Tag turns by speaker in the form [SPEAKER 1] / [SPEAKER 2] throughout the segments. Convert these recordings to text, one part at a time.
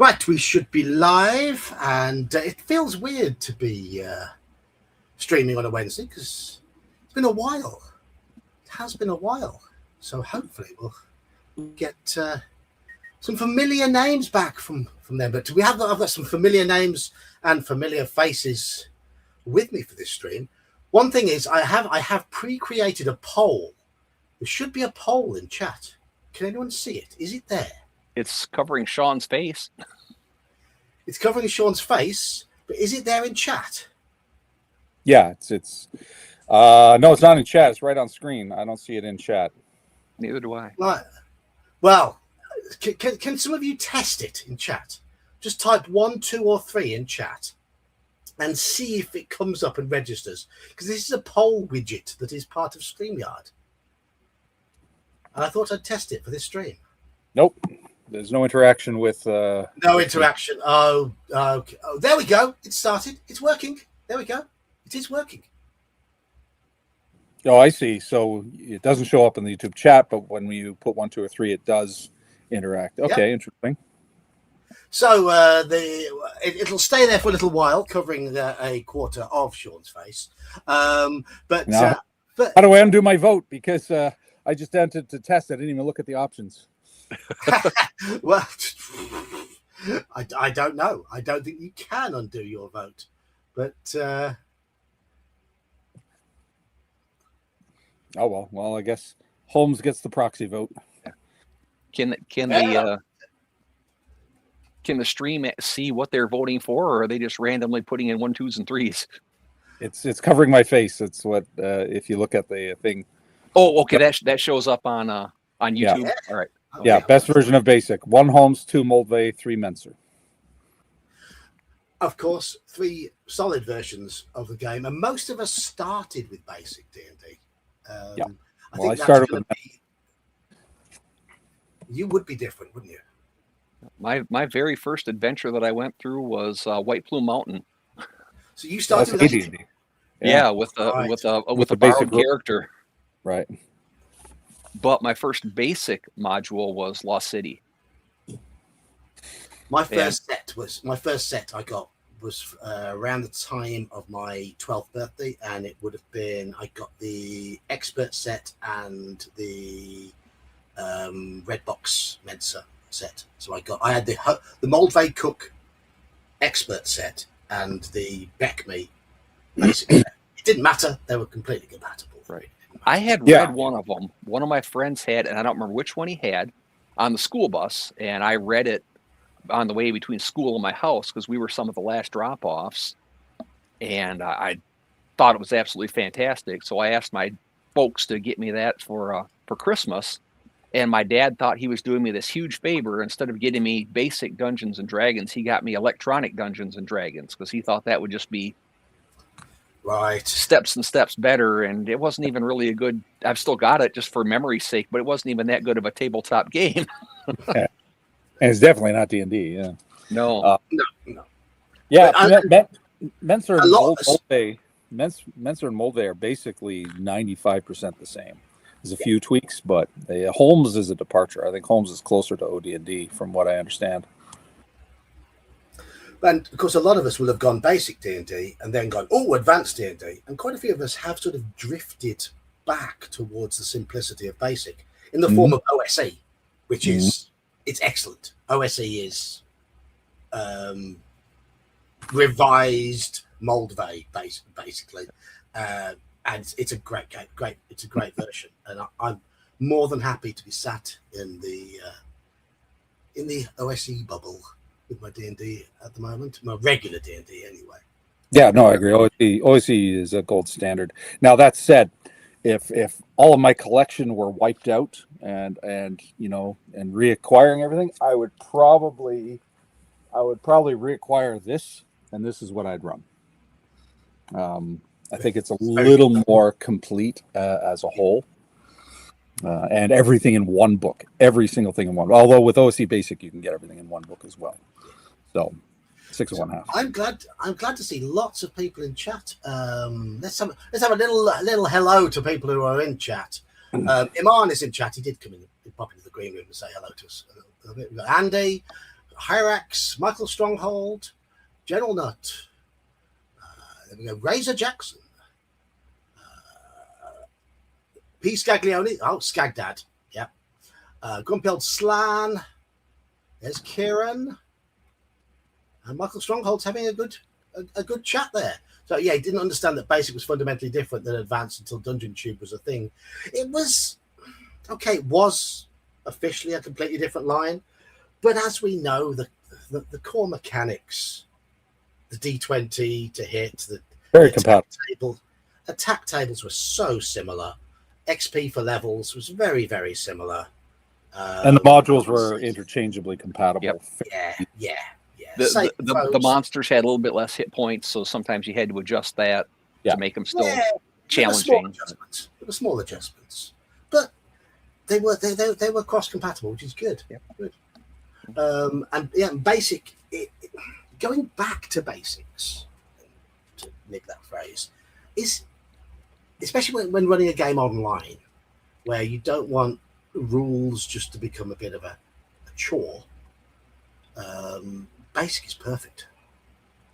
[SPEAKER 1] Right, we should be live, and it feels weird to be streaming on a Wednesday because it's been a while. It has been a while, so hopefully we'll get some familiar names back from them. But I've got some familiar names and familiar faces with me for this stream. One thing is, I have pre-created a poll. There should be a poll in chat. Can anyone see it? Is it there?
[SPEAKER 2] It's covering Sean's face.
[SPEAKER 1] It's covering Sean's face, but is it there in chat?
[SPEAKER 3] Yeah, it's no, it's not in chat. It's right on screen. I don't see it in chat.
[SPEAKER 2] Neither do I.
[SPEAKER 1] Right. Well, can some of you test it in chat? Just type 1, 2, or 3 in chat and see if it comes up and registers. Because this is a poll widget that is part of StreamYard. And I thought I'd test it for this stream.
[SPEAKER 3] Nope. There's no interaction with...
[SPEAKER 1] No interaction. Oh, okay. Oh, there we go. It started. It's working. There we go. It is working.
[SPEAKER 3] Oh, I see. So it doesn't show up in the YouTube chat, but when you put 1, 2, or 3, it does interact. Okay, yep. Interesting.
[SPEAKER 1] So it'll stay there for a little while, covering a quarter of Sean's face. But
[SPEAKER 3] how do I undo my vote? Because I just entered to test. I didn't even look at the options.
[SPEAKER 1] Well, I don't know. I don't think you can undo your vote, but
[SPEAKER 3] oh well. I guess Holmes gets the proxy vote.
[SPEAKER 2] Can the stream see what they're voting for, or are they just randomly putting in 1, 2s, and 3s?
[SPEAKER 3] It's covering my face. It's what if you look at the thing.
[SPEAKER 2] Oh, okay. That shows up on YouTube.
[SPEAKER 1] Yeah.
[SPEAKER 2] All right.
[SPEAKER 1] Okay.
[SPEAKER 3] Yeah, best version of Basic. 1 Holmes, 2 Moldvay, 3 Menser.
[SPEAKER 1] Of course, 3 solid versions of the game, and most of us started with Basic D&D.
[SPEAKER 3] Yeah.
[SPEAKER 1] I
[SPEAKER 3] started with.
[SPEAKER 1] You would be different, wouldn't you?
[SPEAKER 2] My very first adventure that I went through was White Plume Mountain.
[SPEAKER 1] So you started with
[SPEAKER 3] D&D.
[SPEAKER 2] Yeah, with a borrowed character.
[SPEAKER 3] Right.
[SPEAKER 2] But my first basic module was Lost City.
[SPEAKER 1] My first set I got was around the time of my 12th birthday, and it would have been, I got the expert set and the red box Mensa set. So I had the Moldvay Cook expert set and the Beckme basic set. It didn't matter; they were completely compatible.
[SPEAKER 2] Right. I had read one of them. One of my friends had, and I don't remember which one he had, on the school bus, and I read it on the way between school and my house because we were some of the last drop-offs, and I thought it was absolutely fantastic. So I asked my folks to get me that for Christmas, and my dad thought he was doing me this huge favor. Instead of getting me basic Dungeons and Dragons, he got me electronic Dungeons and Dragons because he thought that would just be steps and steps better, and it wasn't even really a good. I've still got it just for memory's sake, but it wasn't even that good of a tabletop game.
[SPEAKER 3] Yeah. And it's definitely not D&D. Yeah.
[SPEAKER 2] No.
[SPEAKER 1] No.
[SPEAKER 3] Yeah, Menser and Moldvay are basically 95% the same. There's a few tweaks, but Holmes is a departure. I think Holmes is closer to OD&D from what I understand.
[SPEAKER 1] And of course, a lot of us will have gone basic D&D and then gone, advanced D&D. And quite a few of us have sort of drifted back towards the simplicity of basic in the form of OSE, which is, it's excellent. OSE is revised Moldvay, basically. And it's a great game. It's a great version. And I'm more than happy to be sat in the OSE bubble with my D&D at the moment, my regular D&D anyway.
[SPEAKER 3] Yeah, no, I agree. OSE is a gold standard. Now that said, if all of my collection were wiped out and reacquiring everything, I would probably reacquire this, and this is what I'd run. I think it's a little more complete as a whole. And everything in one book, every single thing in one. Although with OSE Basic, you can get everything in one book as well. So 6 of 1 half.
[SPEAKER 1] I'm glad to see lots of people in chat. Let's have a little hello to people who are in chat. Iman is in chat. He did come in, pop into the green room and say hello to us. We've got Andy, Hyrax, Michael Stronghold, General Nut. There we go. Razor Jackson. P. Scaglione. Oh, Skagdad. Yeah. Grumpeld Slan. There's Kieran. And Michael Stronghold's having a good chat there. So yeah, he didn't understand that Basic was fundamentally different than Advanced until Dungeon Tube was a thing. It was okay. It was officially a completely different line, but as we know, the core mechanics, the D20 to hit, the
[SPEAKER 3] very compatible.
[SPEAKER 1] Attack tables were so similar. XP for levels was very, very similar.
[SPEAKER 3] And the modules were interchangeably compatible.
[SPEAKER 1] Yep. Yeah.
[SPEAKER 2] The monsters had a little bit less hit points, so sometimes you had to adjust that to make them still challenging.
[SPEAKER 1] There were small adjustments, but they were cross compatible, which is good.
[SPEAKER 2] Yep.
[SPEAKER 1] Good. And basic. Going back to basics, to nick that phrase, is especially when running a game online, where you don't want rules just to become a bit of a chore. Basic is perfect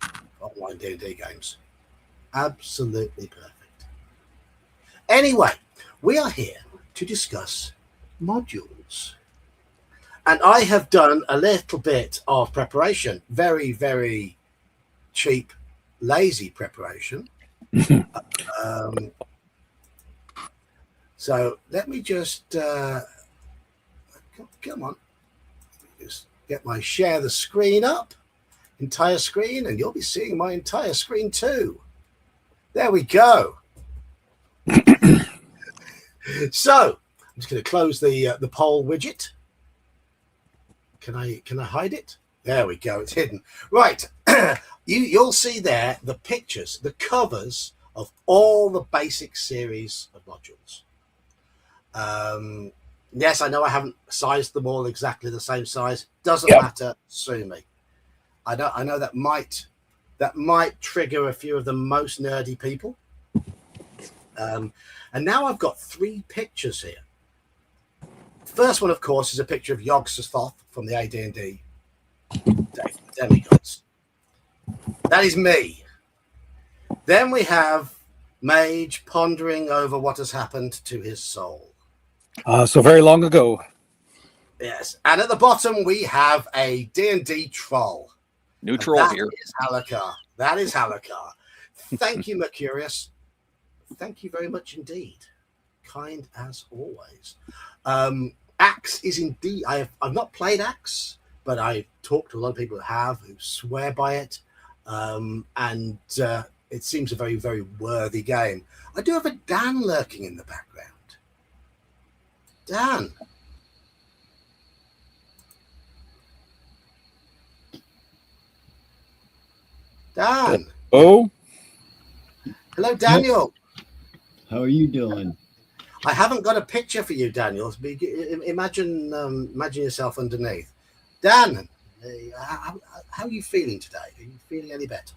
[SPEAKER 1] for online D&D games. Absolutely perfect. Anyway, we are here to discuss modules. And I have done a little bit of preparation. Very, very cheap, lazy preparation. So let me just come on. Just get my share the screen up, entire screen, and you'll be seeing my entire screen too. There we go. So I'm just going to close the poll widget. Can I hide it? There we go. It's hidden. Right. You'll see there the pictures, the covers of all the basic series of modules. Yes, I know I haven't sized them all exactly the same size. Doesn't matter. Sue me. I know that might trigger a few of the most nerdy people. And now I've got 3 pictures here. First one, of course, is a picture of Yog-Sothoth from the AD&D Demigods. That is me. Then we have Mage pondering over what has happened to his soul.
[SPEAKER 3] So very long ago.
[SPEAKER 1] Yes. And at the bottom, we have a D&D troll.
[SPEAKER 2] Neutral here.
[SPEAKER 1] That is Halakar. Thank you, Mercurius. Thank you very much indeed. Kind as always. Axe is indeed... I've not played Axe, but I've talked to a lot of people who have, who swear by it. And it seems a very, very worthy game. I do have a Dan lurking in the background. Dan. Dan.
[SPEAKER 3] Oh.
[SPEAKER 1] Hello, Daniel.
[SPEAKER 4] How are you doing?
[SPEAKER 1] I haven't got a picture for you, Daniel. Imagine yourself underneath. Dan, how are you feeling today? Are you feeling any better?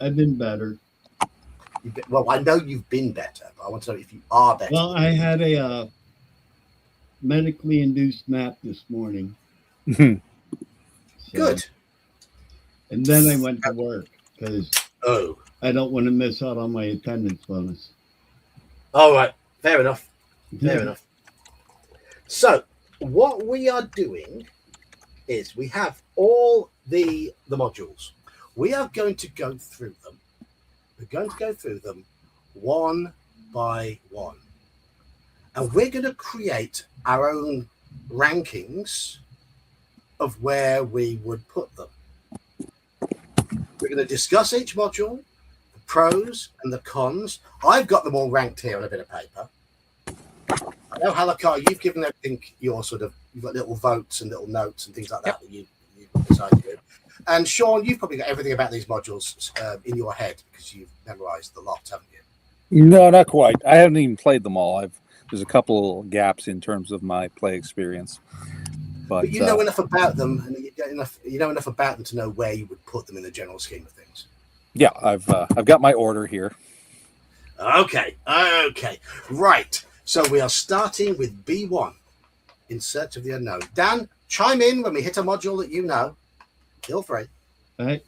[SPEAKER 4] I've been better.
[SPEAKER 1] Well, I know you've been better, but I want to know if you are better.
[SPEAKER 4] Well, I had a medically induced nap this morning.
[SPEAKER 1] Good.
[SPEAKER 4] And then I went to work because
[SPEAKER 1] I
[SPEAKER 4] don't want to miss out on my attendance bonus.
[SPEAKER 1] All right. Fair enough. Fair enough. So what we are doing is we have all the modules. We are going to go through them. We're going to go through them one by one. And we're going to create our own rankings of where we would put them. We're going to discuss each module, the pros and the cons. I've got them all ranked here on a bit of paper. I know, Halakar, you've given everything your you've got little votes and little notes and things like that that you decide to do. And Sean, you've probably got everything about these modules in your head because you've memorized the lot, haven't you?
[SPEAKER 3] No, not quite. I haven't even played them all. There's a couple gaps in terms of my play experience. But
[SPEAKER 1] you know enough about them, and you know enough about them to know where you would put them in the general scheme of things.
[SPEAKER 3] Yeah, I've got my order here.
[SPEAKER 1] Okay, right. So we are starting with B1. In Search of the Unknown. Dan, chime in when we hit a module that you know. Feel free.
[SPEAKER 4] All right.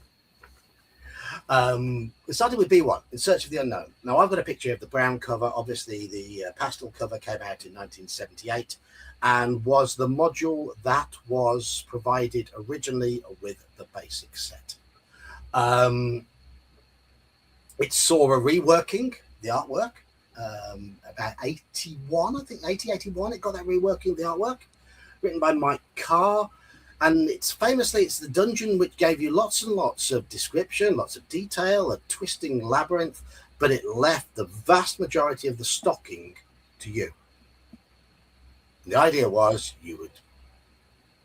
[SPEAKER 1] It started with B1, In Search of the Unknown. Now, I've got a picture of the brown cover. Obviously, the pastel cover came out in 1978 and was the module that was provided originally with the basic set. It saw a reworking, the artwork, about 81, I think, 81. It got that reworking of the artwork, written by Mike Carr. And it's the dungeon which gave you lots and lots of description, lots of detail, a twisting labyrinth, but it left the vast majority of the stocking to you. And the idea was you would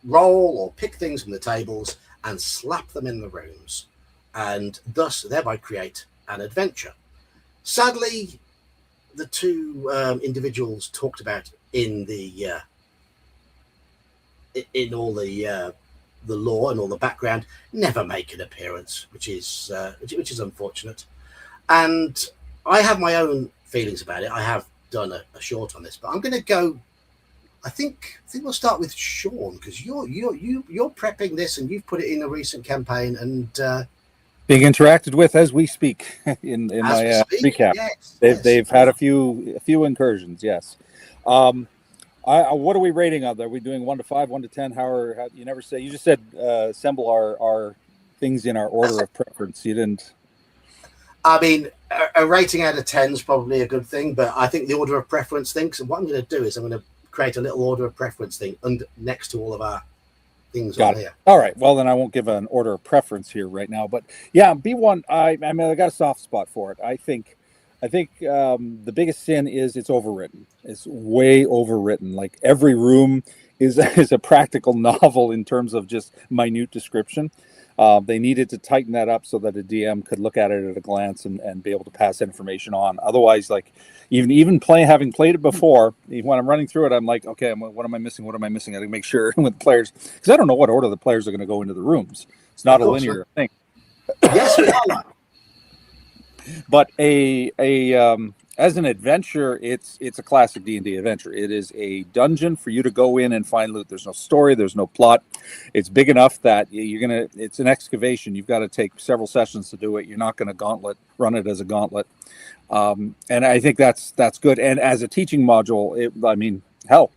[SPEAKER 1] roll or pick things from the tables and slap them in the rooms, and thus thereby create an adventure. Sadly, the two individuals talked about in the in all the lore and all the background never make an appearance, which is unfortunate. And I have my own feelings about it. I have done a short on this, but I'm going to go. I think we'll start with Sean, because you're prepping this and you've put it in a recent campaign and
[SPEAKER 3] being interacted with as we speak in my recap. Yes, they've had a few incursions. Yes. What are we rating on there? Are we doing 1 to 5, 1 to 10? How you never say? You just said assemble our things in our order of preference. You didn't.
[SPEAKER 1] I mean, a rating out of 10 is probably a good thing, but I think the order of preference thing. So what I'm going to do is I'm going to create a little order of preference thing next to all of our things on here.
[SPEAKER 3] All right. Well, then I won't give an order of preference here right now. But yeah, B1. I mean, I got a soft spot for it. I think the biggest sin is it's overwritten. It's way overwritten. Like every room is a practical novel in terms of just minute description. They needed to tighten that up so that a DM could look at it at a glance and be able to pass information on. Otherwise, like having played it before, when I'm running through it, I'm like, okay, what am I missing? What am I missing? I got to make sure with players, because I don't know what order the players are going to go into the rooms. It's not a linear thing.
[SPEAKER 1] Yes, we are.
[SPEAKER 3] But as an adventure, it's a classic D&D adventure. It is a dungeon for you to go in and find loot. There's no story, there's no plot. It's big enough that it's an excavation. You've got to take several sessions to do it. You're not going to run it as a gauntlet. And I think that's good. And as a teaching module,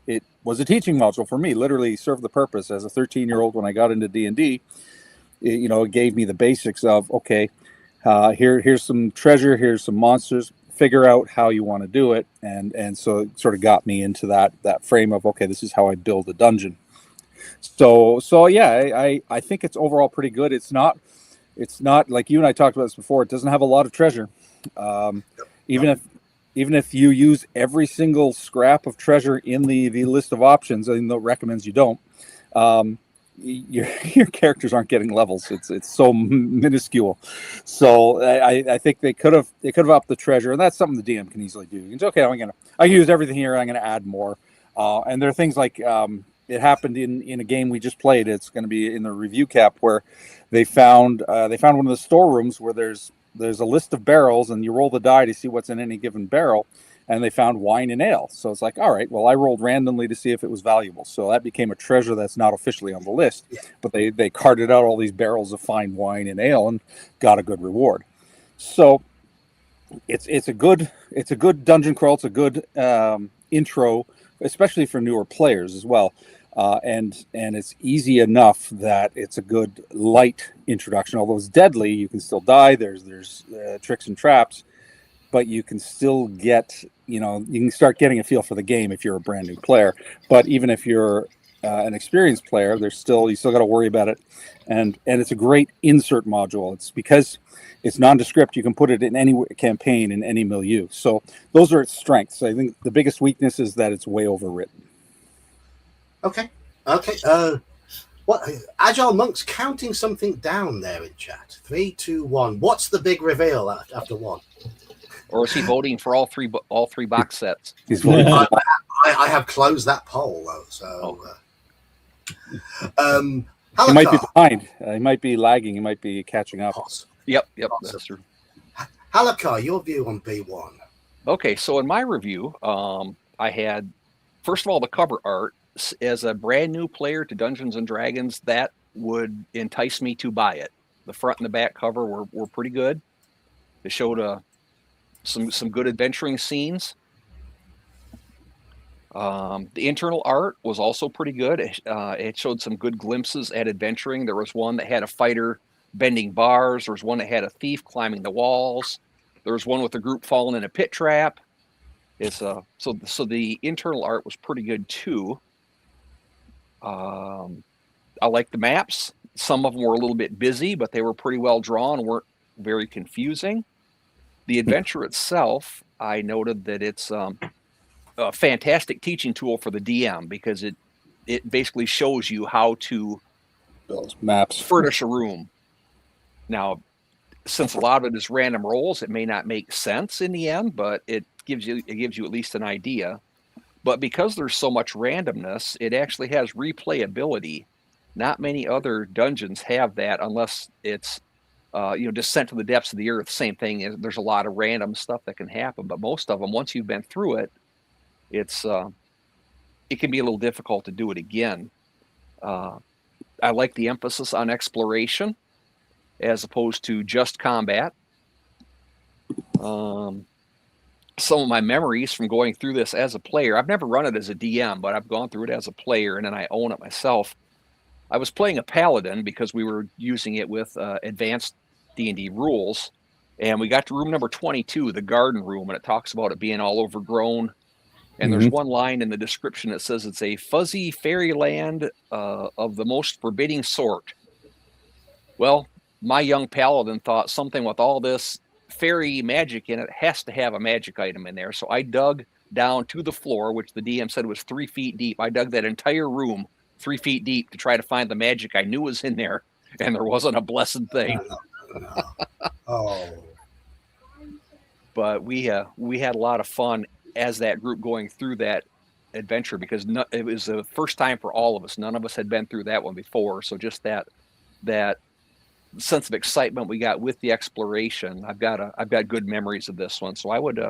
[SPEAKER 3] it was a teaching module for me. Literally served the purpose as a 13-year-old when I got into D&D. It gave me the basics of, okay, here's some treasure, here's some monsters, figure out how you want to do it. And so it sort of got me into that frame of, okay, this is how I build a dungeon. So yeah, I think it's overall pretty good. It's not like you and I talked about this before. It doesn't have a lot of treasure. Even if you use every single scrap of treasure in the list of options, I think it recommends you don't. Your characters aren't getting levels. It's so minuscule. So I think they could have upped the treasure, and that's something the DM can easily do. It's okay. I use everything here. I'm gonna add more. And there are things like it happened in a game we just played. It's going to be in the review cap where they found one of the storerooms where there's a list of barrels, and you roll the die to see what's in any given barrel. And they found wine and ale. So it's like, all right, well, I rolled randomly to see if it was valuable. So that became a treasure that's not officially on the list. But they carted out all these barrels of fine wine and ale and got a good reward. So it's a good dungeon crawl. It's a good intro, especially for newer players as well. And it's easy enough that it's a good light introduction. Although it's deadly, you can still die. There's tricks and traps. But you can still get, you can start getting a feel for the game if you're a brand new player. But even if you're an experienced player, you still got to worry about it. And it's a great insert module. It's because it's nondescript. You can put it in any campaign, in any milieu. So those are its strengths. I think the biggest weakness is that it's way overwritten.
[SPEAKER 1] Okay. What Agile Monk's counting something down there in chat. 3, 2, 1. What's the big reveal after 1?
[SPEAKER 2] Or is he voting for all three box sets?
[SPEAKER 3] He's voting.
[SPEAKER 1] I have closed that poll though, so.
[SPEAKER 3] He might be behind. He might be lagging. He might be catching up.
[SPEAKER 2] Yep, that's true.
[SPEAKER 1] Halakar, your view on B1?
[SPEAKER 2] Okay, so in my review, I had, first of all, the cover art as a brand new player to Dungeons and Dragons, that would entice me to buy it. The front and the back cover were pretty good. It showed some good adventuring scenes. The internal art was also pretty good. It showed some good glimpses at adventuring. There was one that had a fighter bending bars. There was one that had a thief climbing the walls. There was one with a group falling in a pit trap. So the internal art was pretty good too. I like the maps. Some of them were a little bit busy, but they were pretty well drawn, weren't very confusing. The adventure itself, I noted that it's a fantastic teaching tool for the DM because it basically shows you how to
[SPEAKER 3] those maps
[SPEAKER 2] furnish a room. Now, since a lot of it is random rolls, it may not make sense in the end, but it gives you at least an idea. But because there's so much randomness, it actually has replayability. Not many other dungeons have that unless it's Descent to the Depths of the Earth. Same thing. There's a lot of random stuff that can happen, but most of them, once you've been through it, it can be a little difficult to do it again. I like the emphasis on exploration as opposed to just combat. Some of my memories from going through this as a player, I've never run it as a DM, but I've gone through it as a player, and then I own it myself. I was playing a paladin because we were using it with advanced D&D rules, and we got to room number 22, the garden room, and it talks about it being all overgrown. And there's one line in the description that says it's a fuzzy fairyland of the most forbidding sort. Well, my young paladin thought something with all this fairy magic in it has to have a magic item in there. So I dug down to the floor, which the DM said was 3 feet deep. I dug that entire room 3 feet deep to try to find the magic I knew was in there, and there wasn't a blessed thing.
[SPEAKER 1] Oh.
[SPEAKER 2] But we had a lot of fun as that group going through that adventure because it was the first time for all of us. None of us had been through that one before, so just that sense of excitement we got with the exploration. I've got good memories of this one, so I would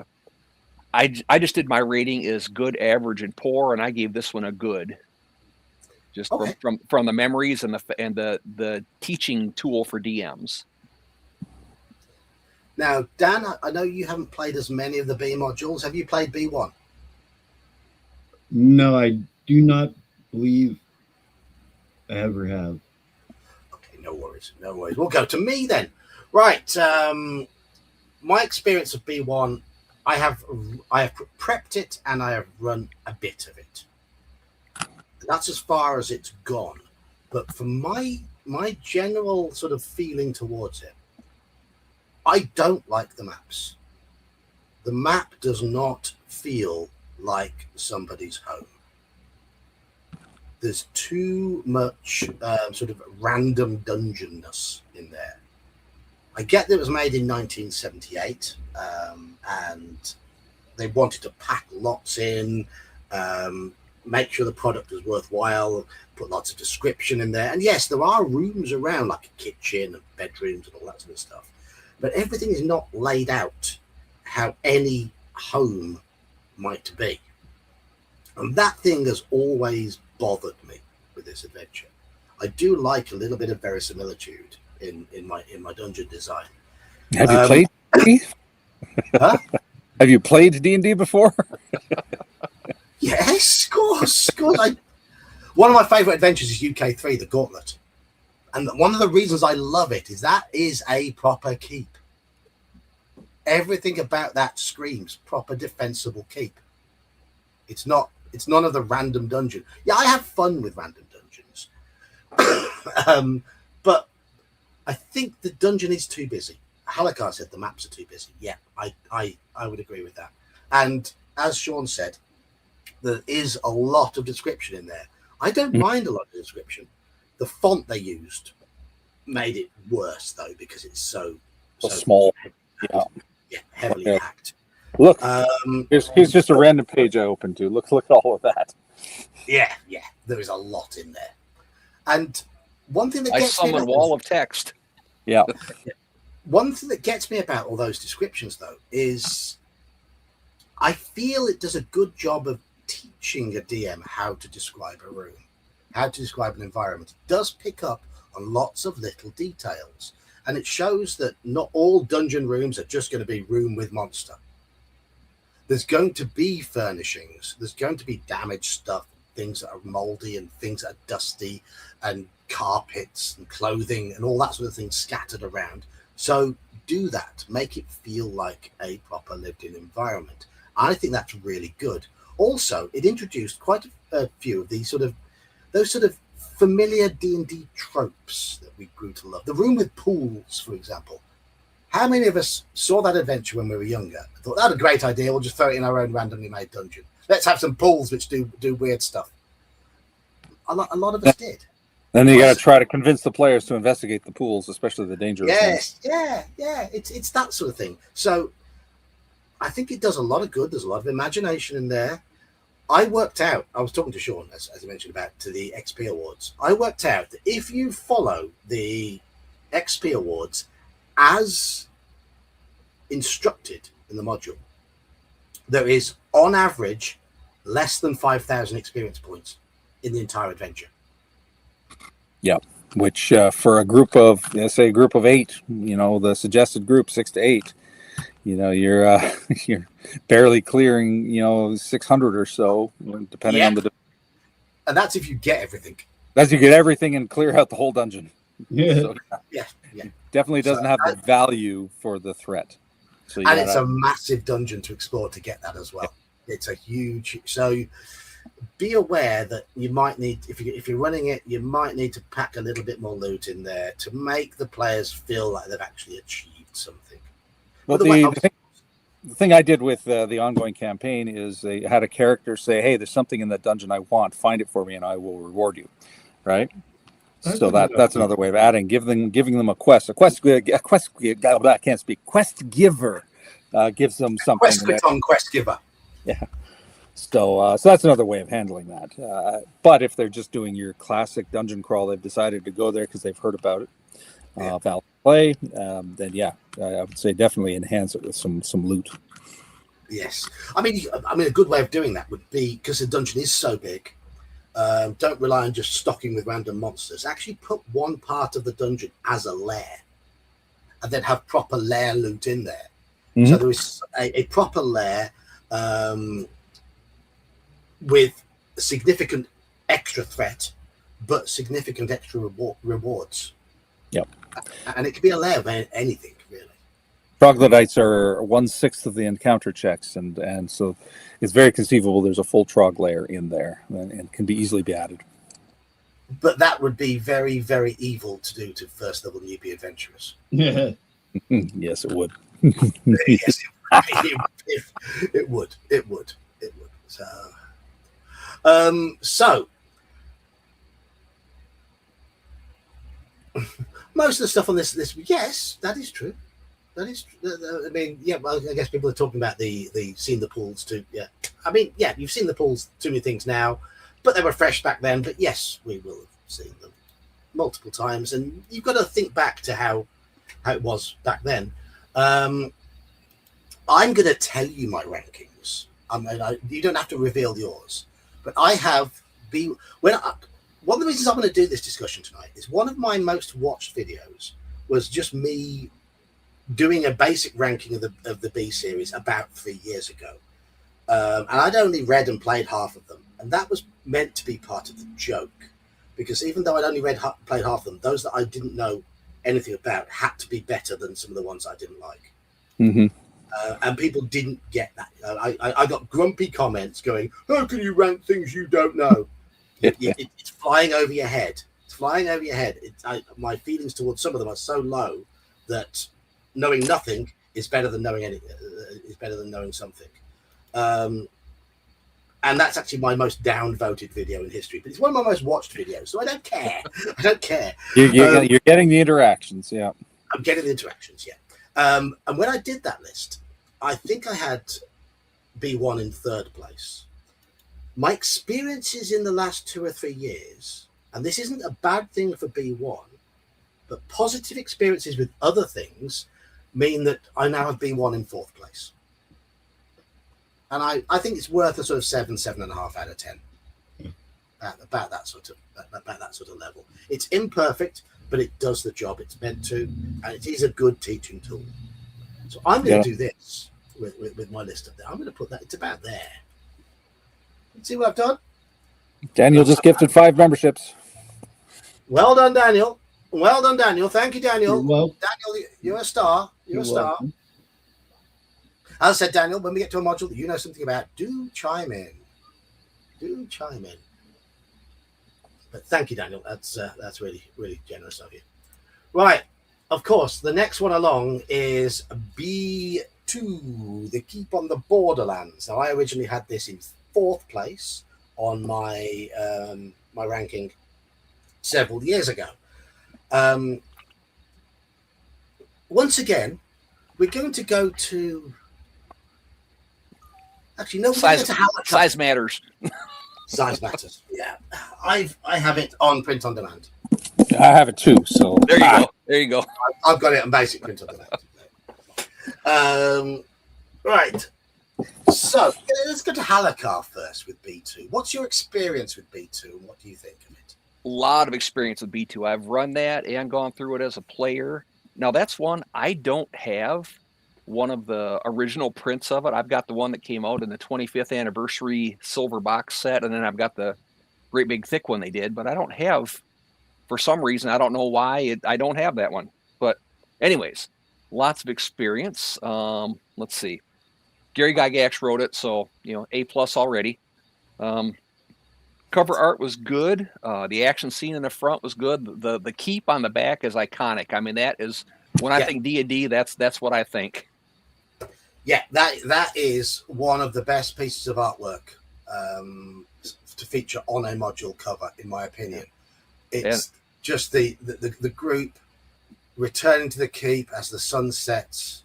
[SPEAKER 2] I just did my rating is good, average, and poor, and I gave this one a good. Just okay. from the memories and the teaching tool for DMs.
[SPEAKER 1] Now, Dan, I know you haven't played as many of the B modules. Have you played B1?
[SPEAKER 4] No, I do not believe I ever have.
[SPEAKER 1] Okay, no worries. We'll go to me then. Right. My experience of B1, I have prepped it and I have run a bit of it. That's as far as it's gone. But for my general sort of feeling towards it, I don't like the maps. The map does not feel like somebody's home. There's too much sort of random dungeonness in there. I get that it was made in 1978 and they wanted to pack lots in, make sure the product was worthwhile, put lots of description in there. And yes, there are rooms around like a kitchen and bedrooms and all that sort of stuff. But everything is not laid out how any home might be. And that thing has always bothered me with this adventure. I do like a little bit of verisimilitude in my dungeon design.
[SPEAKER 3] Have you played D&D?
[SPEAKER 1] Huh?
[SPEAKER 3] Have you played D&D before?
[SPEAKER 1] Yes, of course. One of my favourite adventures is UK3, The Gauntlet. And one of the reasons I love it is that is a proper keep. Everything about that screams proper defensible keep. It's none of the random dungeon. Yeah, I have fun with random dungeons. But I think the dungeon is too busy. Halakar said the maps are too busy. Yeah, I would agree with that. And as Sean said, there is a lot of description in there. I don't mind a lot of description. The font they used made it worse though because it's so
[SPEAKER 3] small.
[SPEAKER 1] Heavily hacked.
[SPEAKER 3] Look, here's just a random page I opened to. Look at all of that.
[SPEAKER 1] Yeah, there is a lot in there. And one thing that
[SPEAKER 2] I
[SPEAKER 1] gets
[SPEAKER 2] summon
[SPEAKER 1] me
[SPEAKER 2] a wall of text.
[SPEAKER 3] Yeah.
[SPEAKER 1] One thing that gets me about all those descriptions though is I feel it does a good job of teaching a DM how to describe a room, how to describe an environment. It does pick up on lots of little details, and it shows that not all dungeon rooms are just going to be room with monster. There's going to be furnishings, there's going to be damaged stuff, things that are moldy and things that are dusty, and carpets and clothing and all that sort of thing scattered around. So do that, make it feel like a proper lived-in environment. I think that's really good. Also, it introduced quite a few of these those sort of familiar D&D tropes that we grew to love. The room with pools, for example. How many of us saw that adventure when we were younger and thought, that's a great idea, we'll just throw it in our own randomly made dungeon. Let's have some pools which do weird stuff. A lot of us did.
[SPEAKER 3] Then you got to try to convince the players to investigate the pools, especially the dangerous ones.
[SPEAKER 1] Yeah. It's that sort of thing. So I think it does a lot of good. There's a lot of imagination in there. I worked out, I was talking to Sean, as I mentioned, about to the XP Awards. I worked out that if you follow the XP Awards as instructed in the module, there is, on average, less than 5,000 experience points in the entire adventure.
[SPEAKER 3] Yeah, which for a group of, say, a group of 8, the suggested group 6 to 8, you're you're barely clearing 600 or so, depending on the.
[SPEAKER 1] And that's if you get everything.
[SPEAKER 3] That's you get everything and clear out the whole dungeon.
[SPEAKER 4] Yeah.
[SPEAKER 1] So, yeah.
[SPEAKER 3] Definitely doesn't have the value for the threat. So
[SPEAKER 1] and it's a massive dungeon to explore to get that as well. Yeah. It's a huge. So be aware that you might need, if you're running it, you might need to pack a little bit more loot in there to make the players feel like they've actually achieved something.
[SPEAKER 3] Well, the thing I did with the ongoing campaign is they had a character say, "Hey, there's something in that dungeon I want. Find it for me, and I will reward you." Right. So that's another way of adding, giving them a quest. I can't speak. Quest giver gives them something.
[SPEAKER 1] Quest giver.
[SPEAKER 3] Yeah. So that's another way of handling that. But if they're just doing your classic dungeon crawl, they've decided to go there because they've heard about it. Valid play, then I would say definitely enhance it with some loot.
[SPEAKER 1] Yes, I mean a good way of doing that would be, because the dungeon is so big, don't rely on just stocking with random monsters. Actually put one part of the dungeon as a lair and then have proper lair loot in there. So there is a proper lair with significant extra threat but significant extra rewards.
[SPEAKER 3] Yep.
[SPEAKER 1] And it could be a layer of anything, really.
[SPEAKER 3] Troglodytes are 1/6 of the encounter checks, and so it's very conceivable there's a full trog layer in there, and can be easily be added.
[SPEAKER 1] But that would be very, very evil to do to first level newbie adventurers.
[SPEAKER 4] Yeah.
[SPEAKER 3] Yes, it would.
[SPEAKER 1] Yes, it would. So most of the stuff on this, yes, that is true. That is, I mean, yeah. Well, I guess people are talking about the seen the pools too. Yeah, I mean, yeah, you've seen the pools too many things now, but they were fresh back then. But yes, we will have seen them multiple times, and you've got to think back to how it was back then. I'm going to tell you my rankings. I mean, you don't have to reveal yours, but I have one of the reasons I'm going to do this discussion tonight is one of my most watched videos was just me doing a basic ranking of the B series about 3 years ago. And I'd only read and played half of them. And that was meant to be part of the joke. Because even though I'd only played half of them, those that I didn't know anything about had to be better than some of the ones I didn't like. Mm-hmm. And people didn't get that. I got grumpy comments going, how can you rank things you don't know? It's flying over your head. It's flying over your head. My feelings towards some of them are so low that knowing nothing is better than knowing is better than knowing something. And that's actually my most downvoted video in history. But it's one of my most watched videos, so I don't care. I don't care.
[SPEAKER 3] You're getting the interactions, yeah.
[SPEAKER 1] I'm getting the interactions, yeah. And when I did that list, I think I had B1 in third place. My experiences in the last 2 or 3 years, and this isn't a bad thing for B1, but positive experiences with other things mean that I now have B1 in fourth place. and I think it's worth a sort of 7.5 out of 10. About that sort of level. It's imperfect, but it does the job it's meant to, and it is a good teaching tool. So I'm going to do this with my list of that. I'm going to put that. It's about there. See what I've done?
[SPEAKER 3] Daniel just gifted 5 memberships.
[SPEAKER 1] Well done, Daniel. Well done, Daniel. Thank you, Daniel.
[SPEAKER 4] Well,
[SPEAKER 1] Daniel, you're a star. You're a star.
[SPEAKER 4] welcome.
[SPEAKER 1] As I said, Daniel, when we get to a module that you know something about, do chime in. Do chime in. But thank you, Daniel. That's really, really generous of you. Right. Of course, the next one along is B2, the Keep on the Borderlands. Now, I originally had this in 4th place on my my ranking several years ago. Once again, we're going to go to. Actually, no.
[SPEAKER 2] Size matters.
[SPEAKER 1] Size matters. Yeah, I have it on print on demand.
[SPEAKER 3] I have it too. So
[SPEAKER 2] there you go. There you go.
[SPEAKER 1] I've got it on basic print on demand. Right. So let's go to Halakar first with B2. What's your experience with B2, and what do you think of it?
[SPEAKER 2] A lot of experience with B2. I've run that and gone through it as a player. Now that's one I don't have. One of the original prints of it. I've got the one that came out in the 25th anniversary silver box set, and then I've got the great big thick one they did, but I don't have, for some reason, I don't know why, I don't have that one. But anyways, lots of experience. Let's see. Gary Gygax wrote it, so, A+ already. Cover art was good. The action scene in the front was good. The keep on the back is iconic. I mean, that is, when I think D&D, that's what I think.
[SPEAKER 1] Yeah, that is one of the best pieces of artwork to feature on a module cover, in my opinion. It's just the group returning to the keep as the sun sets.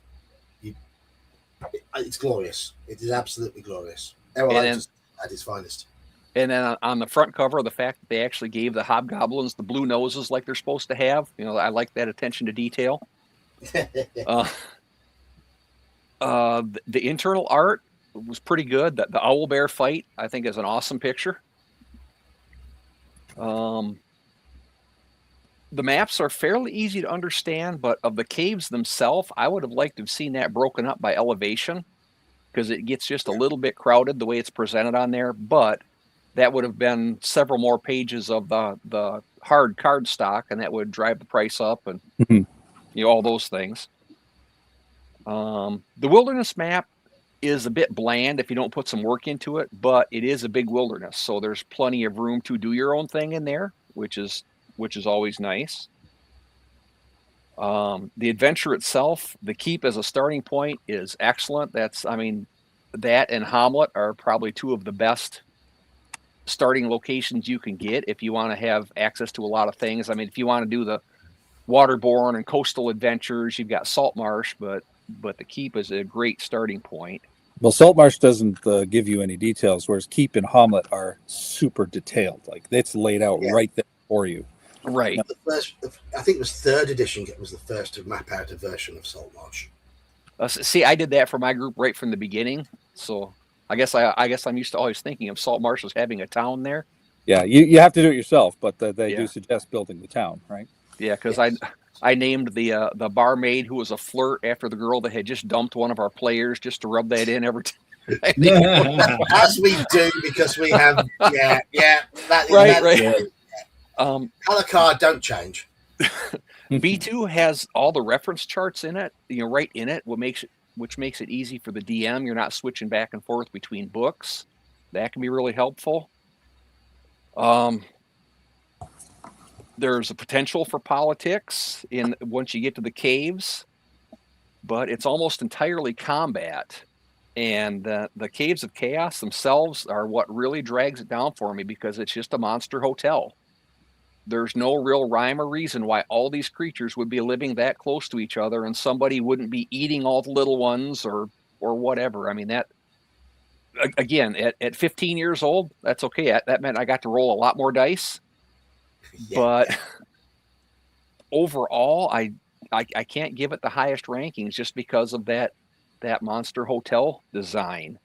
[SPEAKER 1] It's glorious. It is absolutely glorious. Errol at his finest.
[SPEAKER 2] And then on the front cover, the fact that they actually gave the hobgoblins the blue noses like they're supposed to have. I like that attention to detail. The internal art was pretty good. The owl bear fight, I think, is an awesome picture. The maps are fairly easy to understand, but of the caves themselves, I would have liked to have seen that broken up by elevation, because it gets just a little bit crowded the way it's presented on there. But that would have been several more pages of the hard card stock, and that would drive the price up, and all those things. The wilderness map is a bit bland if you don't put some work into it, but it is a big wilderness, so there's plenty of room to do your own thing in there, which is always nice. The adventure itself, the keep as a starting point, is excellent. That and Hamlet are probably 2 of the best starting locations you can get if you want to have access to a lot of things. I mean, if you want to do the waterborne and coastal adventures, you've got Saltmarsh, but the keep is a great starting point.
[SPEAKER 3] Well, Saltmarsh doesn't give you any details, whereas Keep and Hamlet are super detailed. Like, it's laid out right there for you.
[SPEAKER 2] Right.
[SPEAKER 1] Now, I think it was 3rd edition was the first to map out a version of Saltmarsh.
[SPEAKER 2] See, I did that for my group right from the beginning, so I guess I'm used to always thinking of Saltmarsh as having a town there.
[SPEAKER 3] Yeah, you have to do it yourself, but they do suggest building the town, right?
[SPEAKER 2] Yeah, because I named the barmaid, who was a flirt, after the girl that had just dumped one of our players, just to rub that in every time.
[SPEAKER 1] As we do, because we have right. Halakar don't change.
[SPEAKER 2] B2 has all the reference charts in it, right in it, which makes it easy for the DM. You're not switching back and forth between books. That can be really helpful. There's a potential for politics once you get to the caves, but it's almost entirely combat. And the Caves of Chaos themselves are what really drags it down for me, because it's just a monster hotel. There's no real rhyme or reason why all these creatures would be living that close to each other and somebody wouldn't be eating all the little ones or whatever. I mean, that, again, at 15 years old, that's okay. That meant I got to roll a lot more dice. Yeah. But overall, I can't give it the highest rankings just because of that monster hotel design.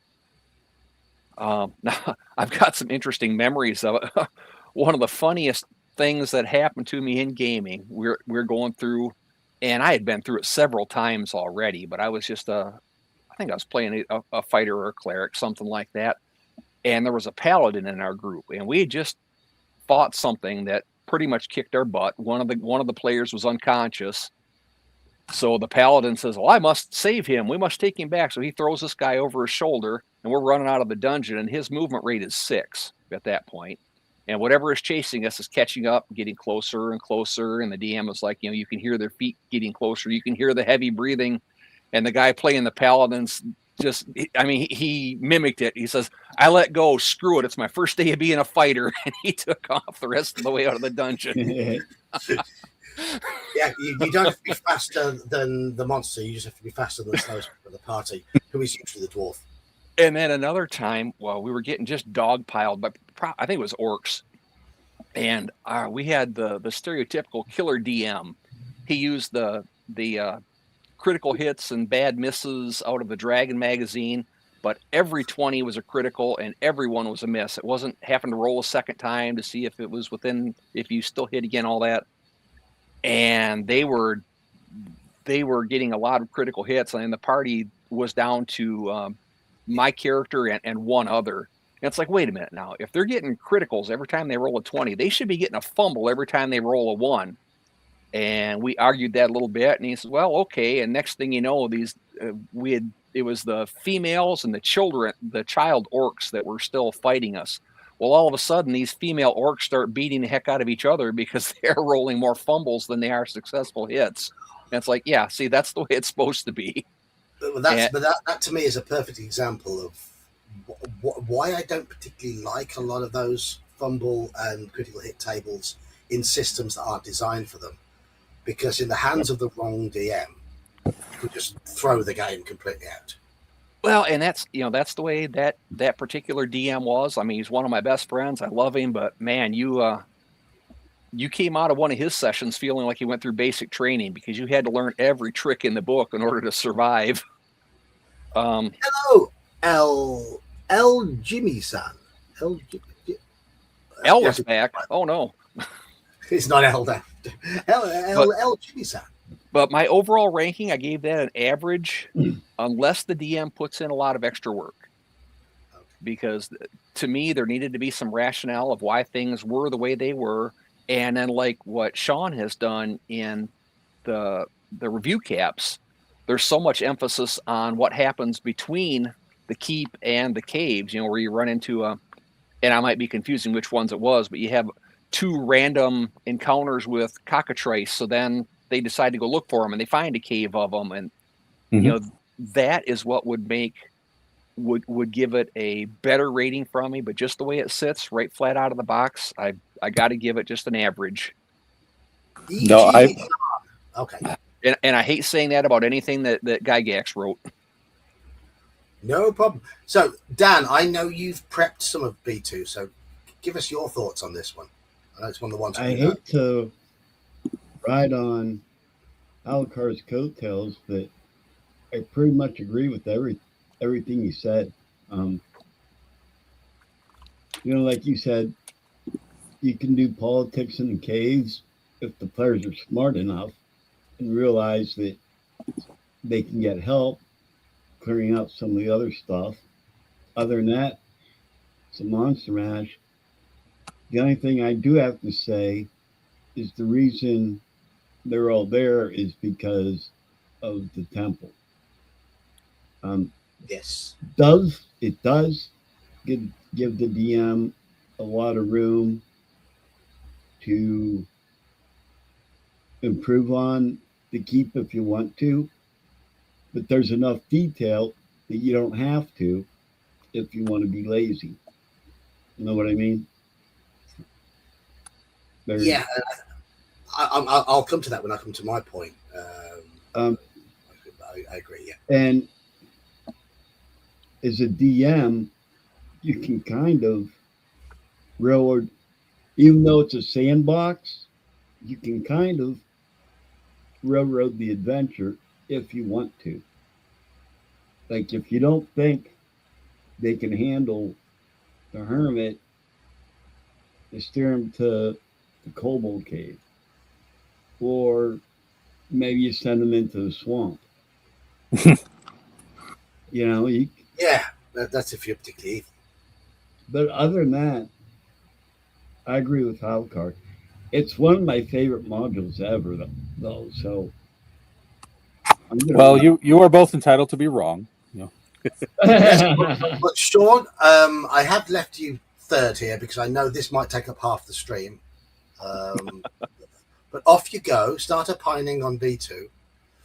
[SPEAKER 2] Now, I've got some interesting memories of it. One of the funniest things that happened to me in gaming, we're going through, and I had been through it several times already, but I was just I think I was playing a fighter or a cleric, something like that, and there was a paladin in our group, and we had just fought something that pretty much kicked our butt. One of the players was unconscious. So the paladin says, well, I must save him. We must take him back. So he throws this guy over his shoulder, and we're running out of the dungeon, and his movement rate is 6 at that point. And whatever is chasing us is catching up, getting closer and closer. And the DM is like, you can hear their feet getting closer. You can hear the heavy breathing. And the guy playing the paladins he mimicked it. He says, I let go. Screw it. It's my first day of being a fighter. And he took off the rest of the way out of the dungeon.
[SPEAKER 1] Yeah, you don't have to be faster than the monster. You just have to be faster than the slowest member of the party, who is usually the dwarf.
[SPEAKER 2] And then another time, we were getting just dogpiled, but I think it was orcs. And we had the stereotypical killer DM. He used the critical hits and bad misses out of the Dragon magazine, but every 20 was a critical and everyone was a miss. It wasn't having to roll a second time to see if it was within, if you still hit again, all that. And they were getting a lot of critical hits, and the party was down to my character and one other. And it's like, wait a minute now, if they're getting criticals every time they roll a 20, they should be getting a fumble every time they roll a 1. And we argued that a little bit, and he said, well, okay. And next thing you know, it was the females and the child orcs that were still fighting us. Well, all of a sudden, these female orcs start beating the heck out of each other because they're rolling more fumbles than they are successful hits. And it's like, yeah, see, that's the way it's supposed to be.
[SPEAKER 1] But that to me is a perfect example of why I don't particularly like a lot of those fumble and critical hit tables in systems that aren't designed for them. Because in the hands of the wrong DM, you could just throw the game completely out.
[SPEAKER 2] Well, and that's the way that particular DM was. I mean, he's one of my best friends. I love him, but man, you came out of one of his sessions feeling like you went through basic training because you had to learn every trick in the book in order to survive.
[SPEAKER 1] Hello, L Jimmy-san.
[SPEAKER 2] L was back. Oh no,
[SPEAKER 1] it's not L. L Jimmy-san.
[SPEAKER 2] But my overall ranking, I gave that an average, unless the DM puts in a lot of extra work. Because to me, there needed to be some rationale of why things were the way they were. And then like what Sean has done in the review caps, there's so much emphasis on what happens between the keep and the caves, where you run into and I might be confusing which ones it was, but you have 2 random encounters with cockatrice. So then they decide to go look for them and they find a cave of them. And, that is what would give it a better rating from me. But just the way it sits right flat out of the box, I got to give it just an average.
[SPEAKER 3] No,
[SPEAKER 1] okay.
[SPEAKER 2] And I hate saying that about anything that Gygax wrote.
[SPEAKER 1] No problem. So, Dan, I know you've prepped some of B2, so give us your thoughts on this one. I know it's one of the ones
[SPEAKER 4] I hate to ride on Alcar's coattails, but I pretty much agree with everything you said. Like you said, you can do politics in the caves if the players are smart enough and realize that they can get help clearing up some of the other stuff. Other than that, it's a monster mash. The only thing I do have to say is the reason they're all there is because of the temple.
[SPEAKER 1] Yes.
[SPEAKER 4] It does give the DM a lot of room to improve on the keep if you want to, but there's enough detail that you don't have to if you want to be lazy. You know what I mean?
[SPEAKER 1] Yeah, I'll come to that when I come to my point. I agree, yeah.
[SPEAKER 4] And as a DM, you can kind of railroad, even though it's a sandbox, you can kind of railroad the adventure if you want to. Like if you don't think they can handle the hermit to steer him to the kobold cave, or maybe you send him into the swamp. You know,
[SPEAKER 1] Yeah, that's if you're particularly evil.
[SPEAKER 4] but other than that, I agree with Halcard. It's one of my favorite modules ever, though. So,
[SPEAKER 3] well, you are both entitled to be wrong. You know.
[SPEAKER 1] Yes, but Sean, I have left you third here because I know this might take up half the stream. But off you go. Start opining on B2.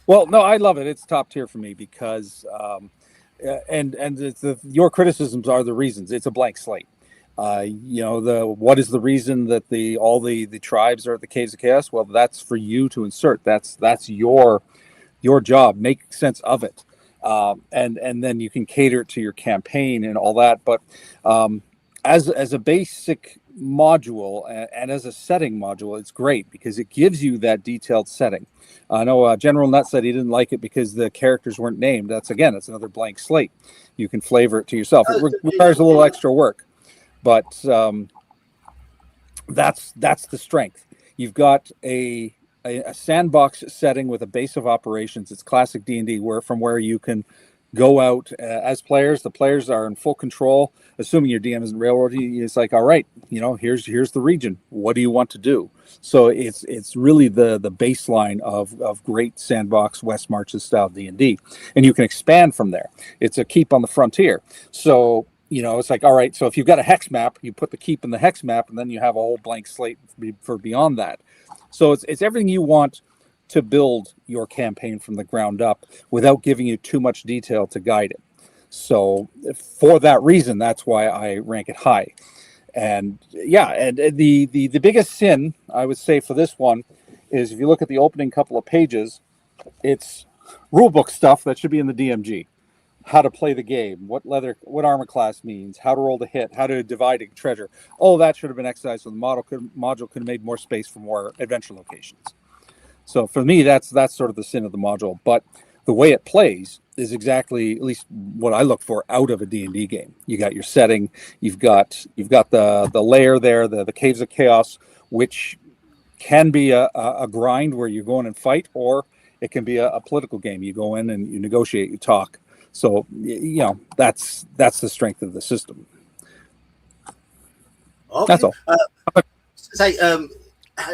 [SPEAKER 3] Well, no, I love it. It's top tier for me because, and your criticisms are the reasons. It's a blank slate. You know, what is the reason that all the tribes are at the Caves of Chaos? Well, that's for you to insert. That's your job. Make sense of it, and then you can cater it to your campaign and all that. But as a basic module and as a setting module, it's great because it gives you that detailed setting. I know General Nut said he didn't like it because the characters weren't named. That's another blank slate. You can flavor it to yourself. It requires a little extra work, but that's the strength. You've got a sandbox setting with a base of operations. It's classic D&D, where you can go out as players. The players are in full control, assuming your DM isn't railroading. It's like, all right, you know, here's the region. What do you want to do? So it's really the baseline of great sandbox West Marches style D&D, and you can expand from there. It's a keep on the frontier. So you know, it's like, all right, so if you've got a hex map, you put the keep in the hex map, and then you have a whole blank slate for beyond that. So it's everything you want to build your campaign from the ground up without giving you too much detail to guide it. So for that reason, that's why I rank it high. And yeah, and the biggest sin I would say for this one is if you look at the opening couple of pages, it's rulebook stuff that should be in the DMG. How to play the game, what armor class means, how to roll the hit, how to divide a treasure. All that should have been exercised, so the module could have made more space for more adventure locations. So for me, that's sort of the sin of the module. But the way it plays is exactly, at least what I look for out of a D&D game. You got your setting, you've got the layer there, the Caves of Chaos, which can be a grind where you go in and fight, or it can be a political game. You go in and you negotiate, you talk. So, you know, that's the strength of the system.
[SPEAKER 1] Okay. That's all.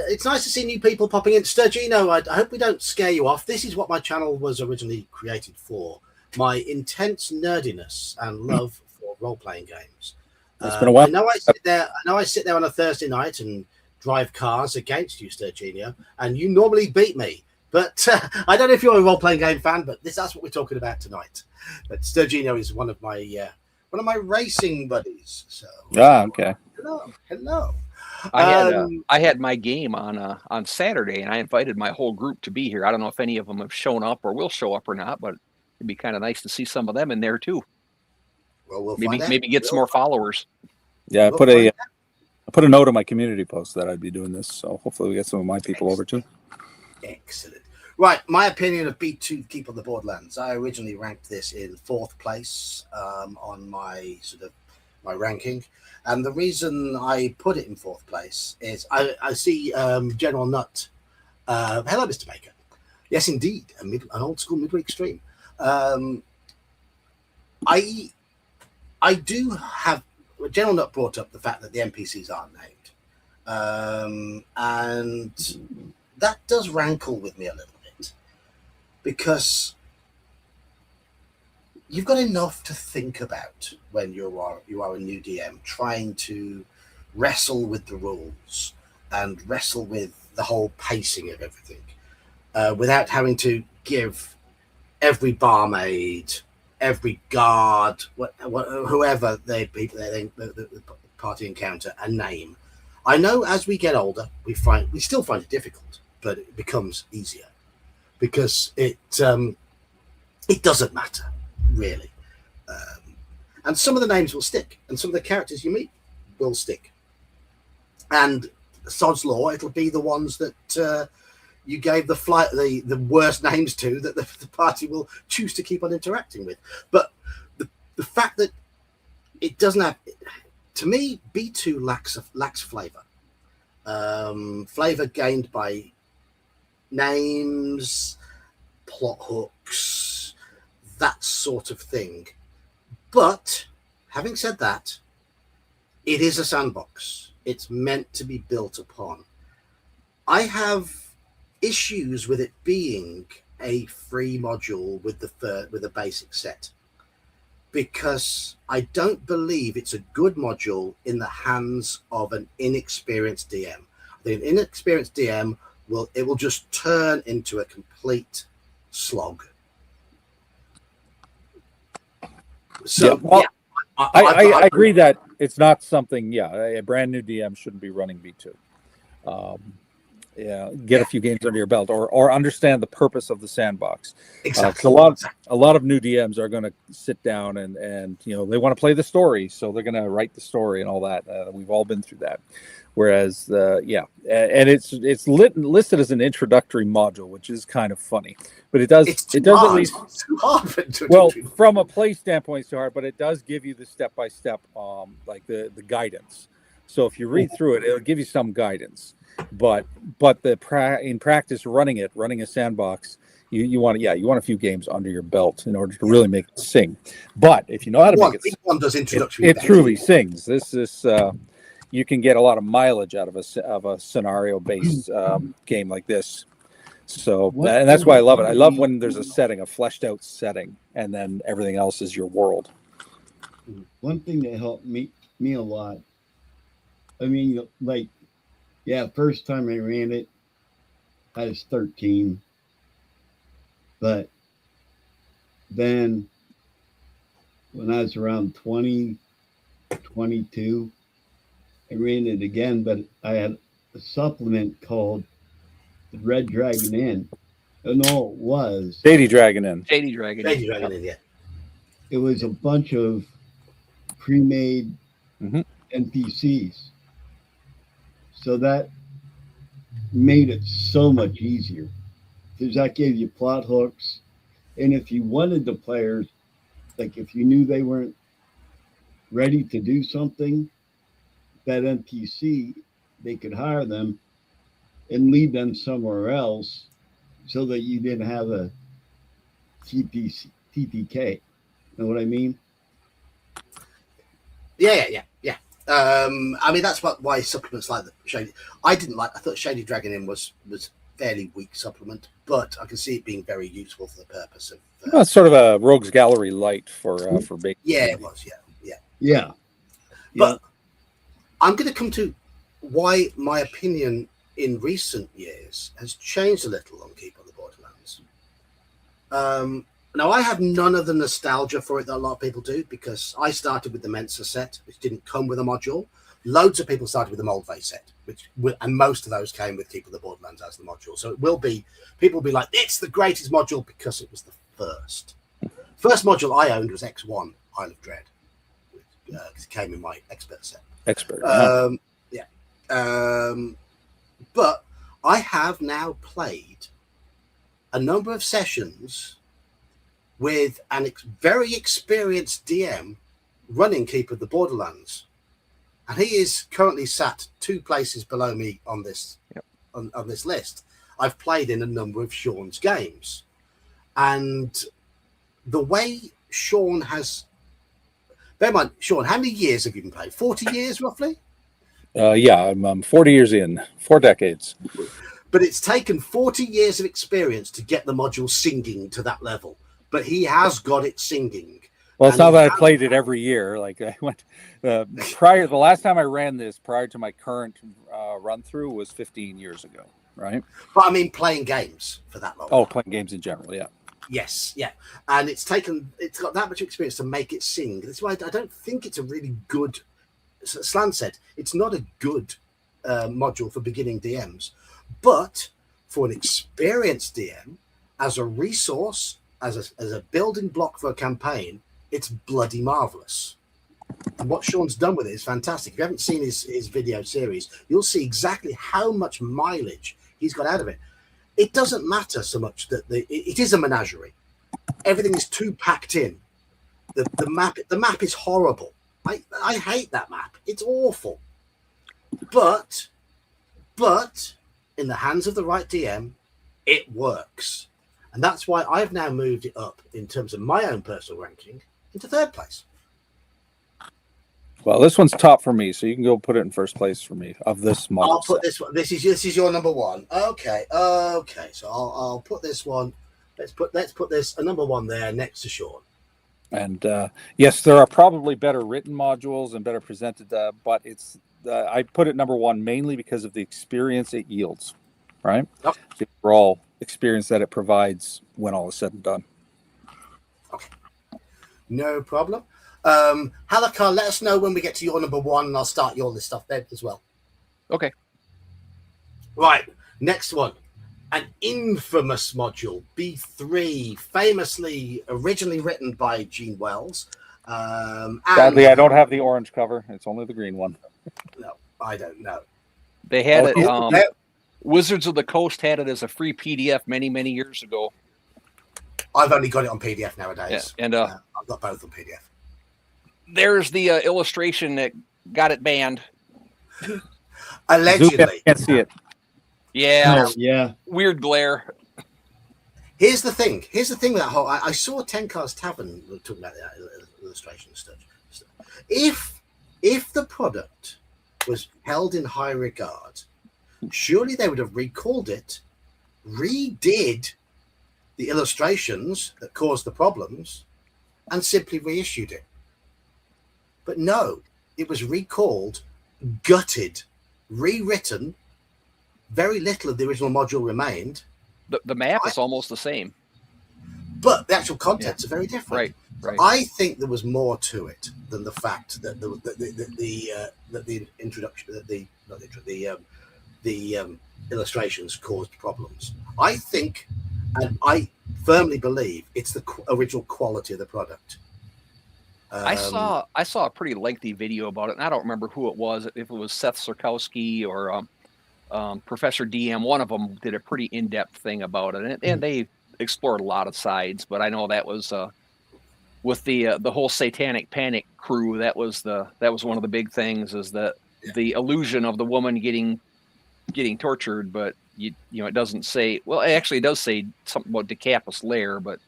[SPEAKER 1] It's nice to see new people popping in. Sturgino, I hope we don't scare you off. This is what my channel was originally created for. My intense nerdiness and love for role-playing games.
[SPEAKER 3] It's been a while.
[SPEAKER 1] I know I sit there on a Thursday night and drive cars against you, Sturgino, and you normally beat me. But I don't know if you're a role-playing game fan, but that's what we're talking about tonight. But Sturgino is one of my racing buddies. So
[SPEAKER 3] okay.
[SPEAKER 1] Hello.
[SPEAKER 2] I had my game on Saturday, and I invited my whole group to be here. I don't know if any of them have shown up or will show up or not, but it'd be kind of nice to see some of them in there too.
[SPEAKER 1] Well, we'll
[SPEAKER 2] maybe get some more followers.
[SPEAKER 3] Yeah, I put a note on my community post that I'd be doing this, so hopefully we get some of my people over too.
[SPEAKER 1] Excellent. Right, my opinion of B2 Keep on the Borderlands. I originally ranked this in 4th place on my my ranking, and the reason I put it in 4th place is I see General Nut. Hello, Mr. Baker. Yes, indeed, an old school midweek stream. I do have General Nut brought up the fact that the NPCs aren't named, and that does rankle with me a little bit, because you've got enough to think about when you are a new DM trying to wrestle with the rules and wrestle with the whole pacing of everything, without having to give every barmaid, every guard, whoever the party encounter a name. I know as we get older, we still find it difficult, but it becomes easier because it doesn't matter really, and some of the names will stick, and some of the characters you meet will stick. And sod's law, it'll be the ones that you gave the worst names to that the party will choose to keep on interacting with. But the fact that it doesn't have to me, B2 lacks flavor. Flavor gained by names, plot hooks, that sort of thing. But having said that, it is a sandbox. It's meant to be built upon. I have issues with it being a free module with the basic set, because I don't believe it's a good module in the hands of an inexperienced DM. The inexperienced DM will just turn into a complete slog. So
[SPEAKER 3] yeah, I agree that it's not something. Yeah, a brand new DM shouldn't be running B2. Get a few games under your belt, or understand the purpose of the sandbox.
[SPEAKER 1] Exactly.
[SPEAKER 3] A lot of new DMs are going to sit down and they want to play the story, so they're going to write the story and all that. We've all been through that. Whereas, and it's listed as an introductory module, which is kind of funny, but it does at least
[SPEAKER 1] too hard.
[SPEAKER 3] Well, from a play standpoint, it's too hard, but it does give you the step-by-step, like the guidance. So if you read through it, it'll give you some guidance. But in practice, running a sandbox, you want a few games under your belt in order to really make it sing. But if you know how to make it sing,
[SPEAKER 1] one does introductory.
[SPEAKER 3] It truly sings. This is you can get a lot of mileage out of a scenario-based game like this. So, and that's why I love it. I love when there's a fleshed out setting, and then everything else is your world.
[SPEAKER 4] One thing that helped me a lot. I mean, first time I ran it, I was 13. But then when I was around 20, 22, I ran it again, but I had a supplement called the Red Dragon Inn. No, it was
[SPEAKER 3] Shady Dragon Inn.
[SPEAKER 2] Shady Dragon Inn,
[SPEAKER 1] yeah.
[SPEAKER 4] It was a bunch of pre-made NPCs. So that made it so much easier, because that gave you plot hooks. And if you wanted the players, like if you knew they weren't ready to do something, that NPC, they could hire them and lead them somewhere else, so that you didn't have a TPK. Know what I mean?
[SPEAKER 1] Yeah. I mean, that's why supplements like the Shady. I thought Shady Dragon Inn was fairly weak supplement, but I can see it being very useful for the purpose of.
[SPEAKER 3] It's sort of a Rogues Gallery light for big.
[SPEAKER 1] Yeah, it was.
[SPEAKER 4] Yeah.
[SPEAKER 1] But I'm going to come to why my opinion in recent years has changed a little on Keep on the Borderlands. Now, I have none of the nostalgia for it that a lot of people do, because I started with the Mensa set, which didn't come with a module. Loads of people started with the Moldvay set, and most of those came with Keep of the Borderlands as the module. So people will be like, it's the greatest module because it was the first. First module I owned was X1, Isle of Dread, because it came in my expert set. But I have now played a number of sessions with a very experienced DM running Keep of the Borderlands, and he is currently sat 2 places below me on this on this list. I've played in a number of Sean's games, and the way Sean has, bear in mind, Sean, how many years have you been playing? 40 years roughly?
[SPEAKER 3] I'm 40 years in, 4 decades.
[SPEAKER 1] But it's taken 40 years of experience to get the module singing to that level. But he has got it singing.
[SPEAKER 3] Well, it's not that I played it every year. Like I went the last time I ran this prior to my current run through was 15 years ago, right?
[SPEAKER 1] But I mean, playing games for that long.
[SPEAKER 3] Oh, playing games in general, yeah.
[SPEAKER 1] Yes, yeah. And it's got that much experience to make it sing. That's why I don't think it's a really good, Slan said, it's not a good module for beginning DMs. But for an experienced DM, as a resource, as a building block for a campaign, it's bloody marvelous. And what Sean's done with it is fantastic. If you haven't seen his video series, you'll see exactly how much mileage he's got out of it. It doesn't matter so much that it is a menagerie. Everything is too packed in. The map is horrible. I hate that map. It's awful. But in the hands of the right DM, it works. And that's why I've now moved it up in terms of my own personal ranking into 3rd place.
[SPEAKER 3] Well, this one's top for me, so you can go put it in 1st place for me of this model.
[SPEAKER 1] I'll put this one. This is your number 1. Okay. So I'll put this one. Let's put this a number 1 there next to Sean.
[SPEAKER 3] And yes, there are probably better written modules and better presented, but it's I put it number 1 mainly because of the experience it yields, right?
[SPEAKER 1] Okay.
[SPEAKER 3] The overall experience that it provides when all is said and done.
[SPEAKER 1] Okay, no problem. Halakar, let us know when we get to your number 1, and I'll start your list off there as well.
[SPEAKER 2] Okay.
[SPEAKER 1] Right, next one. An infamous module, B3, famously originally written by Gene Wells.
[SPEAKER 3] Sadly, I don't have the orange cover. It's only the green one.
[SPEAKER 1] No, I don't know.
[SPEAKER 2] They had it. Wizards of the Coast had it as a free PDF many, many years ago.
[SPEAKER 1] I've only got it on PDF nowadays.
[SPEAKER 2] Yeah, and
[SPEAKER 1] I've got both on PDF.
[SPEAKER 2] There's the illustration that got it banned.
[SPEAKER 1] Allegedly.
[SPEAKER 3] I can't see it.
[SPEAKER 2] Yeah.
[SPEAKER 4] Oh, yeah.
[SPEAKER 2] Weird glare.
[SPEAKER 1] Here's the thing. With that whole. I saw Tenkar's Tavern talking about the illustration and stuff. If the product was held in high regard, surely they would have recalled it, redid the illustrations that caused the problems, and simply reissued it. But no, it was recalled, gutted, rewritten. Very little of the original module remained.
[SPEAKER 2] The map is almost the same,
[SPEAKER 1] but the actual contents are very different.
[SPEAKER 2] Right.
[SPEAKER 1] I think there was more to it than the fact that the illustrations caused problems. I think, and I firmly believe, it's the original quality of the product.
[SPEAKER 2] I saw a pretty lengthy video about it, and I don't remember who it was. If it was Seth Sirkowski or Professor DM, one of them did a pretty in-depth thing about it, and they explored a lot of sides. But I know that was with the whole Satanic Panic crew. That was one of the big things, is that the illusion of the woman getting tortured, but you know it doesn't say. Well, actually, it does say something about Decapus Lair, but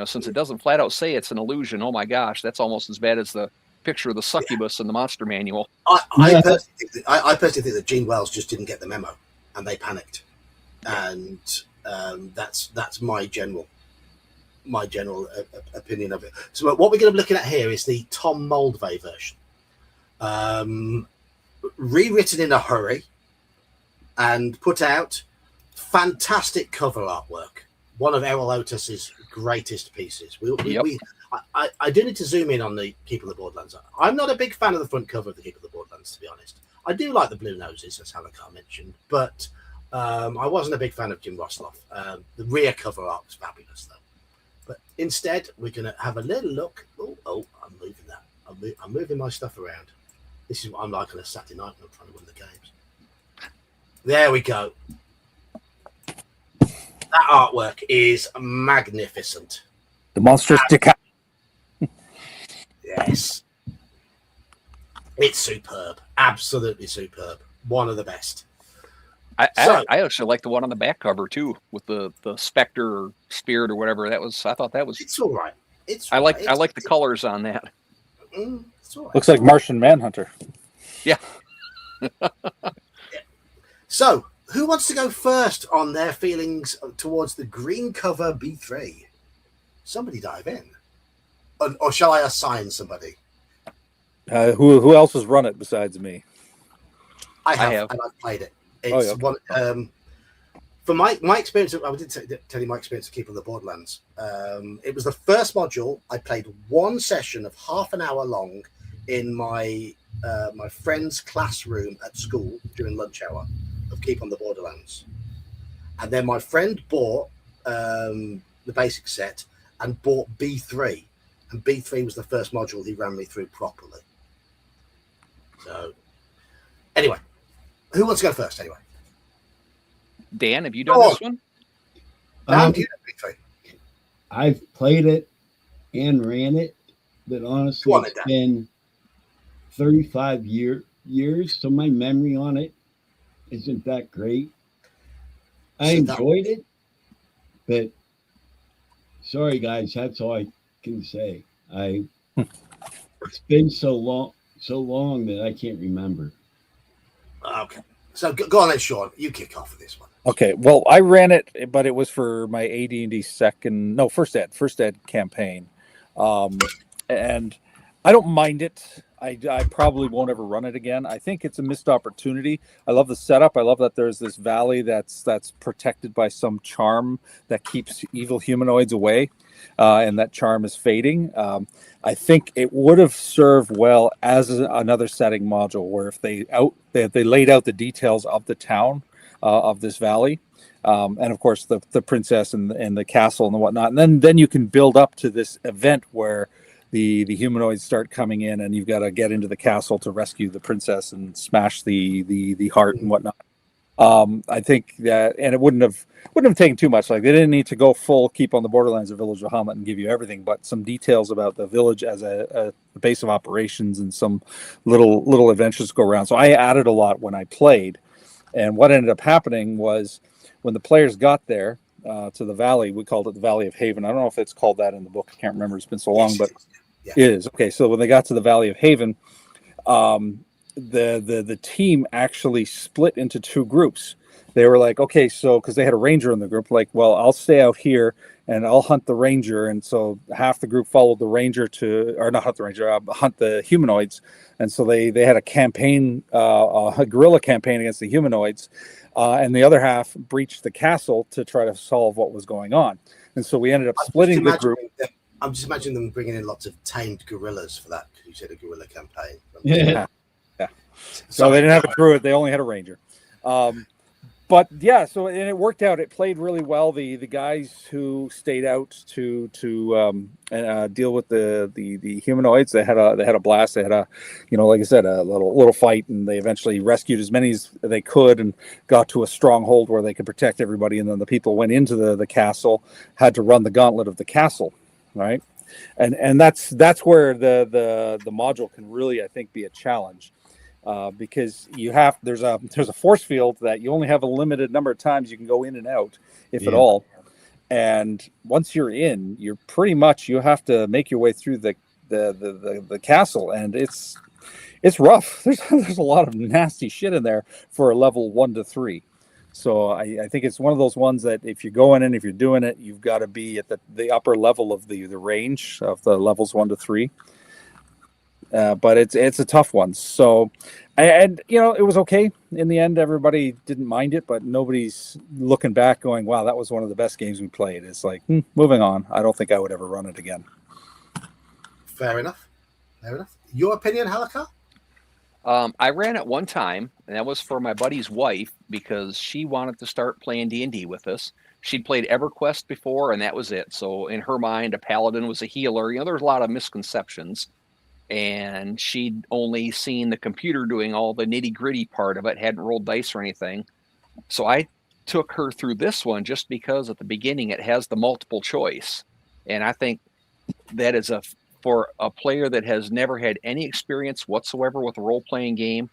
[SPEAKER 2] since it doesn't flat out say it's an illusion, oh my gosh, that's almost as bad as the picture of the succubus in the monster manual.
[SPEAKER 1] I personally think that Gene Wells just didn't get the memo, and they panicked, and that's my general opinion of it. So what we're going to be looking at here is the Tom Moldvay version, rewritten in a hurry and put out. Fantastic cover artwork, one of Errol Otus's greatest pieces. I do need to zoom in on the Keep of the Borderlands. I'm not a big fan of the front cover of the Keep of the Borderlands, to be honest. I do like the blue noses, as Halakar mentioned, but I wasn't a big fan of Jim Rosloff. The rear cover art was fabulous, though. But instead, we're going to have a little look. Oh, I'm moving that. I'm moving my stuff around. This is what I'm like on a Saturday night when I'm trying to win the games. There we go. That artwork is magnificent.
[SPEAKER 3] The monstrous Decapus.
[SPEAKER 1] Yes. It's superb. Absolutely superb. One of the best.
[SPEAKER 2] I actually like the one on the back cover too, with the specter or spirit or whatever. I thought that was.
[SPEAKER 1] It's all right.
[SPEAKER 2] I like the colors on that.
[SPEAKER 1] It's all right.
[SPEAKER 3] Looks like Martian Manhunter.
[SPEAKER 2] Yeah.
[SPEAKER 1] Yeah. So, who wants to go first on their feelings towards the green cover B3? Somebody dive in, or shall I assign somebody?
[SPEAKER 3] Who else has run it besides me?
[SPEAKER 1] I have. And I've played it. It's
[SPEAKER 3] okay.
[SPEAKER 1] One. For my experience, I did tell you my experience of Keep of the Borderlands. It was the first module. I played one session of half an hour long in my friend's classroom at school during lunch hour of Keep on the Borderlands, and then my friend bought the basic set and bought B3, and B3 was the first module he ran me through properly. So, anyway, who wants to go first? Anyway,
[SPEAKER 2] Dan, have you done this one?
[SPEAKER 1] B3.
[SPEAKER 4] I've played it and ran it, but honestly, it's been 35 years, so my memory on it isn't that great. I enjoyed it, but sorry guys, that's all I can say. It's been so long that I can't remember.
[SPEAKER 1] Okay, so go on then, Sean. You kick off with this one.
[SPEAKER 3] Okay, well, I ran it, but it was for my AD&D first ed campaign, and I don't mind it. I probably won't ever run it again. I think it's a missed opportunity. I love the setup. I love that there's this valley that's protected by some charm that keeps evil humanoids away, and that charm is fading. I think it would have served well as another setting module, where if they laid out the details of the town of this valley, and of course the princess and the castle and whatnot, and then you can build up to this event where the humanoids start coming in, and you've got to get into the castle to rescue the princess and smash the heart and whatnot. I think that, and it wouldn't have taken too much. Like, they didn't need to go full keep on the borderlands of Village of Hamlet and give you everything, but some details about the village as a base of operations and some little adventures to go around. So I added a lot when I played, and what ended up happening was when the players got there to the valley, we called it the Valley of Haven. I don't know if it's called that in the book. I can't remember. It's been so long, but it is. Okay, so when they got to the Valley of Haven, the team actually split into two groups. They were like, okay, so because they had a ranger in the group, like, well, I'll stay out here and I'll hunt the ranger. And so half the group followed the ranger hunt the humanoids. And so they had a campaign, a guerrilla campaign against the humanoids. And the other half breached the castle to try to solve what was going on. And so we ended up splitting the group.
[SPEAKER 1] I'm just imagining them bringing in lots of tamed gorillas for that, because you said a guerrilla campaign.
[SPEAKER 3] Yeah. So they didn't have a druid; they only had a ranger. But yeah, so and it worked out. It played really well. The guys who stayed out to deal with the humanoids, they had a blast. They had like I said, a little fight, and they eventually rescued as many as they could and got to a stronghold where they could protect everybody. And then the people went into the castle, had to run the gauntlet of the castle, right? And that's where the module can really, I think, be a challenge. Because there's a force field that you only have a limited number of times you can go in and out, if at all. And once you're in, you have to make your way through the castle, and it's rough. There's a lot of nasty shit in there for a level 1 to 3. So I think it's one of those ones that if you're going in, if you're doing it, you've got to be at the upper level of the range of the levels 1 to 3. But it's a tough one. So, and it was okay in the end. Everybody didn't mind it, but nobody's looking back going, "Wow, that was one of the best games we played." It's like, moving on. I don't think I would ever run it again.
[SPEAKER 1] Fair enough. Your opinion, Halakha?
[SPEAKER 2] I ran it one time, and that was for my buddy's wife, because she wanted to start playing D&D with us. She'd played EverQuest before, and that was it. So in her mind, a paladin was a healer. There was a lot of misconceptions. And she'd only seen the computer doing all the nitty-gritty part of it, hadn't rolled dice or anything. So I took her through this one just because at the beginning it has the multiple choice. And I think that is for a player that has never had any experience whatsoever with a role-playing game,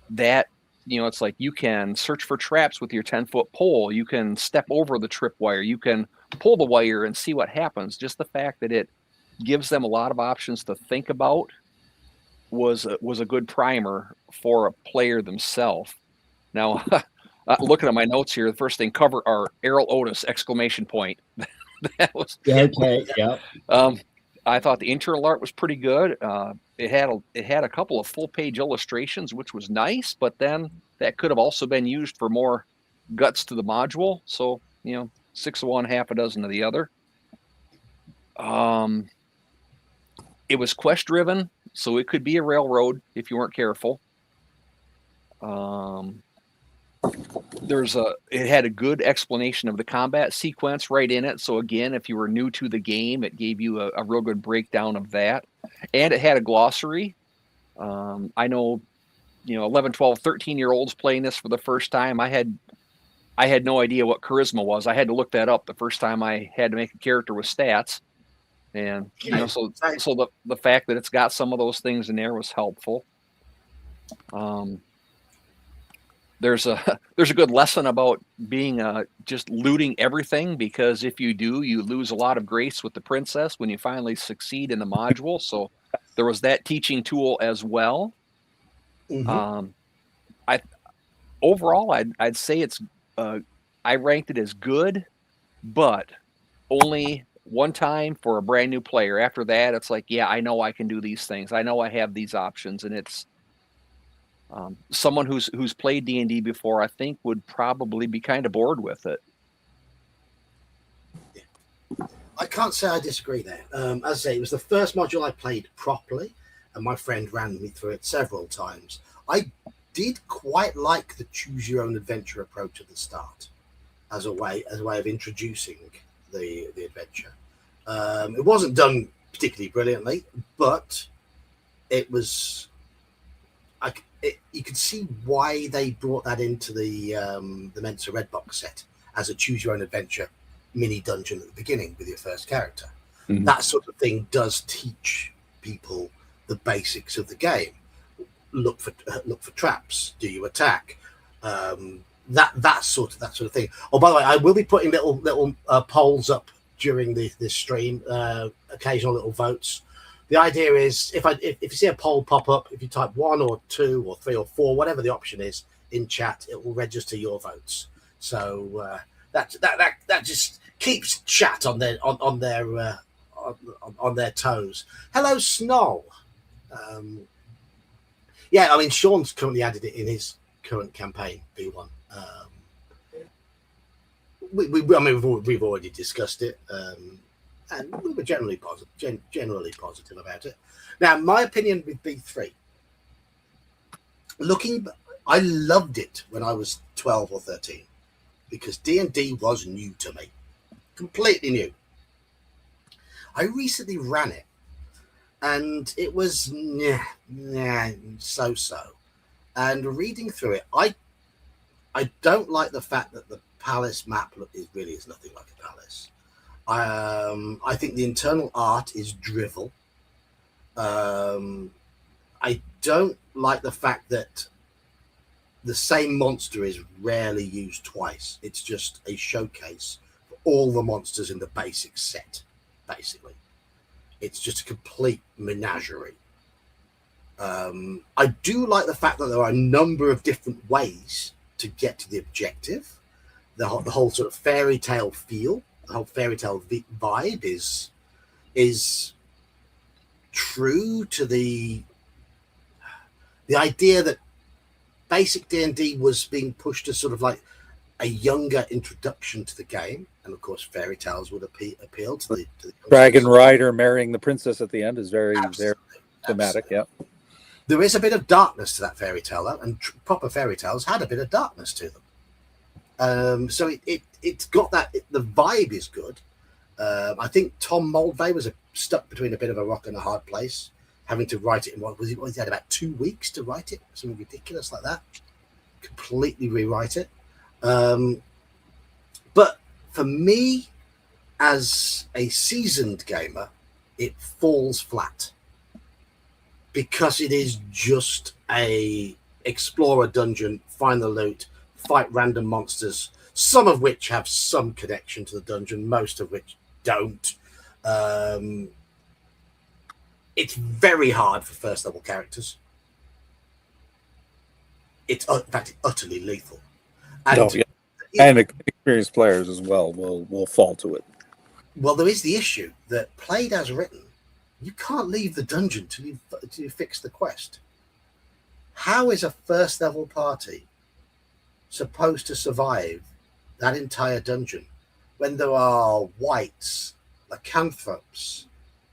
[SPEAKER 2] that, it's like you can search for traps with your 10-foot pole. You can step over the tripwire. You can pull the wire and see what happens. Just the fact that it gives them a lot of options to think about was a good primer for a player themselves. Now, looking at my notes here, the first thing cover are Errol Otis ! That was
[SPEAKER 4] okay. Yeah.
[SPEAKER 2] I thought the internal art was pretty good. It had a couple of full page illustrations, which was nice, but then that could have also been used for more guts to the module. So 6 of one, half a dozen of the other. It was quest driven, so it could be a railroad if you weren't careful. It had a good explanation of the combat sequence right in it. So again, if you were new to the game, it gave you a real good breakdown of that. And it had a glossary. I know, 11, 12, 13-year-olds playing this for the first time. I had no idea what charisma was. I had to look that up the first time I had to make a character with stats. And so the fact that it's got some of those things in there was helpful. There's a good lesson about being just looting everything, because if you do, you lose a lot of grace with the princess when you finally succeed in the module. So there was that teaching tool as well. I overall I'd say it's I ranked it as good, but only one time for a brand new player. After that, it's like, yeah, I know I can do these things. I know I have these options, and it's someone who's played D&D before, I think, would probably be kind of bored with it.
[SPEAKER 1] I can't say I disagree there. As I say, it was the first module I played properly, and my friend ran me through it several times. I did quite like the choose your own adventure approach at the start, as a way of introducing the adventure. It wasn't done particularly brilliantly, but it was. You could see why they brought that into the Mensa Red Box set as a choose your own adventure mini dungeon at the beginning with your first character. That sort of thing does teach people the basics of the game. Look for traps. Do you attack? That sort of thing. Oh, by the way, I will be putting little polls up during this stream. Occasional little votes. The idea is, if you see a poll pop up, if you type 1 or 2 or 3 or 4, whatever the option is in chat, it will register your votes. So that just keeps chat on their toes. Hello, Snoll. Yeah, I mean, Sean's currently added it in his current campaign, B1. We've already discussed it. And we were generally positive about it. Now, my opinion with B3, I loved it when I was 12 or 13 because D&D was new to me, completely new. I recently ran it, and it was so. And reading through it, I don't like the fact that the palace map is nothing like a palace. I think the internal art is drivel. I don't like the fact that the same monster is rarely used twice. It's just a showcase for all the monsters in the basic set, basically. It's just a complete menagerie. I do like the fact that there are a number of different ways to get to the objective. The whole sort of fairy tale feel. The whole fairy tale vibe is true to the idea that basic D&D was being pushed as sort of like a younger introduction to the game, and of course fairy tales would appeal to the
[SPEAKER 3] Dragon Rider marrying the princess at the end is very thematic. Yeah,
[SPEAKER 1] there is a bit of darkness to that fairy tale, though, and proper fairy tales had a bit of darkness to them. So it's got that. The vibe is good. I think Tom Moldvay was stuck between a bit of a rock and a hard place, having to write it in he had about 2 weeks to write it, something ridiculous like that. Completely rewrite it. But for me, as a seasoned gamer, it falls flat because it is just a explore a dungeon, find the loot, fight random monsters, some of which have some connection to the dungeon, most of which don't. It's very hard for first level characters. It's in fact utterly lethal. And,
[SPEAKER 3] and experienced players as well will fall to it.
[SPEAKER 1] Well, there is the issue that played as written, you can't leave the dungeon till you fix the quest. How is a first level party supposed to survive that entire dungeon when there are wights, lycanthropes,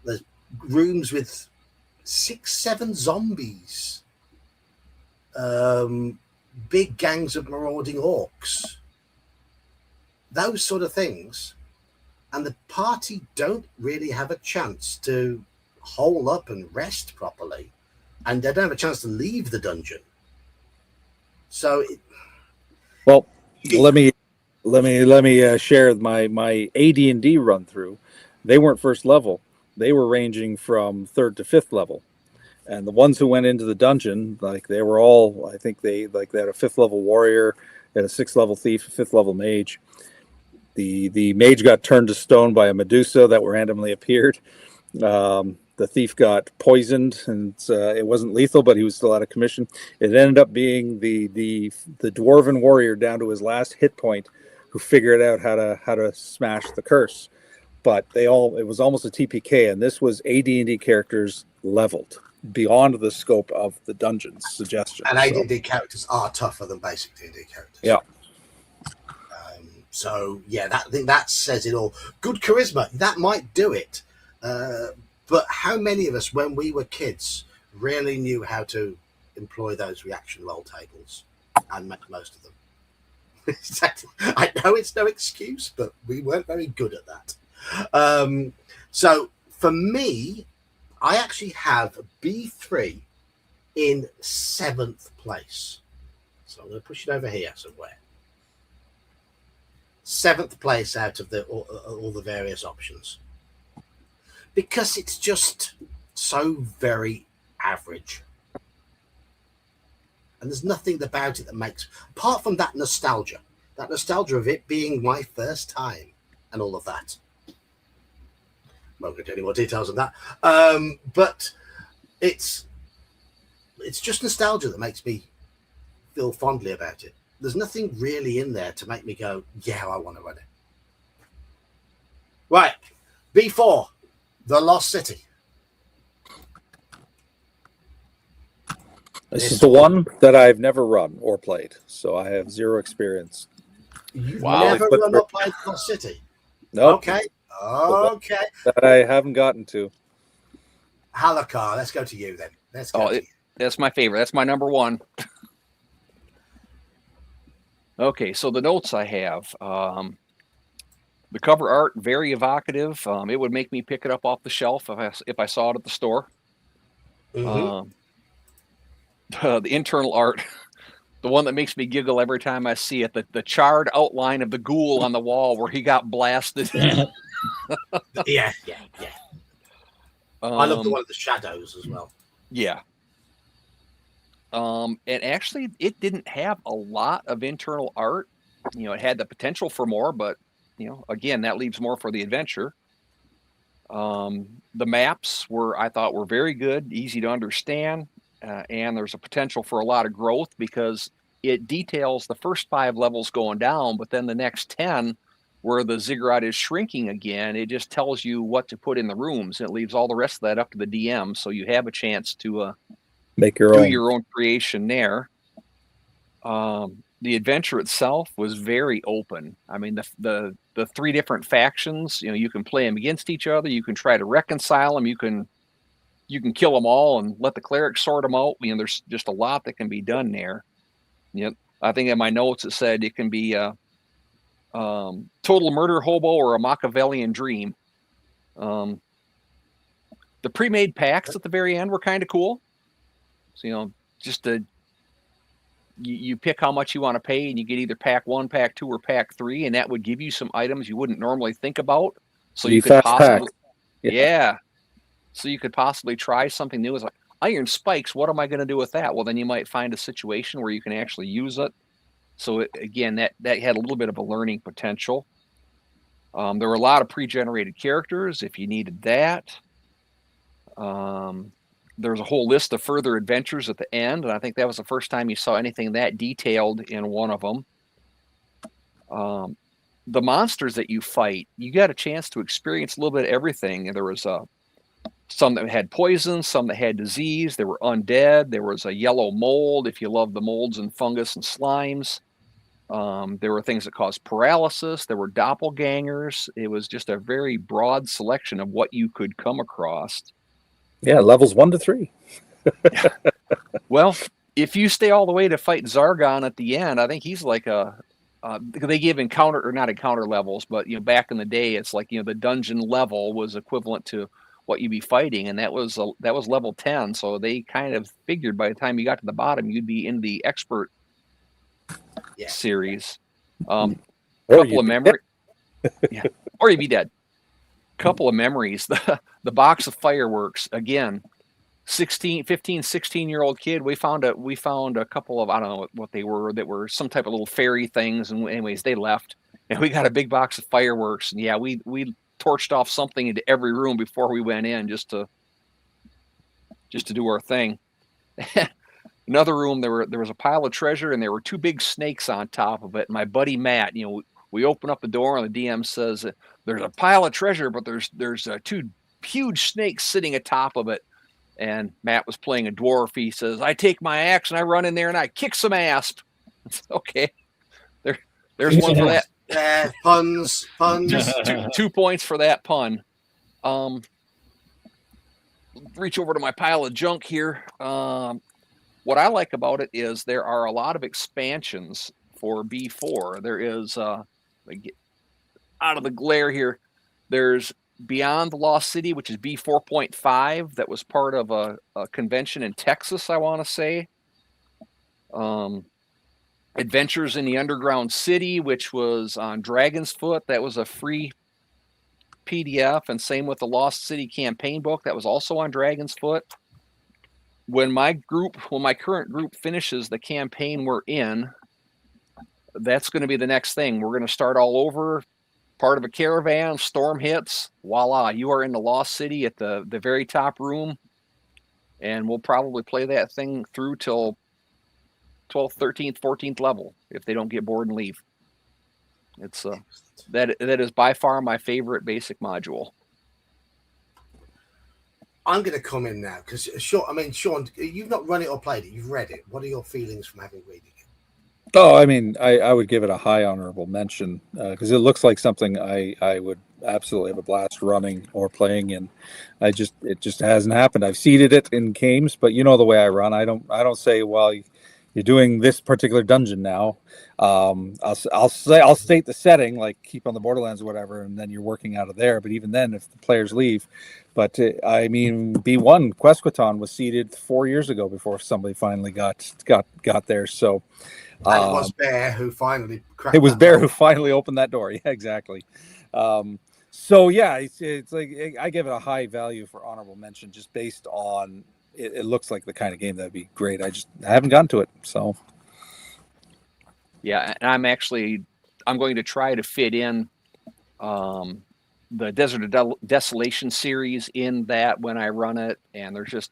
[SPEAKER 1] there's rooms with 6-7 zombies, big gangs of marauding orcs, those sort of things, and the party don't really have a chance to hole up and rest properly, and they don't have a chance to leave the dungeon. So
[SPEAKER 3] let me share my AD&D run through. They weren't first level. They were ranging from 3rd to 5th level. And the ones who went into the dungeon, like they were all, I think they had a 5th level warrior, they had a 6th level thief, a 5th level mage. The mage got turned to stone by a Medusa that randomly appeared. The thief got poisoned, and it wasn't lethal, but he was still out of commission. It ended up being the dwarven warrior down to his last hit point, who figured out how to smash the curse. But it was almost a TPK, and this was AD&D characters leveled beyond the scope of the dungeon's suggestion.
[SPEAKER 1] And AD&D characters are tougher than basic D&D characters.
[SPEAKER 3] Yeah.
[SPEAKER 1] So yeah, I think that says it all. Good charisma, that might do it. But how many of us, when we were kids, really knew how to employ those reaction roll tables and make most of them? I know it's no excuse, but we weren't very good at that. So for me, I actually have B3 in 7th place. So I'm going to push it over here somewhere. 7th place out of all the various options, because it's just so very average, and there's nothing about it that makes, apart from that nostalgia of it being my first time and all of that. I won't go into any more details on that, but it's just nostalgia that makes me feel fondly about it. There's nothing really in there to make me go, yeah, I want to run it. Right. B4, The Lost City.
[SPEAKER 3] This is the one that I've never run or played, so I have 0 experience.
[SPEAKER 1] You've never run or played The Lost City?
[SPEAKER 3] No. Nope.
[SPEAKER 1] Okay.
[SPEAKER 3] That I haven't gotten to.
[SPEAKER 1] Halakar, let's go to you then.
[SPEAKER 2] That's my favorite. That's my number 1. Okay, so the notes I have, the cover art, very evocative. It would make me pick it up off the shelf if I saw it at the store.
[SPEAKER 1] Mm-hmm.
[SPEAKER 2] The internal art, the one that makes me giggle every time I see it, the charred outline of the ghoul on the wall where he got blasted.
[SPEAKER 1] Yeah. I love the one of the shadows as well.
[SPEAKER 2] Yeah. And actually, it didn't have a lot of internal art. It had the potential for more, but again, that leaves more for the adventure. The maps I thought were very good, easy to understand, and there's a potential for a lot of growth because it details the first 5 levels going down, but then the next 10, where the ziggurat is shrinking again, it just tells you what to put in the rooms. It leaves all the rest of that up to the DM, so you have a chance to
[SPEAKER 3] make
[SPEAKER 2] your own creation there. The adventure itself was very open. I mean, the 3 different factions, you can play them against each other. You can try to reconcile them. You can kill them all and let the clerics sort them out. There's just a lot that can be done there. I think in my notes it said it can be a total murder hobo or a Machiavellian dream. The pre-made packs at the very end were kind of cool. So, just you pick how much you want to pay, and you get either pack 1, pack 2, or pack 3, and that would give you some items you wouldn't normally think about. So you could possibly, so you could possibly try something new. It's like iron spikes. What am I going to do with that? Well, then you might find a situation where you can actually use it. So again, that had a little bit of a learning potential. There were a lot of pre-generated characters if you needed that. There's a whole list of further adventures at the end, and I think that was the first time you saw anything that detailed in one of them. The monsters that you fight, you got a chance to experience a little bit of everything. There was some that had poison, some that had disease. There were undead. There was a yellow mold, if you love the molds and fungus and slimes. There were things that caused paralysis. There were doppelgangers. It was just a very broad selection of what you could come across.
[SPEAKER 3] Yeah, levels 1 to 3.
[SPEAKER 2] Well, if you stay all the way to fight Zargon at the end, I think he's like they give encounter, or not encounter levels, but back in the day, it's like the dungeon level was equivalent to what you'd be fighting, and that was level 10. So they kind of figured by the time you got to the bottom, you'd be in the expert series. Couple of memories, or you'd be dead. Couple of memories. The box of fireworks again. 15, 16-year-old kid. We found a couple of, I don't know what they were, that were some type of little fairy things. And anyways, they left, and we got a big box of fireworks. And yeah, we torched off something into every room before we went in, just to do our thing. Another room, there was a pile of treasure, and there were 2 big snakes on top of it. And my buddy Matt, we open up the door, and the DM says, "There's a pile of treasure, but there's 2 huge snakes sitting atop of it." And Matt was playing a dwarf. He says, "I take my axe and I run in there and I kick some ass." It's okay. There's one for that.
[SPEAKER 1] Yeah, puns.
[SPEAKER 2] Just 2 points for that pun. Reach over to my pile of junk here. What I like about it is there are a lot of expansions for B4. There is, get out of the glare here, there's Beyond the Lost City, which is B4.5, that was part of a convention in Texas, I want to say. Adventures in the Underground City, which was on Dragon's Foot. That was a free PDF, and same with the Lost City campaign book. That was also on Dragon's Foot. When my current group finishes the campaign we're in, that's going to be the next thing. We're going to start all over. Part of a caravan, storm hits, voila, you are in the Lost City at the very top room, and we'll probably play that thing through till 12th, 13th, 14th level if they don't get bored and leave. It's that is by far my favorite basic module.
[SPEAKER 1] I'm going to come in now because Sean, you've not run it or played it. You've read it. What are your feelings from having read it?
[SPEAKER 3] Oh, I mean, I would give it a high honorable mention because it looks like something I would absolutely have a blast running or playing, and it just hasn't happened. I've seeded it in games, but you know the way I run. I don't say, well, you're doing this particular dungeon now. I'll state the setting, like keep on the Borderlands or whatever, and then you're working out of there. But even then, if the players leave, but I mean, B1 Quesquaton was seeded 4 years ago before somebody finally got there. So.
[SPEAKER 1] And it was Bear who finally cracked.
[SPEAKER 3] It was Bear who finally opened that door. Yeah, exactly. So yeah, it's like I give it a high value for honorable mention just based on it looks like the kind of game that'd be great. I haven't gotten to it. So
[SPEAKER 2] yeah, and I'm going to try to fit in the Desert of Desolation series in that when I run it, and there's just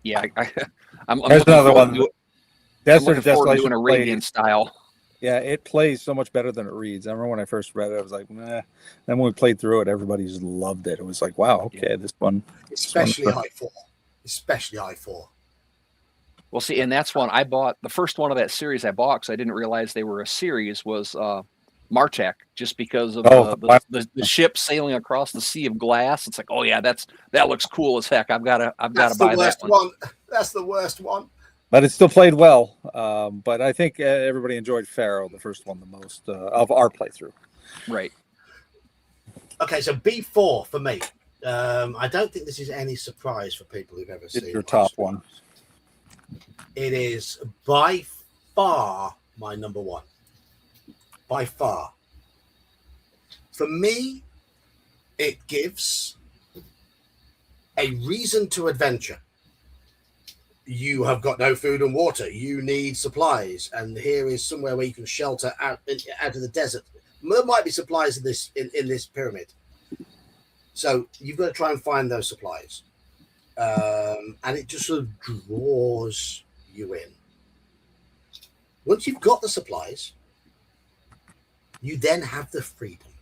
[SPEAKER 2] I'm
[SPEAKER 3] there's another one.
[SPEAKER 2] Desert of Desolation Arabian style.
[SPEAKER 3] Yeah, it plays so much better than it reads. I remember when I first read it, I was like, nah. Then when we played through it, everybody just loved it. It was like, wow, okay, this one.
[SPEAKER 1] Especially high four.
[SPEAKER 2] Well, see, and that's one I bought. The first one of that series I bought because I didn't realize they were a series was Martek, just because of the ship sailing across the sea of glass. It's like, oh yeah, that looks cool as heck. I've got to buy that one.
[SPEAKER 1] That's the worst one.
[SPEAKER 3] But it still played well. But I think everybody enjoyed Pharaoh, the first one, the most of our playthrough.
[SPEAKER 2] Right.
[SPEAKER 1] Okay, so B4 for me. I don't think this is any surprise for people who've ever seen
[SPEAKER 3] your top one.
[SPEAKER 1] It is by far my number one. By far. For me, it gives a reason to adventure. You have got no food and water. You need supplies, and here is somewhere where you can shelter out of the desert. There might be supplies in this pyramid, so you've got to try and find those supplies, and it just sort of draws you in. Once you've got the supplies, you then have the freedom.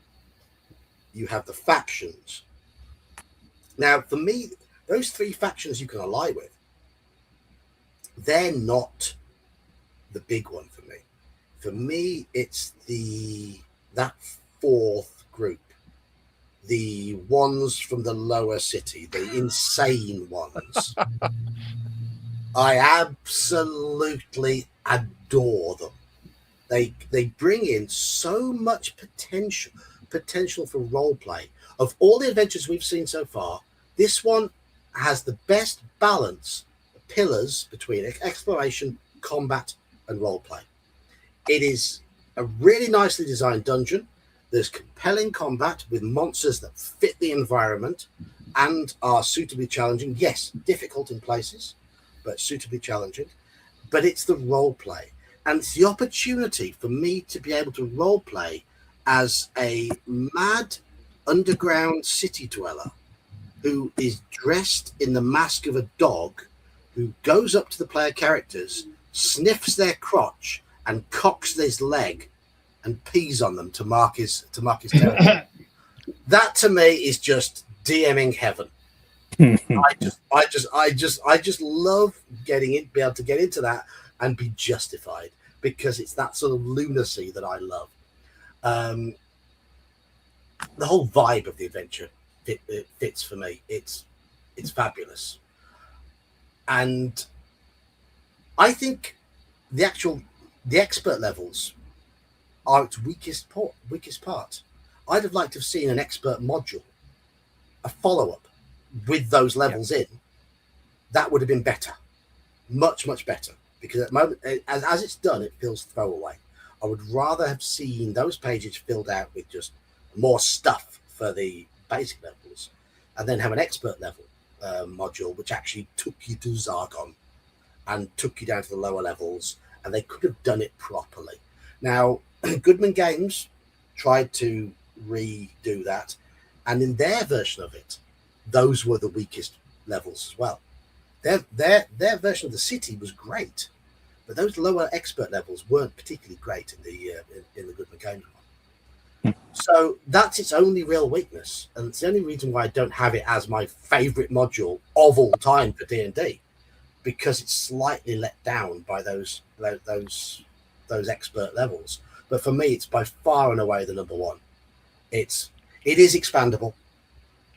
[SPEAKER 1] You have the factions. Now, for me, those 3 factions you can ally with. They're not the big one for me. For me, it's that 4th group, the ones from the lower city, the insane ones. I absolutely adore them. They bring in so much potential for role play. Of all the adventures we've seen so far, this one has the best balance pillars between exploration, combat, and roleplay. It is a really nicely designed dungeon. There's compelling combat with monsters that fit the environment. and are suitably challenging. Yes, difficult in places, but suitably challenging. But it's the role play, and it's the opportunity for me to be able to role play as a mad underground city dweller who is dressed in the mask of a dog, who goes up to the player characters, sniffs their crotch, and cocks his leg and pees on them to mark his territory. That to me is just DMing heaven. I just love getting it, be able to get into that and be justified, because it's that sort of lunacy that I love. The whole vibe of the adventure fits for me. It's fabulous, and I think the expert levels are its weakest part. I'd have liked to have seen an expert module, a follow-up with those levels in. That would have been better, much better, because at the moment, as it's done, it feels throwaway. I would rather have seen those pages filled out with just more stuff for the basic levels, and then have an expert level module which actually took you to Zargon and took you down to the lower levels, and they could have done it properly. Now, Goodman Games tried to redo that, and in their version of it, those were the weakest levels as well. Their version of the city was great, but those lower expert levels weren't particularly great in the Goodman Games one. So that's its only real weakness, and it's the only reason why I don't have it as my favorite module of all time for D&D, because it's slightly let down by those expert levels. But for me, it's by far and away the number one. It is expandable,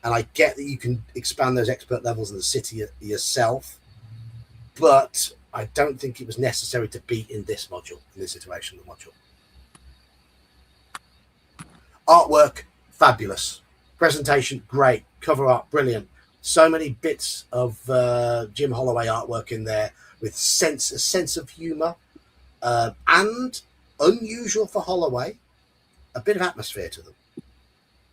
[SPEAKER 1] and I get that you can expand those expert levels in the city yourself, but I don't think it was necessary to be in this module, in this iteration of the module. Artwork, fabulous. Presentation, great. Cover art, brilliant. So many bits of Jim Holloway artwork in there with a sense of humour, and unusual for Holloway, a bit of atmosphere to them.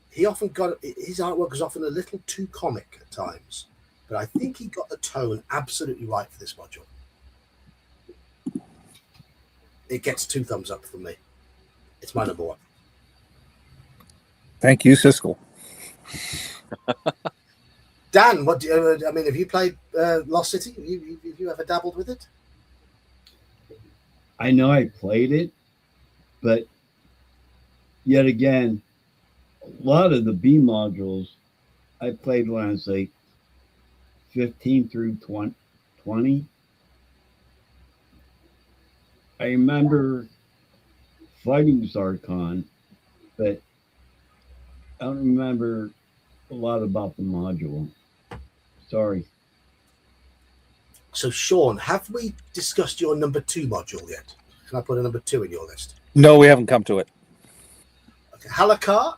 [SPEAKER 1] His artwork was often a little too comic at times, but I think he got the tone absolutely right for this module. It gets 2 thumbs up from me. It's my number one.
[SPEAKER 3] Thank you, Siskel.
[SPEAKER 1] Dan, what do you, have you played Lost City? Have you ever dabbled with it?
[SPEAKER 4] I know I played it, but yet again, a lot of the B modules I played when I was like 15 through 20. I remember fighting Zarkon, but I don't remember a lot about the module. Sorry.
[SPEAKER 1] So, Sean, have we discussed your number 2 module yet? Can I put a number 2 in your list?
[SPEAKER 3] No, we haven't come to it.
[SPEAKER 1] Okay. Halakar,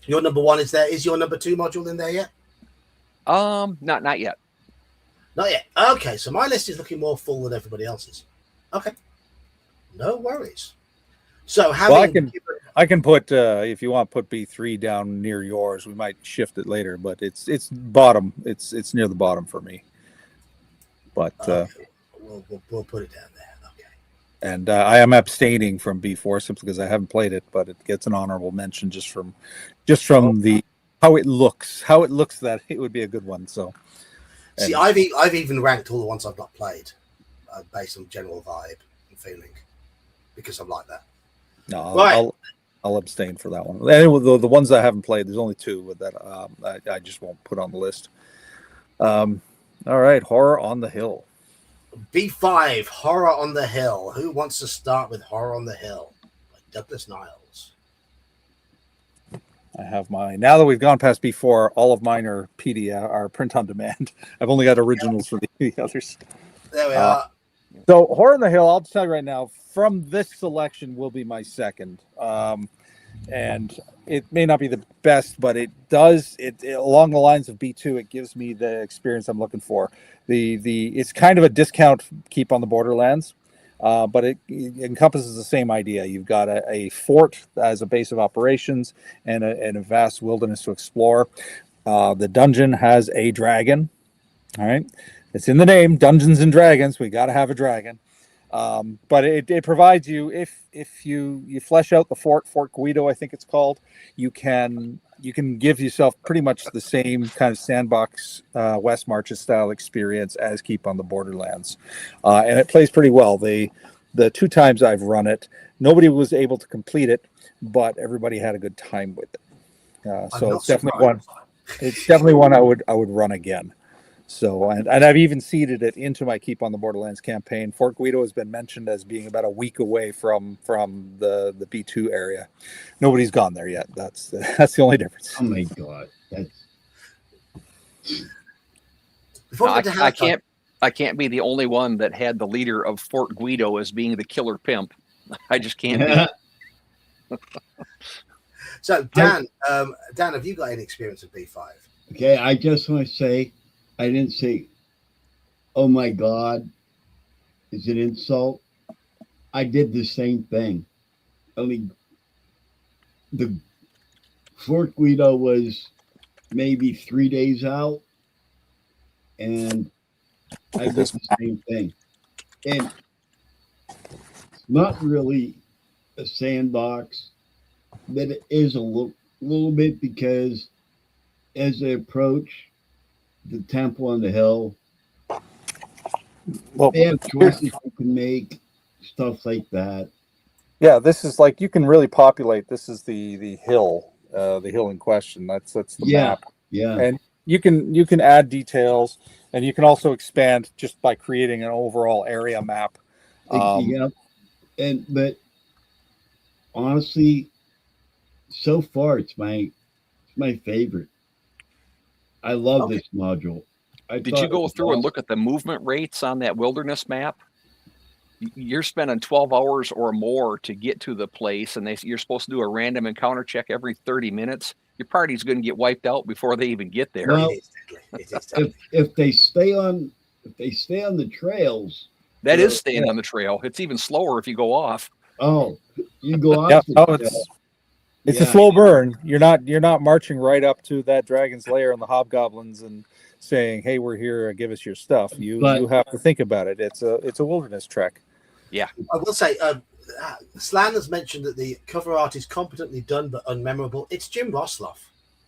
[SPEAKER 1] your number 1 is there. Is your number 2 module in there yet?
[SPEAKER 2] Not yet.
[SPEAKER 1] Not yet. Okay, so my list is looking more full than everybody else's. Okay, no worries. So,
[SPEAKER 3] I can put if you want, put B3 down near yours. We might shift it later, but it's bottom. It's near the bottom for me. But
[SPEAKER 1] we'll put it down there. Okay.
[SPEAKER 3] And I am abstaining from B4 simply because I haven't played it, but it gets an honorable mention just from the how it looks. How it looks that it would be a good one. So.
[SPEAKER 1] See, I've even ranked all the ones I've not played based on general vibe and feeling, because I'm like that.
[SPEAKER 3] No, I'll abstain for that one. Anyway, the ones that I haven't played, there's only 2 that I just won't put on the list. All right, Horror on the Hill.
[SPEAKER 1] B5, Horror on the Hill. Who wants to start with Horror on the Hill? By Douglas Niles.
[SPEAKER 3] I have mine. Now that we've gone past B4, all of mine are PDF, are print on demand. I've only got originals for the others.
[SPEAKER 1] There we are.
[SPEAKER 3] So Horror on the Hill, I'll tell you right now, from this selection will be my second. And it may not be the best, but it does it along the lines of B2. It gives me the experience I'm looking for. It's kind of a discount Keep on the Borderlands. but it encompasses the same idea. You've got a fort as a base of operations and a vast wilderness to explore. The dungeon has a dragon. All right, it's in the name, Dungeons and Dragons. We got to have a dragon. But it provides you, if you flesh out the Fort Guido, I think it's called, you can give yourself pretty much the same kind of sandbox West Marches style experience as Keep on the Borderlands, and it plays pretty well. The 2 times I've run it, nobody was able to complete it, but everybody had a good time with it. So it's definitely one. It's definitely one I would run again. So, and I've even seeded it into my Keep on the Borderlands campaign. Fort Guido has been mentioned as being about a week away from the B2 area. Nobody's gone there yet. That's the only difference.
[SPEAKER 4] Oh my God, that's.
[SPEAKER 2] No, I can't be the only one that had the leader of Fort Guido as being the killer pimp. I just can't be.
[SPEAKER 1] So Dan, have you got any experience with B5?
[SPEAKER 4] Okay, I just want to say, I didn't say, oh my God, is it insult? I did the same thing. Only the Fort Guido was maybe 3 days out, and I did the same thing. And it's not really a sandbox, but it is a little bit, because as I approach the temple on the hill,
[SPEAKER 3] Well,
[SPEAKER 4] they have choices you can make, stuff like that.
[SPEAKER 3] Yeah, this is like, you can really populate. This is the hill in question. That's the map.
[SPEAKER 4] Yeah.
[SPEAKER 3] And you can add details, and you can also expand just by creating an overall area map.
[SPEAKER 4] Yeah. But honestly, so far it's my favorite. I love this module.
[SPEAKER 2] Did you go through and look at the movement rates on that wilderness map? You're spending 12 hours or more to get to the place, and you're supposed to do a random encounter check every 30 minutes. Your party's going to get wiped out before they even get there.
[SPEAKER 4] Well, if they stay on the trails,
[SPEAKER 2] that is staying on the trail. It's even slower if you go off.
[SPEAKER 4] Oh, you go off.
[SPEAKER 3] Yeah, it's a slow burn. You're not marching right up to that dragon's lair and the hobgoblins and saying, "Hey, we're here. Give us your stuff." You have to think about it. It's a wilderness trek.
[SPEAKER 2] Yeah,
[SPEAKER 1] I will say, Slan has mentioned that the cover art is competently done but unmemorable. It's Jim Rosloff.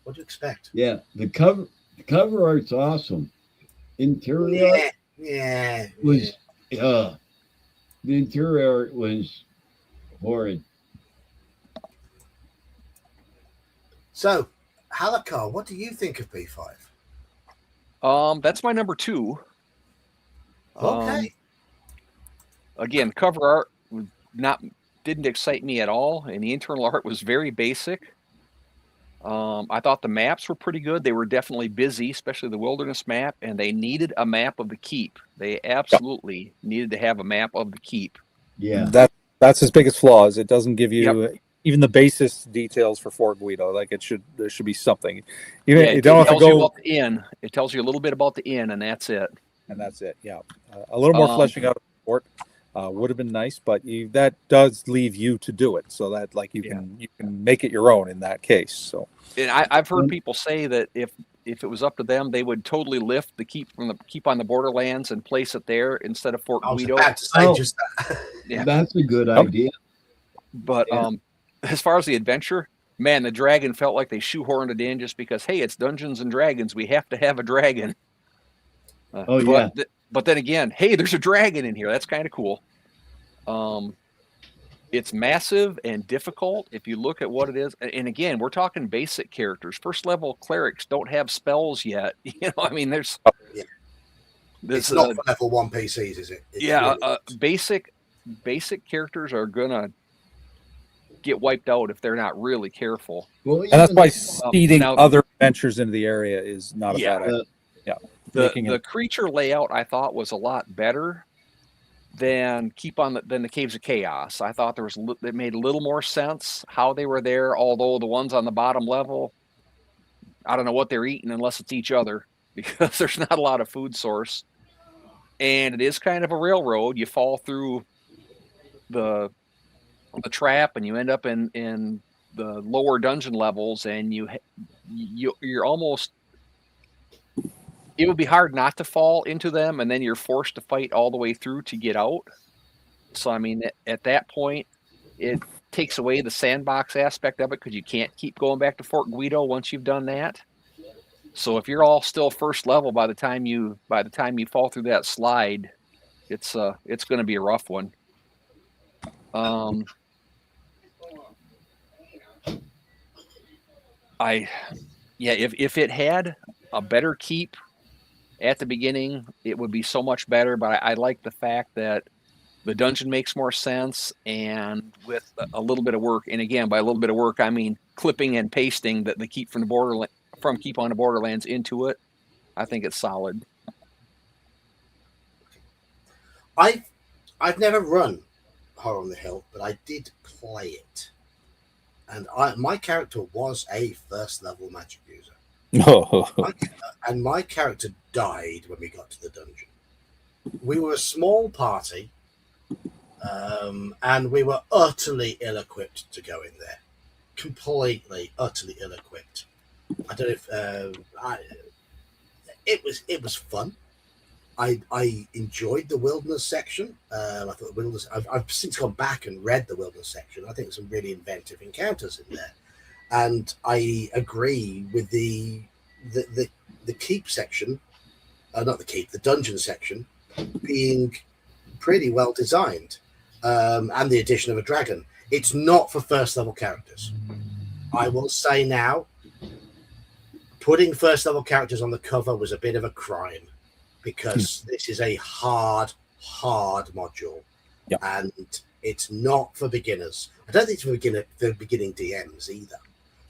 [SPEAKER 1] What do you expect?
[SPEAKER 4] Yeah, the cover art's awesome. Interior art was the interior art was horrid.
[SPEAKER 1] So, Halakar, what do you think of B5?
[SPEAKER 2] That's my number 2.
[SPEAKER 1] Okay.
[SPEAKER 2] Again, cover art didn't excite me at all, and the internal art was very basic. I thought the maps were pretty good. They were definitely busy, especially the wilderness map, and they needed a map of the keep. They absolutely needed to have a map of the keep.
[SPEAKER 4] Yeah,
[SPEAKER 3] that's his biggest flaw. Is it doesn't give you even the basis details for Fort Guido. Like there should be something.
[SPEAKER 2] You don't have to go about the inn. It tells you a little bit about the inn, and that's it. Yeah,
[SPEAKER 3] a little more fleshing out of the fort would have been nice, but that does leave you to do it, so that you can make it your own in that case. So,
[SPEAKER 2] and I've heard people say that if it was up to them, they would totally lift the keep from the Keep on the Borderlands and place it there instead of Fort Guido.
[SPEAKER 1] Just that.
[SPEAKER 4] Yeah, that's a good idea.
[SPEAKER 2] But as far as the adventure, man, the dragon felt like they shoehorned it in just because, hey, it's Dungeons and Dragons. We have to have a dragon. But then again, hey, there's a dragon in here. That's kind of cool. It's massive and difficult if you look at what it is. And again, we're talking basic characters. First level clerics don't have spells yet. I mean, there's
[SPEAKER 1] it's not for level 1 PCs, is it?
[SPEAKER 2] Basic characters are gonna get wiped out if they're not really careful.
[SPEAKER 3] Well, and that's why seeding other adventures into the area is not a bad idea.
[SPEAKER 2] The creature layout I thought was a lot better than the Caves of Chaos. I thought it made a little more sense how they were there. Although the ones on the bottom level, I don't know what they're eating unless it's each other, because there's not a lot of food source. And it is kind of a railroad. You fall through the trap and you end up in the lower dungeon levels, and you're almost, it would be hard not to fall into them, and then you're forced to fight all the way through to get out. So I mean, at that point, it takes away the sandbox aspect of it, because you can't keep going back to Fort Guido once you've done that. So if you're all still first level by the time you fall through that slide, it's going to be a rough one. If it had a better keep at the beginning, it would be so much better. But I like the fact that the dungeon makes more sense, and with a little bit of work, and again, by a little bit of work, I mean clipping and pasting the keep from Keep on the Borderlands into it. I think it's solid.
[SPEAKER 1] I've never run Horror on the Hill, but I did play it, and my character was a first level magic user. And my character died when we got to the dungeon. We were a small party, and we were utterly ill-equipped to go in there. Completely, utterly ill-equipped. I don't know if it was fun. I enjoyed the wilderness section. I thought the wilderness. I've since gone back and read the wilderness section. I think there's some really inventive encounters in there, and I agree with the keep section, not the keep, the dungeon section, being pretty well designed, and the addition of a dragon. It's not for first level characters. I will say now, putting first level characters on the cover was a bit of a crime, because this is a hard module.
[SPEAKER 3] Yep.
[SPEAKER 1] And it's not for beginners. I don't think it's for beginning DMs either.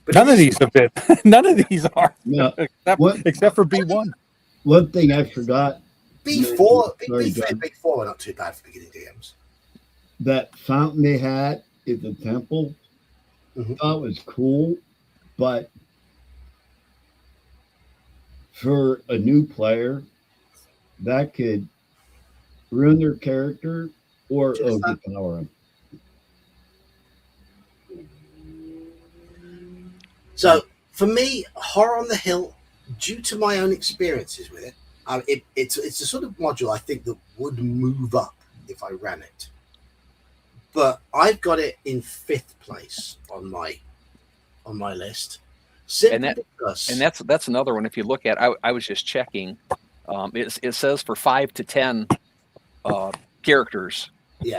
[SPEAKER 1] But
[SPEAKER 3] none of these have been. None of these are.
[SPEAKER 4] No.
[SPEAKER 3] Except for B1.
[SPEAKER 4] One thing I forgot.
[SPEAKER 1] B4 are not too bad for beginning DMs.
[SPEAKER 4] That fountain they had at the temple, I thought was cool, but for a new player, that could ruin their character or overpower them.
[SPEAKER 1] So for me, Horror on the Hill, due to my own experiences with it, it's a sort of module I think that would move up if I ran it. But I've got it in 5th place on my list.
[SPEAKER 2] And that's another one. If you look at, I was just checking. It says for 5 to 10 characters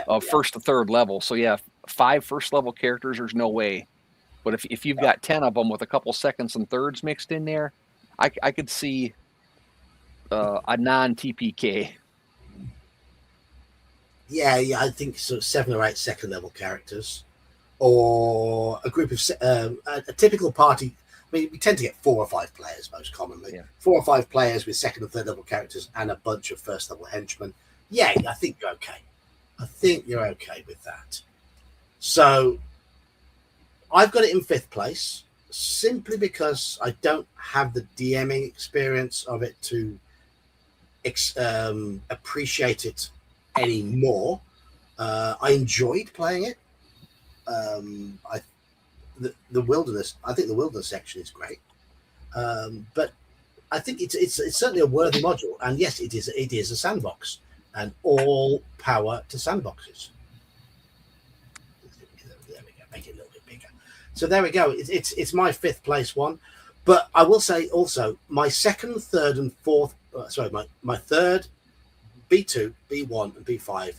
[SPEAKER 2] of first to third level. So 5 first level characters, there's no way. But if you've got 10 of them with a couple seconds and thirds mixed in there, I could see a non-TPK.
[SPEAKER 1] Yeah, I think so. 7 or 8 second level characters, or a group of a typical party. I mean, we tend to get 4 or 5 players most commonly. Yeah. 4 or 5 players with second and third level characters and a bunch of first level henchmen. Yeah, I think you're okay. I think you're okay with that. So I've got it in 5th place simply because I don't have the DMing experience of it to appreciate it anymore. I enjoyed playing it. The wilderness. I think the wilderness section is great, but I think it's certainly a worthy module. And yes, it is a sandbox, and all power to sandboxes. There we go. Make it a little bit bigger. So there we go. It's my 5th place one, but I will say also my 2nd, 3rd, and 4th. My 3rd, B2, B1, and B5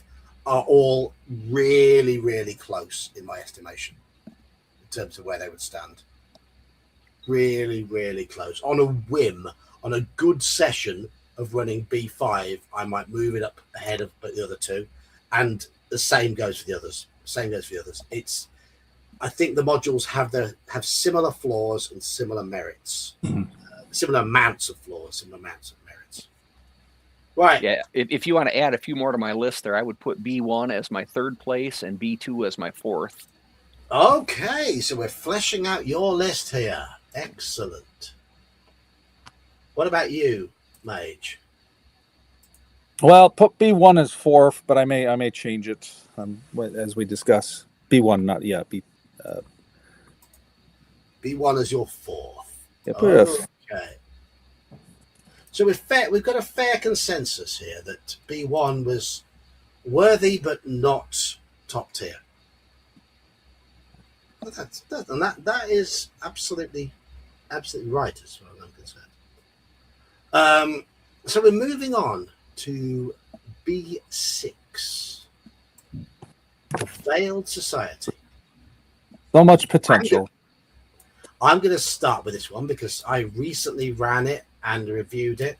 [SPEAKER 1] are all really, really close in my estimation in terms of where they would stand. Really, really close. On a whim, on a good session of running B5, I might move it up ahead of the other 2, and the same goes for the others. I think the modules have similar flaws and similar merits, similar amounts of flaws, similar amounts of merits. Right.
[SPEAKER 2] Yeah. If you want to add a few more to my list there, I would put B1 as my 3rd place and B2 as my 4th.
[SPEAKER 1] Okay, so we're fleshing out your list here. Excellent. What about you, Mage?
[SPEAKER 3] Well, put B1 as fourth, but I may change it as we discuss. B1, not B.
[SPEAKER 1] B1 as your fourth.
[SPEAKER 3] Yeah, put it
[SPEAKER 1] Okay. So we've got a fair consensus here that B1 was worthy but not top tier. Well, that is absolutely right as far as I'm concerned. So we're moving on to B6, Failed Society.
[SPEAKER 3] So much potential.
[SPEAKER 1] I'm going to start with this one because I recently ran it and reviewed it,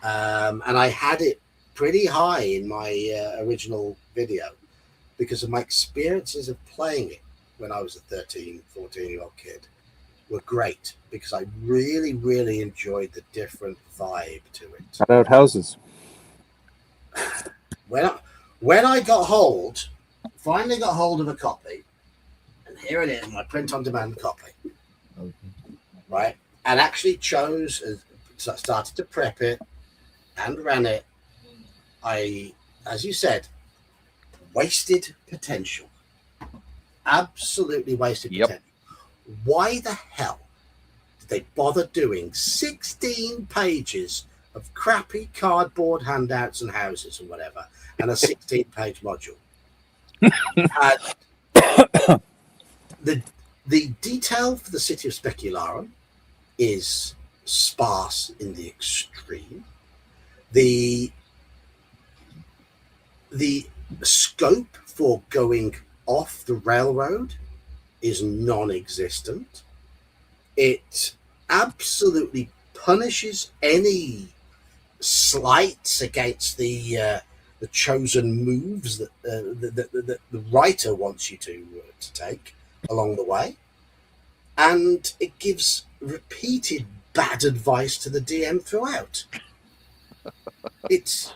[SPEAKER 1] and I had it pretty high in my original video because of my experiences of playing it when I was a 13, 14-year-old kid were great because I really, really enjoyed the different vibe to it.
[SPEAKER 3] Cut out houses.
[SPEAKER 1] When I finally got hold of a copy, and here it is, my print-on-demand copy.
[SPEAKER 4] Okay.
[SPEAKER 1] Right, and actually started to prep it and ran it. As you said, wasted potential. Absolutely wasted potential. Why the hell did they bother doing 16 pages of crappy cardboard handouts and houses and whatever, and a 16-page module? The detail for the city of Specularum is sparse in the extreme. The scope for going off the railroad is non-existent. It absolutely punishes any slights against the chosen moves that the writer wants you to take along the way, and it gives repeated bad advice to the DM throughout. It's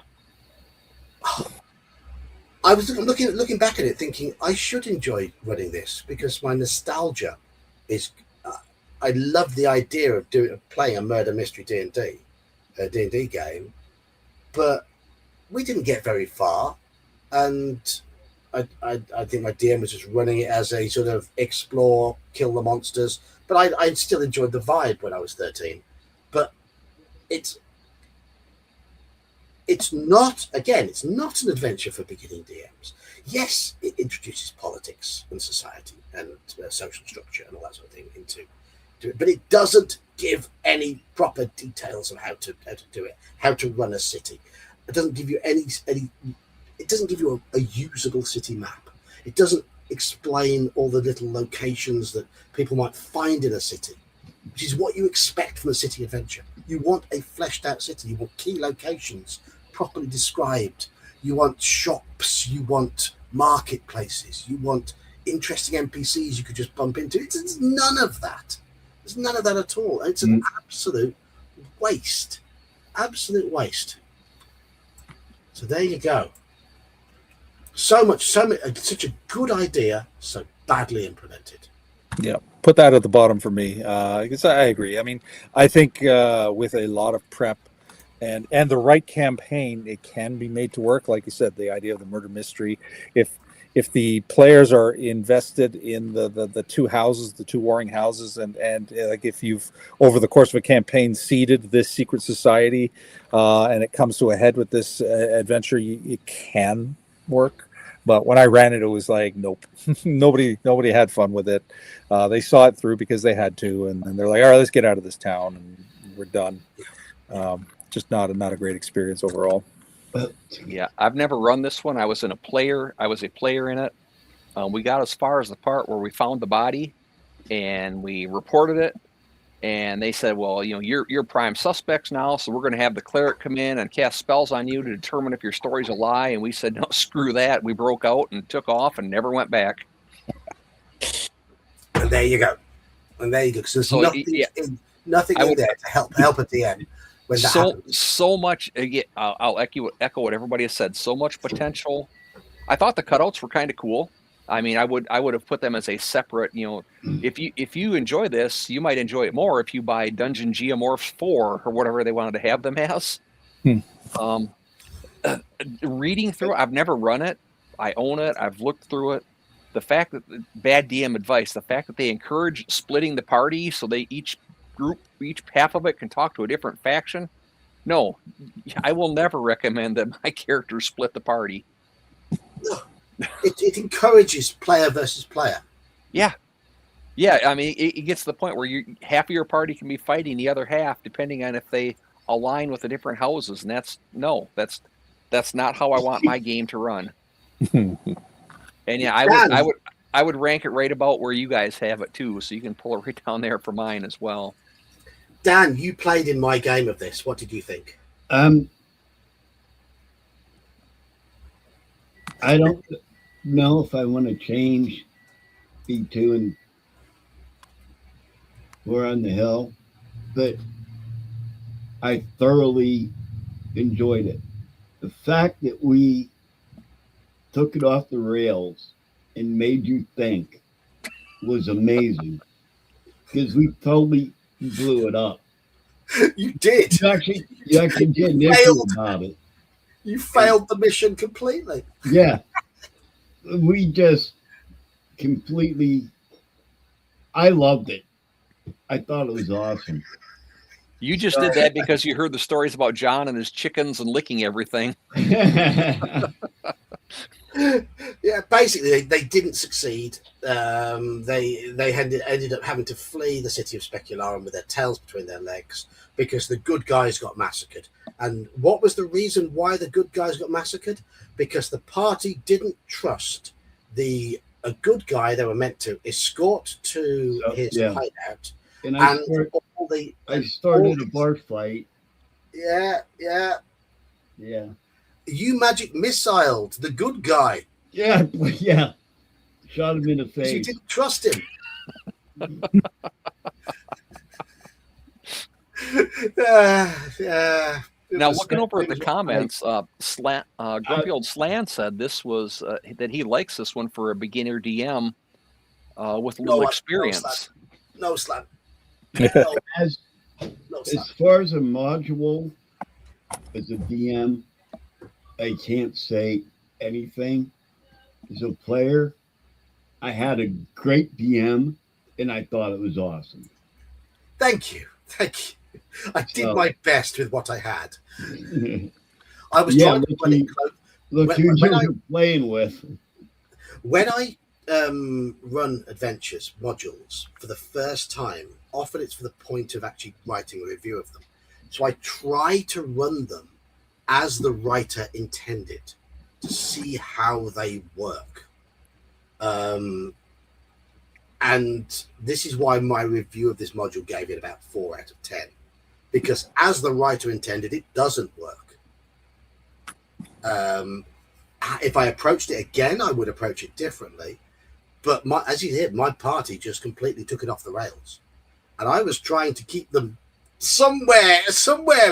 [SPEAKER 1] I was looking back at it thinking I should enjoy running this because my nostalgia is I love the idea of playing a murder mystery D&D game, but we didn't get very far, and I think my DM was just running it as a sort of explore, kill the monsters, but I still enjoyed the vibe when I was 13. But it's not an adventure for beginning DMs. Yes, it introduces politics and society and social structure and all that sort of thing into it, but it doesn't give any proper details of how to do it, how to run a city. It doesn't give you any. It doesn't give you a usable city map. It doesn't explain all the little locations that people might find in a city, which is what you expect from a city adventure. You want a fleshed out city. You want key locations properly described. You want shops. You want marketplaces. You want interesting NPCs you could just bump into. It's none of that. There's none of that at all. It's an absolute waste. Absolute waste. So there you go. Such a good idea, so badly implemented.
[SPEAKER 3] Yeah, put that at the bottom for me. Because I agree. I mean, I think with a lot of prep and the right campaign, it can be made to work. Like you said, the idea of the murder mystery. If the players are invested in the two houses, the two warring houses, and like if you've over the course of a campaign seeded this secret society, and it comes to a head with this adventure, it can work. But when I ran it, it was like, nope, nobody had fun with it. They saw it through because they had to, and they're like, all right, let's get out of this town, and we're done. Just not a great experience overall.
[SPEAKER 2] Yeah, I've never run this one. I was a player in it. We got as far as the part where we found the body, and we reported it. And they said, well, you're prime suspects now, so we're going to have the cleric come in and cast spells on you to determine if your story's a lie. And we said, no, screw that. We broke out and took off and never went back.
[SPEAKER 1] And there you go. Because there's nothing in there to help at the end. When that happens.
[SPEAKER 2] So much. I'll echo what everybody has said. So much potential. I thought the cutouts were kind of cool. I mean, I would have put them as a separate. If you enjoy this, you might enjoy it more if you buy Dungeon Geomorphs 4 or whatever they wanted to have them as. reading through, I've never run it. I own it. I've looked through it. The fact that bad DM advice, the fact that they encourage splitting the party so they each half of it can talk to a different faction. No, I will never recommend that my characters split the party.
[SPEAKER 1] No, it encourages player versus player.
[SPEAKER 2] Yeah. I mean, it gets to the point where half of your party can be fighting the other half, depending on if they align with the different houses, and that's not how I want my game to run. And yeah, I would rank it right about where you guys have it too, so you can pull it right down there for mine as well.
[SPEAKER 1] Dan, you played in my game of this. What did you think?
[SPEAKER 4] I don't know if I want to change B2 and We're on the Hill, but I thoroughly enjoyed it. The fact that we took it off the rails and made you think was amazing, because we totally blew it up.
[SPEAKER 1] You did.
[SPEAKER 4] You actually did nickel about it.
[SPEAKER 1] You failed the mission completely.
[SPEAKER 4] Yeah. We just completely, I loved it. I thought it was awesome.
[SPEAKER 2] You just did that because you heard the stories about John and his chickens and licking everything.
[SPEAKER 1] Yeah, basically they didn't succeed. They ended up having to flee the city of Specularum with their tails between their legs because the good guys got massacred. And what was the reason why the good guys got massacred? Because the party didn't trust a good guy they were meant to escort to his hideout.
[SPEAKER 4] And I started a bar fight.
[SPEAKER 1] Yeah. You magic missiled the good guy.
[SPEAKER 4] Yeah. Shot him in the face.
[SPEAKER 1] You didn't trust him. Yeah.
[SPEAKER 2] Now, looking over at the comments, Grumpy Old Slan said this was that he likes this one for a beginner DM with a little experience.
[SPEAKER 1] No Slan.
[SPEAKER 4] As far as a module, as a DM, I can't say anything. As a player, I had a great DM, and I thought it was awesome.
[SPEAKER 1] Thank you. I did my best with what I had. I was trying to put it close.
[SPEAKER 4] Look who you're playing with.
[SPEAKER 1] When I run adventures modules for the first time, often it's for the point of actually writing a review of them. So I try to run them as the writer intended to see how they work. And this is why my review of this module gave it about 4 out of 10. Because as the writer intended, it doesn't work. If I approached it again, I would approach it differently. But as you hear, my party just completely took it off the rails. And I was trying to keep them somewhere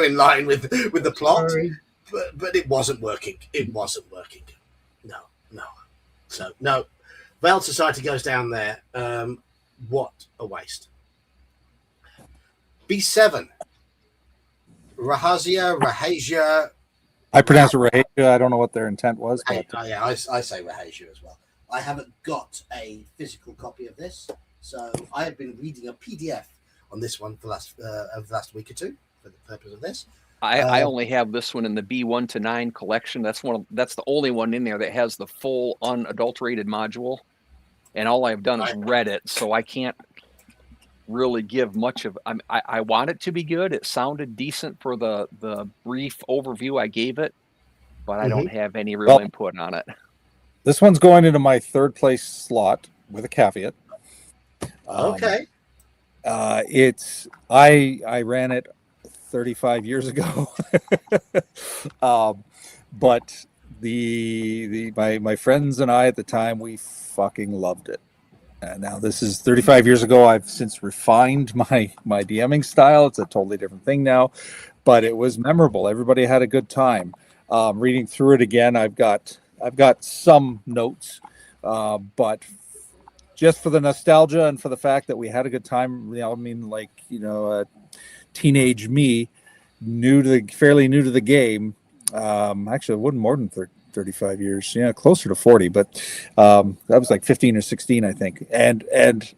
[SPEAKER 1] in line with the plot. But it wasn't working. No. So, no. Veiled Society goes down there. What a waste. B7. Rahasia.
[SPEAKER 3] I pronounce it Rahasia. I don't know what their intent was.
[SPEAKER 1] But... I say Rahasia as well. I haven't got a physical copy of this, so I have been reading a PDF on this one for the last week or two for the purpose of this.
[SPEAKER 2] I only have this one in the B1 to 9 collection. That's the only one in there that has the full unadulterated module, and all I've done is read it, so I can't really give much of. I want it to be good. It sounded decent for the brief overview I gave it, but I don't have any real input on it.
[SPEAKER 3] This one's going into my 3rd place slot with a caveat.
[SPEAKER 1] Okay.
[SPEAKER 3] I ran it 35 years ago, but my friends and I at the time, we fucking loved it. Now this is 35 years ago. I've since refined my DMing style. It's a totally different thing now, but it was memorable. Everybody had a good time. Reading through it again, I've got some notes, but just for the nostalgia and for the fact that we had a good time, teenage me, fairly new to the game, Actually, it wasn't more than 35 years. Yeah, closer to 40, but that was like 15 or 16, I think. And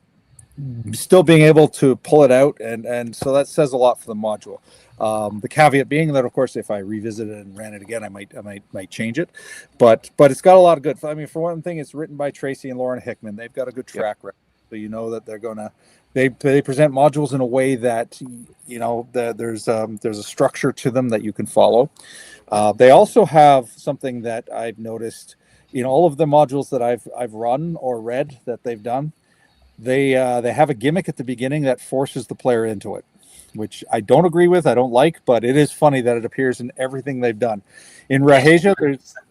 [SPEAKER 3] still being able to pull it out, and so that says a lot for the module. The caveat being that, of course, if I revisit it and ran it again, I might change it. But it's got a lot of good. I mean, for one thing, it's written by Tracy and Lauren Hickman. They've got a good track record, so you know that they're gonna. They present modules in a way that there's a structure to them that you can follow. They also have something that I've noticed. All of the modules that I've run or read that they've done, they have a gimmick at the beginning that forces the player into it, which I don't agree with. I don't like, but it is funny that it appears in everything they've done. In Rahasia,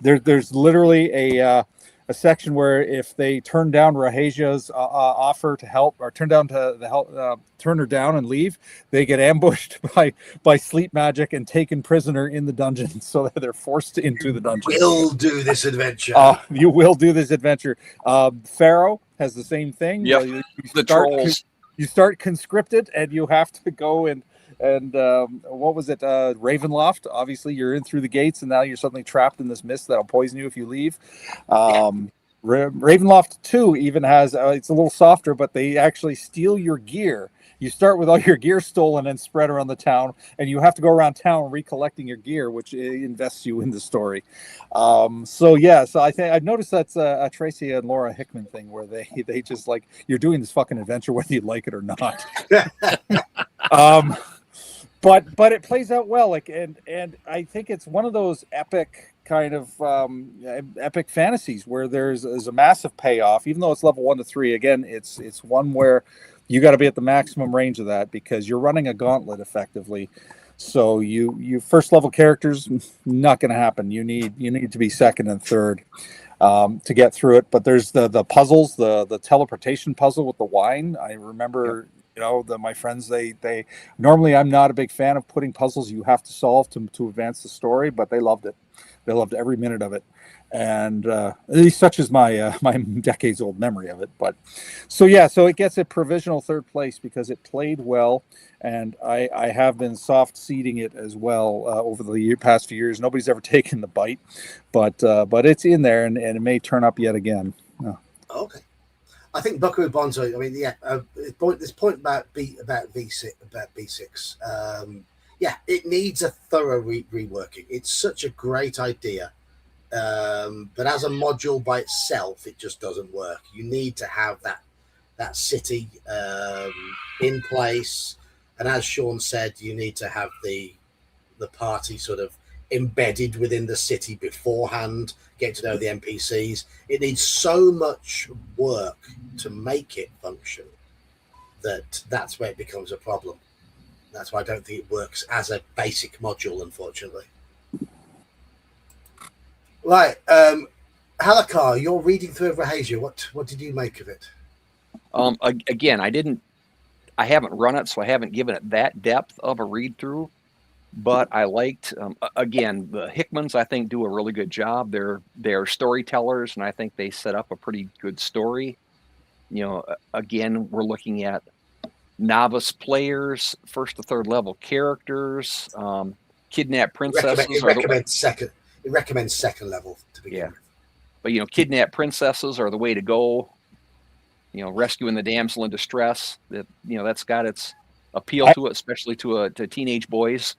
[SPEAKER 3] there's literally a section where if they turn down Rahasia's offer to help, or turn her down and leave, they get ambushed by sleep magic and taken prisoner in the dungeon, so that they're forced into the dungeon.
[SPEAKER 1] We'll do this adventure.
[SPEAKER 3] You will do this adventure. Pharaoh has the same thing.
[SPEAKER 2] Yep. The trolls.
[SPEAKER 3] You start conscripted, and you have to go and what was it? Ravenloft. Obviously, you're in through the gates, and now you're suddenly trapped in this mist that'll poison you if you leave. Ravenloft 2 even has it's a little softer, but they actually steal your gear. You start with all your gear stolen and spread around the town, and you have to go around town recollecting your gear, which invests you in the story. So I think I've noticed that's a Tracy and Laura Hickman thing, where they just like, you're doing this fucking adventure whether you like it or not. But it plays out well, like, and I think it's one of those epic kind of epic fantasies where there's a massive payoff, even though it's level 1 to 3. Again, it's one where you got to be at the maximum range of that, because you're running a gauntlet effectively. So you first level characters, not going to happen. You need to be second and third to get through it. But there's the puzzles, the teleportation puzzle with the wine. I remember. My friends, they normally, I'm not a big fan of putting puzzles you have to solve to advance the story, but they loved it. They loved every minute of it. And at least such is my my decades old memory of it. But so it gets a provisional third place because it played well, and I have been soft seeding it as well over the past few years. Nobody's ever taken the bite, but it's in there, and it may turn up yet again.
[SPEAKER 1] Okay. I think Buckaroo Banzai. I mean, this point about B6. It needs a thorough reworking. It's such a great idea, but as a module by itself, it just doesn't work. You need to have that city in place, and as Sean said, you need to have the party sort of embedded within the city beforehand, get to know the NPCs. It needs so much work to make it function that's where it becomes a problem. That's why I don't think it works as a basic module, unfortunately. Right, Halakar, you're reading through Rahasia. What did you make of it?
[SPEAKER 2] Again, I haven't run it, so I haven't given it that depth of a read through. But I liked, again, the Hickmans, I think, do a really good job. They're storytellers, and I think they set up a pretty good story. Again, we're looking at novice players, first to third level characters, kidnapped princesses.
[SPEAKER 1] It recommends second level to begin with.
[SPEAKER 2] But kidnapped princesses are the way to go. Rescuing the damsel in distress. That's got its appeal to it, especially to teenage boys.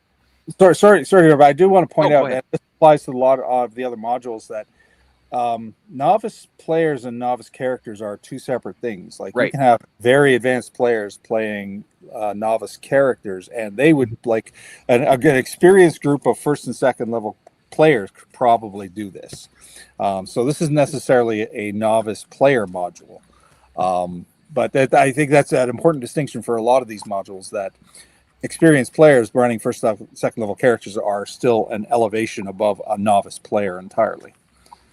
[SPEAKER 3] Sorry, but I do want to point out that this applies to a lot of the other modules, that novice players and novice characters are two separate things. Like, you can have very advanced players playing novice characters, and they would, like, an experienced group of first and second level players could probably do this. So this isn't necessarily a novice player module, but I think that's an important distinction for a lot of these modules, that experienced players running first level, second level characters are still an elevation above a novice player entirely.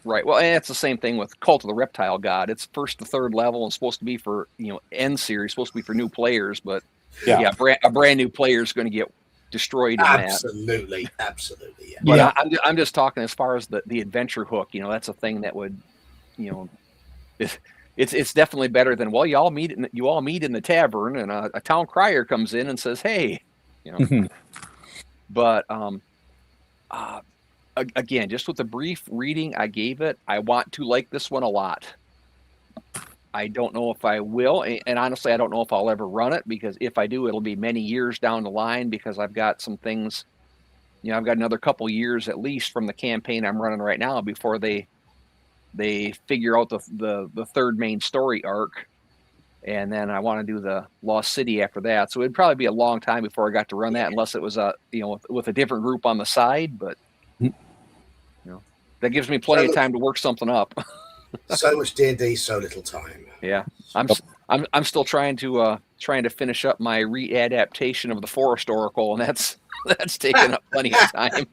[SPEAKER 2] Right. Well, and it's the same thing with Cult of the Reptile God. It's first to third level and supposed to be for end series, supposed to be for new players, but a brand new player is going to get destroyed in
[SPEAKER 1] absolutely, that. Absolutely.
[SPEAKER 2] Yeah. But I'm just talking as far as the adventure hook. That's a thing that would, it's definitely better than, well, you all meet in the tavern, and a town crier comes in and says, hey, But again, just with the brief reading I gave it, I want to like this one a lot. I don't know if I will, and honestly, I don't know if I'll ever run it, because if I do, it'll be many years down the line, because I've got some things, I've got another couple years at least from the campaign I'm running right now before they figure out the third main story arc, and then I want to do the Lost City after that. So it'd probably be a long time before I got to run that, unless it was with a different group on the side. But that gives me plenty of time to work something up.
[SPEAKER 1] So much D&D, so little time.
[SPEAKER 2] Yeah, I'm still trying to finish up my readaptation of the Forest Oracle, and that's taken up plenty of time.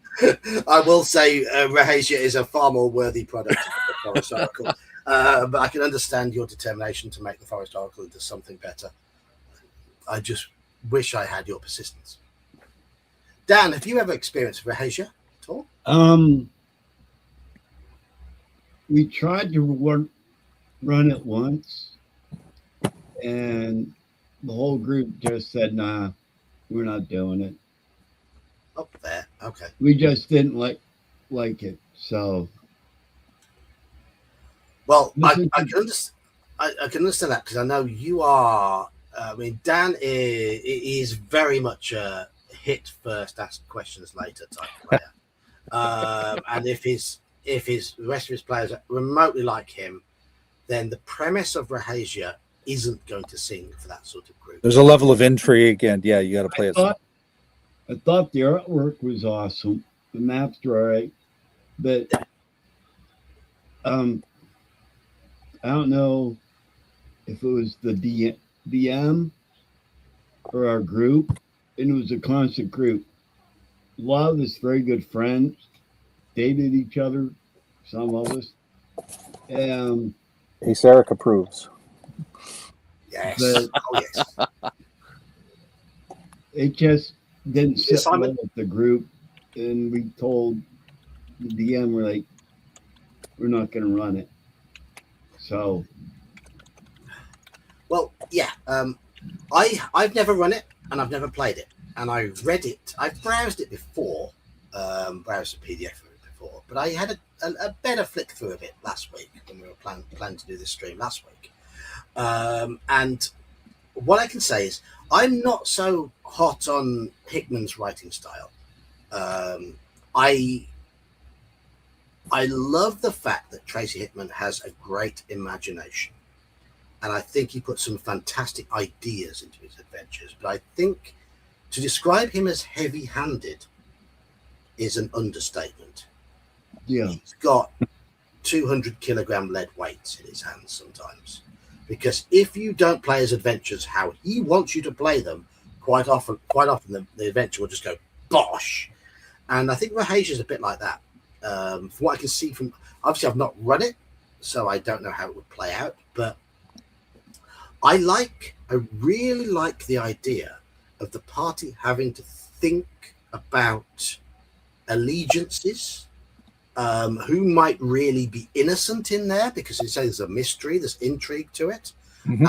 [SPEAKER 1] I will say Rahasia is a far more worthy product than the Forest Oracle, but I can understand your determination to make the Forest Oracle into something better. I just wish I had your persistence. Dan, have you ever experienced Rahasia at all?
[SPEAKER 4] We tried to run it once, and the whole group just said, "Nah, we're not doing it."
[SPEAKER 1] Up there, okay.
[SPEAKER 4] We just didn't like it. So,
[SPEAKER 1] well, I can understand that, because I know you are. I mean, Dan is very much a hit first, ask questions later type player, and if the rest of his players are remotely like him, then the premise of Rahasia isn't going to sing for that sort of group.
[SPEAKER 3] There's a level of intrigue, and you got to play it.
[SPEAKER 4] I thought the artwork was awesome. The maps were all right, but I don't know if it was the DM or our group, and it was a constant group. A lot of us very good friends, dated each other, some of us.
[SPEAKER 3] Hey, Sarah approves.
[SPEAKER 1] Yes.
[SPEAKER 4] But
[SPEAKER 1] oh, yes.
[SPEAKER 4] It just didn't sit well with the group, and we told the DM, we're not going to run it. So,
[SPEAKER 1] well, yeah. I've never run it, and I've never played it, and I read it. I've browsed it before, browsed the PDF of it before, but I had a better flick through of it last week when we were planning to do this stream last week. And what I can say is I'm not so hot on Hickman's writing style. I love the fact that Tracy Hickman has a great imagination, and I think he put some fantastic ideas into his adventures. But I think to describe him as heavy-handed is an understatement.
[SPEAKER 4] Yeah,
[SPEAKER 1] he's got 200-kilogram lead weights in his hands sometimes. Because if you don't play his adventures how he wants you to play them, quite often the adventure will just go bosh. And I think Rahasia is a bit like that. From what I can see from, obviously I've not run it, so I don't know how it would play out. But I really like the idea of the party having to think about allegiances. Who might really be innocent in there, because it says there's a mystery, there's intrigue to it. Mm-hmm.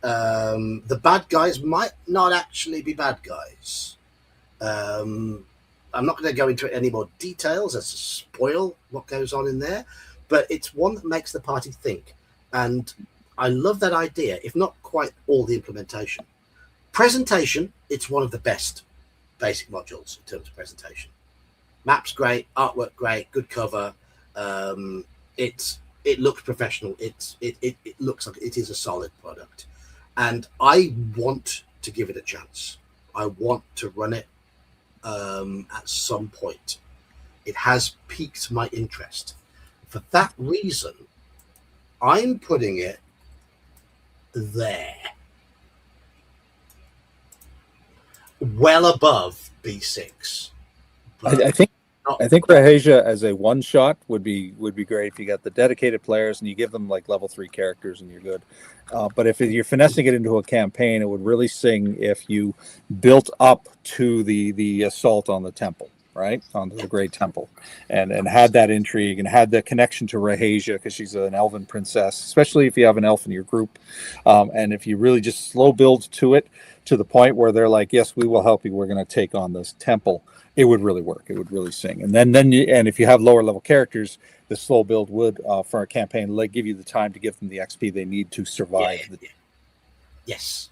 [SPEAKER 1] And the bad guys might not actually be bad guys. I'm not going to go into any more details as to spoil what goes on in there, but it's one that makes the party think. And I love that idea, if not quite all the implementation. Presentation, it's one of the best basic modules in terms of presentation. Maps great, artwork great, good cover. It looks professional. It looks like it is a solid product, and I want to give it a chance. I want to run it at some point. It has piqued my interest. For that reason, I'm putting it there, well above B6.
[SPEAKER 3] I think Rahasia as a one shot would be great if you got the dedicated players and you give them like level 3 characters and you're good. But if you're finessing it into a campaign, it would really sing if you built up to the assault on the temple, right, onto the Great Temple, and had that intrigue and had the connection to Rahasia because she's an elven princess, especially if you have an elf in your group, and if you really just slow build to it to the point where they're like, yes, we will help you, we're going to take on this temple, it would really work, it would really sing. And then if you have lower level characters, the slow build would for a campaign give you the time to give them the XP they need to survive.
[SPEAKER 1] Yes,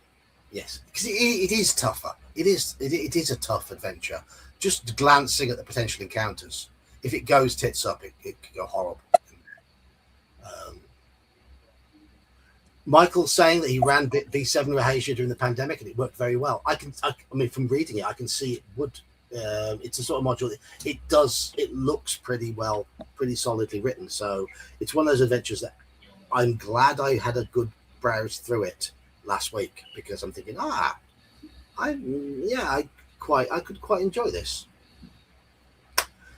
[SPEAKER 1] because it is tougher. It is a tough adventure. Just glancing at the potential encounters, if it goes tits up, it could go horrible. Michael's saying that he ran B7 Rahasia during the pandemic and it worked very well. I mean, from reading it, I can see it would. It's a sort of module. It looks pretty solidly written. So it's one of those adventures that I'm glad I had a good browse through it last week, because I'm thinking, I could quite enjoy this.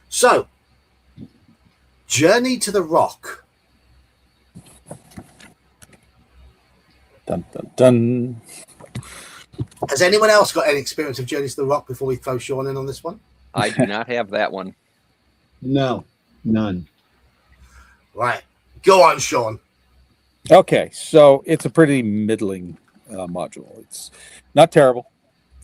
[SPEAKER 1] So, Journey to the Rock.
[SPEAKER 3] Dun, dun, dun.
[SPEAKER 1] Has anyone else got any experience of Journey to the Rock before we throw Sean in on this one?
[SPEAKER 2] I do not have that one.
[SPEAKER 4] No, none.
[SPEAKER 1] Right. Go on, Sean.
[SPEAKER 3] Okay, so it's a pretty middling module. It's not terrible.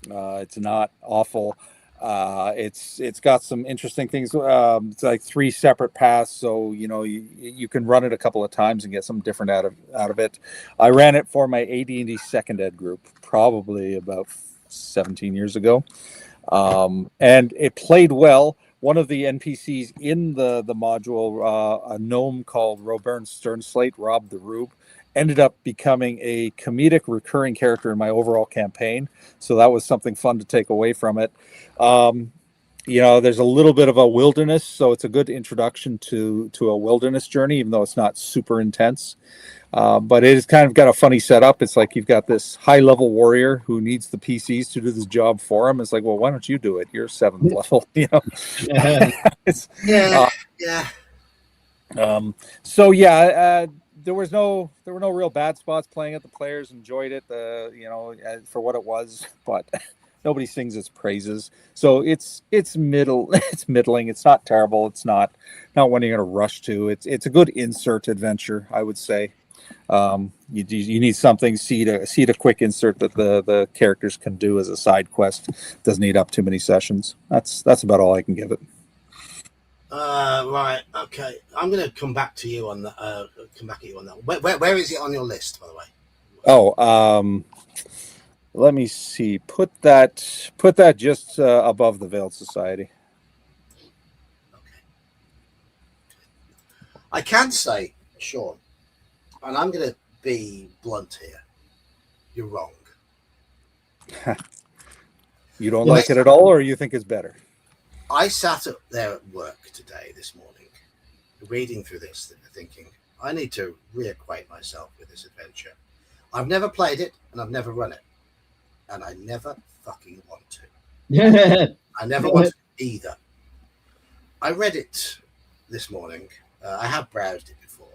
[SPEAKER 3] It's not awful. It's got some interesting things. It's like 3 separate paths, so you can run it a couple of times and get some different out of it. I ran it for my AD&D second ed group probably about 17 years ago, and it played well. One of the NPCs in the module, a gnome called Robern Sternslate, Rob the Rube, ended up becoming a comedic recurring character in my overall campaign. So that was something fun to take away from it. There's a little bit of a wilderness, so it's a good introduction to a wilderness journey, even though it's not super intense. But it has kind of got a funny setup. It's like you've got this high-level warrior who needs the PCs to do this job for him. It's like, well, why don't you do it? You're 7th level, There were no real bad spots playing it. The players enjoyed it, for what it was, but nobody sings its praises. So it's middling. It's not terrible. It's not one you're going to rush to. It's a good insert adventure, I would say. You need something, seed a quick insert that the characters can do as a side quest. Doesn't eat up too many sessions. That's about all I can give it.
[SPEAKER 1] Right. Okay. I'm going to come back to you on that. Where is it on your list, by the way?
[SPEAKER 3] Oh, let me see. Put that just above the Veiled Society.
[SPEAKER 1] Okay. I can say, Sean, and I'm going to be blunt here. You're wrong.
[SPEAKER 3] You don't like it at all, or you think it's better?
[SPEAKER 1] I sat up there at work this morning, reading through this, thinking, I need to reacquaint myself with this adventure. I've never played it, and I've never run it. And I never fucking want to. I never want to either. I read it this morning. I have browsed it before.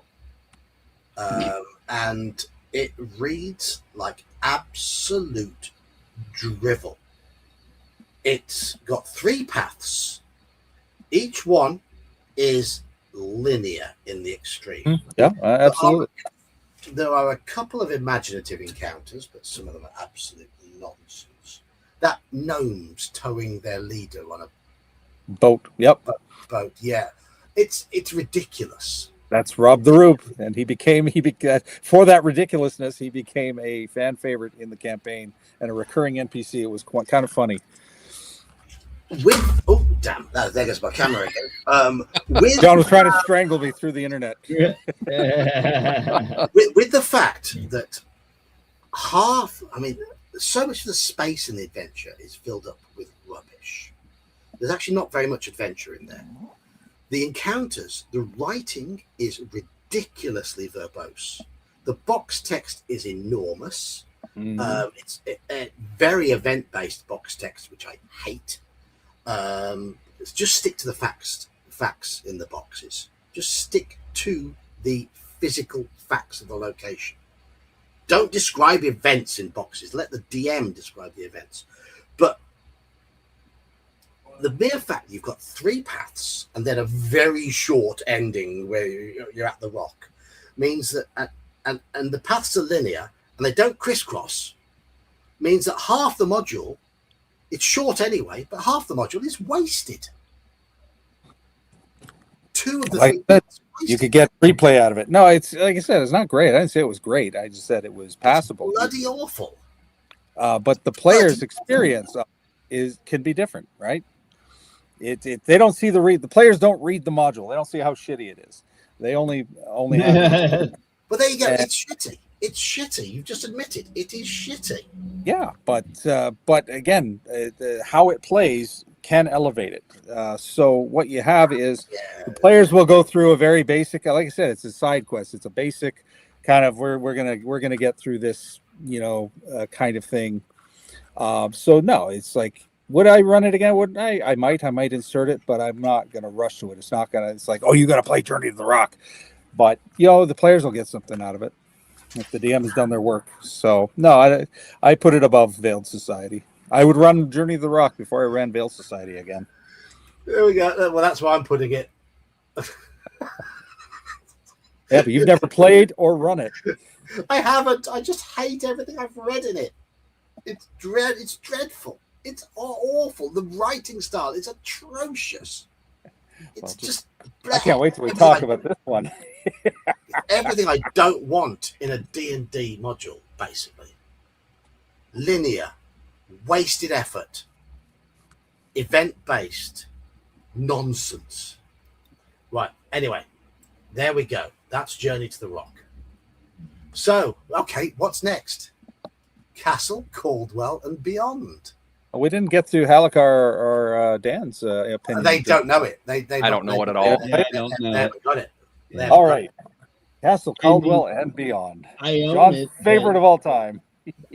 [SPEAKER 1] And it reads like absolute drivel. It's got 3 paths. Each one is linear in the extreme.
[SPEAKER 3] Yeah, absolutely.
[SPEAKER 1] There are a couple of imaginative encounters, but some of them are absolute nonsense. That gnomes towing their leader on a
[SPEAKER 3] boat. Yep.
[SPEAKER 1] Boat. Yeah. It's ridiculous.
[SPEAKER 3] That's Rob the Rube, and he became for that ridiculousness, he became a fan favorite in the campaign and a recurring NPC. It was kind of funny.
[SPEAKER 1] There goes my camera again.
[SPEAKER 3] John was trying to strangle me through the internet.
[SPEAKER 1] with the fact that so much of the space in the adventure is filled up with rubbish. There's actually not very much adventure in there. The encounters, the writing is ridiculously verbose. The box text is enormous. It's a very event-based box text, which I hate. Just stick to the facts in the boxes. Just stick to the physical facts of the location. Don't describe events in boxes. Let the DM describe the events. But the mere fact you've got 3 paths and then a very short ending where you're at the rock means that, and the paths are linear and they don't crisscross, means that half the module, it's short anyway, but half the module is wasted. 2 of the 3 paths
[SPEAKER 3] you could get replay out of it. No, it's like I said, it's not great. I didn't say it was great. I just said it was passable.
[SPEAKER 1] It's bloody awful.
[SPEAKER 3] But the player's experience can be different, right? They don't see the players don't read the module. They don't see how shitty it is. They only have.
[SPEAKER 1] But there you go. It's shitty. It's shitty. You've just admitted it is shitty.
[SPEAKER 3] Yeah, but again, how it plays can elevate it. So what you have is the players will go through a very basic, like I said, it's a side quest. It's a basic kind of we're gonna get through this, kind of thing. So no, it's like, would I run it again? Would I might insert it, but I'm not gonna rush to it. It's like, oh, you gotta play Journey to the Rock. But the players will get something out of it if the DM has done their work. So no, I put it above Veiled Society. I would run Journey to the Rock before I ran Veiled Society again.
[SPEAKER 1] There we go. Well, that's why I'm putting it.
[SPEAKER 3] Yeah, but you've never played or run it.
[SPEAKER 1] I haven't. I just hate everything I've read in it. It's dreadful. It's awful. The writing style is atrocious. It's
[SPEAKER 3] I can't wait till we talk about this one.
[SPEAKER 1] Everything I don't want in a D&D module, basically. Linear, wasted effort, event-based, nonsense. Right, anyway, there we go. That's Journey to the Rock. So, okay, what's next? Castle, Caldwell, and Beyond.
[SPEAKER 3] We didn't get to Halakar or Dan's opinion.
[SPEAKER 1] They don't know it. They
[SPEAKER 2] I don't know it at all.
[SPEAKER 4] Yeah, I don't know.
[SPEAKER 1] They haven't got it.
[SPEAKER 3] All right. Castle, Caldwell, and Beyond.
[SPEAKER 4] I own
[SPEAKER 3] John's
[SPEAKER 4] it.
[SPEAKER 3] favorite of all time.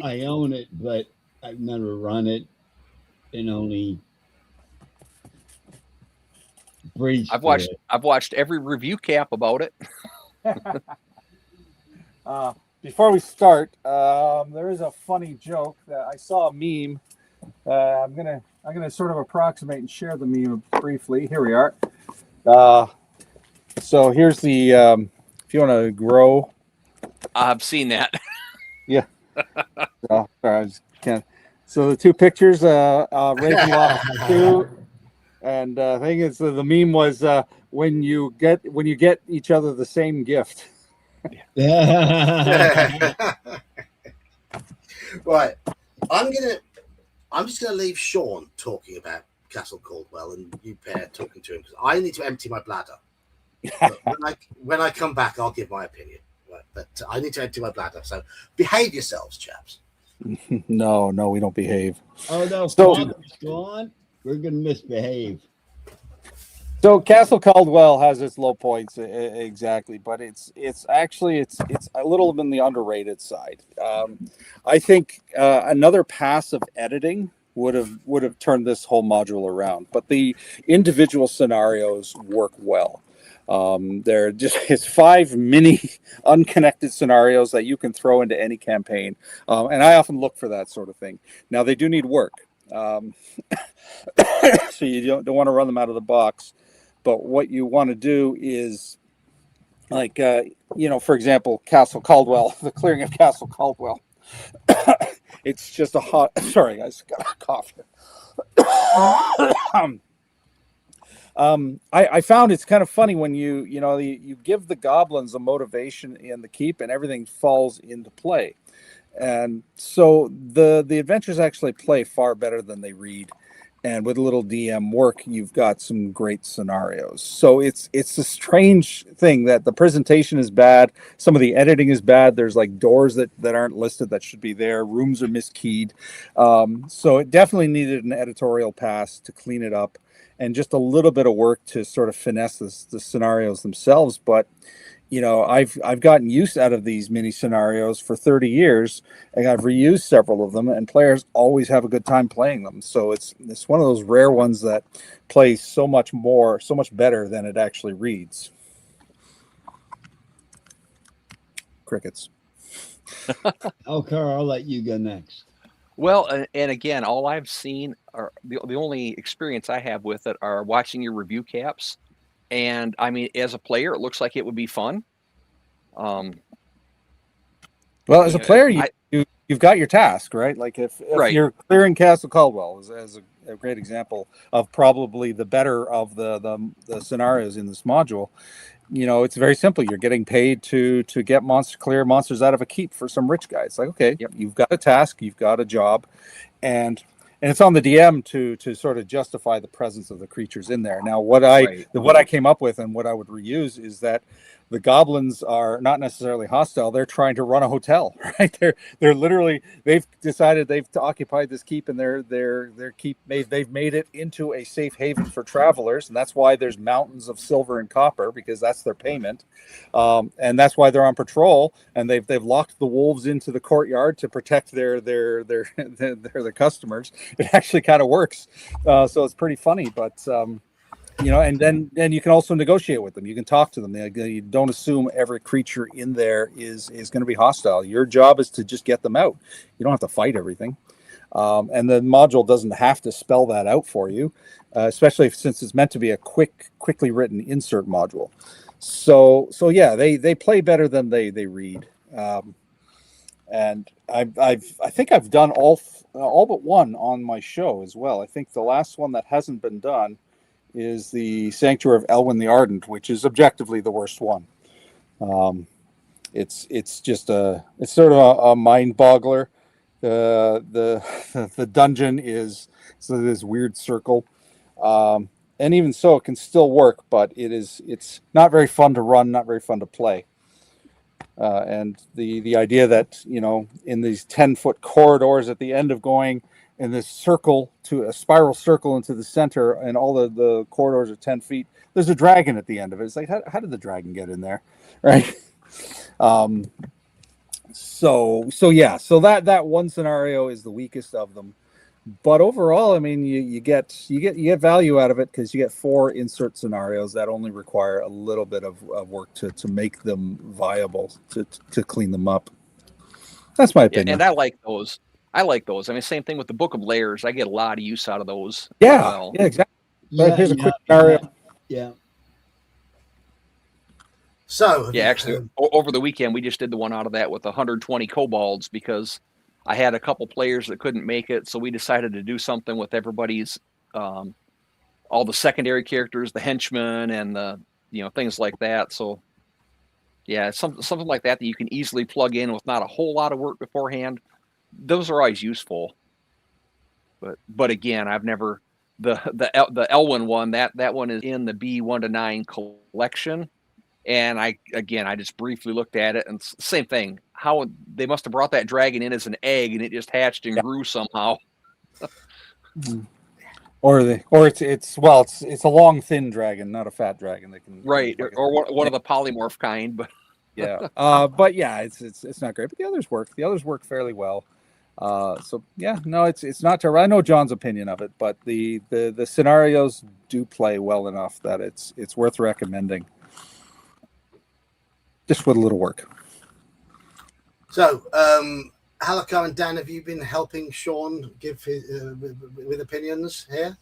[SPEAKER 4] I own it, but I've never run it, and only breached.
[SPEAKER 2] I've watched every review cap about it.
[SPEAKER 3] Before we start, there is a funny joke that I saw a meme. I'm gonna sort of approximate and share the meme briefly. Here we are. So here's the if you want to grow.
[SPEAKER 2] I've seen that.
[SPEAKER 3] Yeah. Sorry, I just can't. So the 2 pictures, Reggie off 2, and I think it's the meme was when you get each other the same gift.
[SPEAKER 1] Right. I'm just gonna leave Sean talking about Castle Caldwell and you pair talking to him because I need to empty my bladder. when I come back, I'll give my opinion. Right? But I need to empty my bladder. So behave yourselves, chaps.
[SPEAKER 3] No, we don't behave.
[SPEAKER 4] Oh no,
[SPEAKER 3] So-
[SPEAKER 4] go on. We're gonna misbehave.
[SPEAKER 3] So Castle Caldwell has its low points, exactly, but it's actually a little on the underrated side. I think another pass of editing would have turned this whole module around, but the individual scenarios work well. It's 5 mini unconnected scenarios that you can throw into any campaign, and I often look for that sort of thing. Now they do need work, so you don't want to run them out of the box. But what you want to do is, like, for example, Castle Caldwell, the clearing of Castle Caldwell. It's just a hot. Sorry, guys, got a cough here. I found it's kind of funny when you give the goblins a motivation in the keep, and everything falls into play, and so the adventures actually play far better than they read. And with a little DM work, you've got some great scenarios. So it's a strange thing that the presentation is bad. Some of the editing is bad. There's like doors that aren't listed that should be there. Rooms are miskeyed. So it definitely needed an editorial pass to clean it up and just a little bit of work to sort of finesse the scenarios themselves. But I've gotten use out of these mini scenarios for 30 years, and I've reused several of them, and players always have a good time playing them. So it's one of those rare ones that plays so much better than it actually reads. Crickets.
[SPEAKER 4] Okay, I'll let you go next.
[SPEAKER 2] Well, and again, all I've seen are the only experience I have with it are watching your review caps. And I mean, as a player, it looks like it would be fun. Um,
[SPEAKER 3] Well, as
[SPEAKER 2] you
[SPEAKER 3] a
[SPEAKER 2] know,
[SPEAKER 3] player,
[SPEAKER 2] I
[SPEAKER 3] you've got your task, right? Like if
[SPEAKER 2] right,
[SPEAKER 3] you're clearing Castle Caldwell as a great example of probably the better of the scenarios in this module. It's very simple. You're getting paid to get clear monsters out of a keep for some rich guy. It's like, okay,
[SPEAKER 2] yep,
[SPEAKER 3] you've got a task, you've got a job, and it's on the DM to sort of justify the presence of the creatures in there. Now, what
[SPEAKER 2] right,
[SPEAKER 3] I came up with and what I would reuse is that the goblins are not necessarily hostile. They're trying to run a hotel, right? They're literally they've decided they've occupied this keep, and they've made it into a safe haven for travelers, and that's why there's mountains of silver and copper, because that's their payment, and that's why they're on patrol, and they've locked the wolves into the courtyard to protect their customers. It actually kind of works, so it's pretty funny, but. And then you can also negotiate with them. You can talk to them. You don't assume every creature in there is going to be hostile. Your job is to just get them out. You don't have to fight everything. And the module doesn't have to spell that out for you, especially since it's meant to be a quickly written insert module. So yeah, they play better than they read. And I think I've done all but one on my show as well. I think the last one that hasn't been done is the Sanctuary of Elwyn the Ardent, which is objectively the worst one. It's sort of a mind boggler. The dungeon is this weird circle, and even so, it can still work, but it's not very fun to run, not very fun to play. And the idea that in these 10-foot corridors at the end of going in this circle to a spiral circle into the center, and all the corridors are 10 feet, there's a dragon at the end of it. It's like, how did the dragon get in there, right? So that one scenario is the weakest of them, but overall, I mean, you get value out of it, because you get 4 insert scenarios that only require a little bit of work to make them viable, to clean them up. That's my opinion.
[SPEAKER 2] and I like those. I mean, same thing with the Book of Layers. I get a lot of use out of those.
[SPEAKER 3] Yeah,
[SPEAKER 2] as well.
[SPEAKER 3] yeah, exactly.
[SPEAKER 4] Yeah,
[SPEAKER 3] Here's a quick scenario.
[SPEAKER 4] Yeah.
[SPEAKER 1] So
[SPEAKER 2] Yeah, actually, over the weekend we just did the one out of that with 120 kobolds, because I had a couple players that couldn't make it, so we decided to do something with everybody's, all the secondary characters, the henchmen, and the things like that. So yeah, something like that you can easily plug in with not a whole lot of work beforehand. Those are always useful. But again, I've never the Elwyn one, that one is in the B1 to 9 collection. And I just briefly looked at it, and same thing. How they must have brought that dragon in as an egg, and it just hatched and grew somehow.
[SPEAKER 3] Or it's a long, thin dragon, not a fat dragon. They can
[SPEAKER 2] Right, or one of the polymorph kind, but
[SPEAKER 3] yeah. But yeah, it's not great. But the others work. The others work fairly well. So yeah, no, it's not terrible. I know John's opinion of it, but the scenarios do play well enough that it's worth recommending. Just with a little work.
[SPEAKER 1] So, Halakar and Dan, have you been helping Sean give his with opinions here?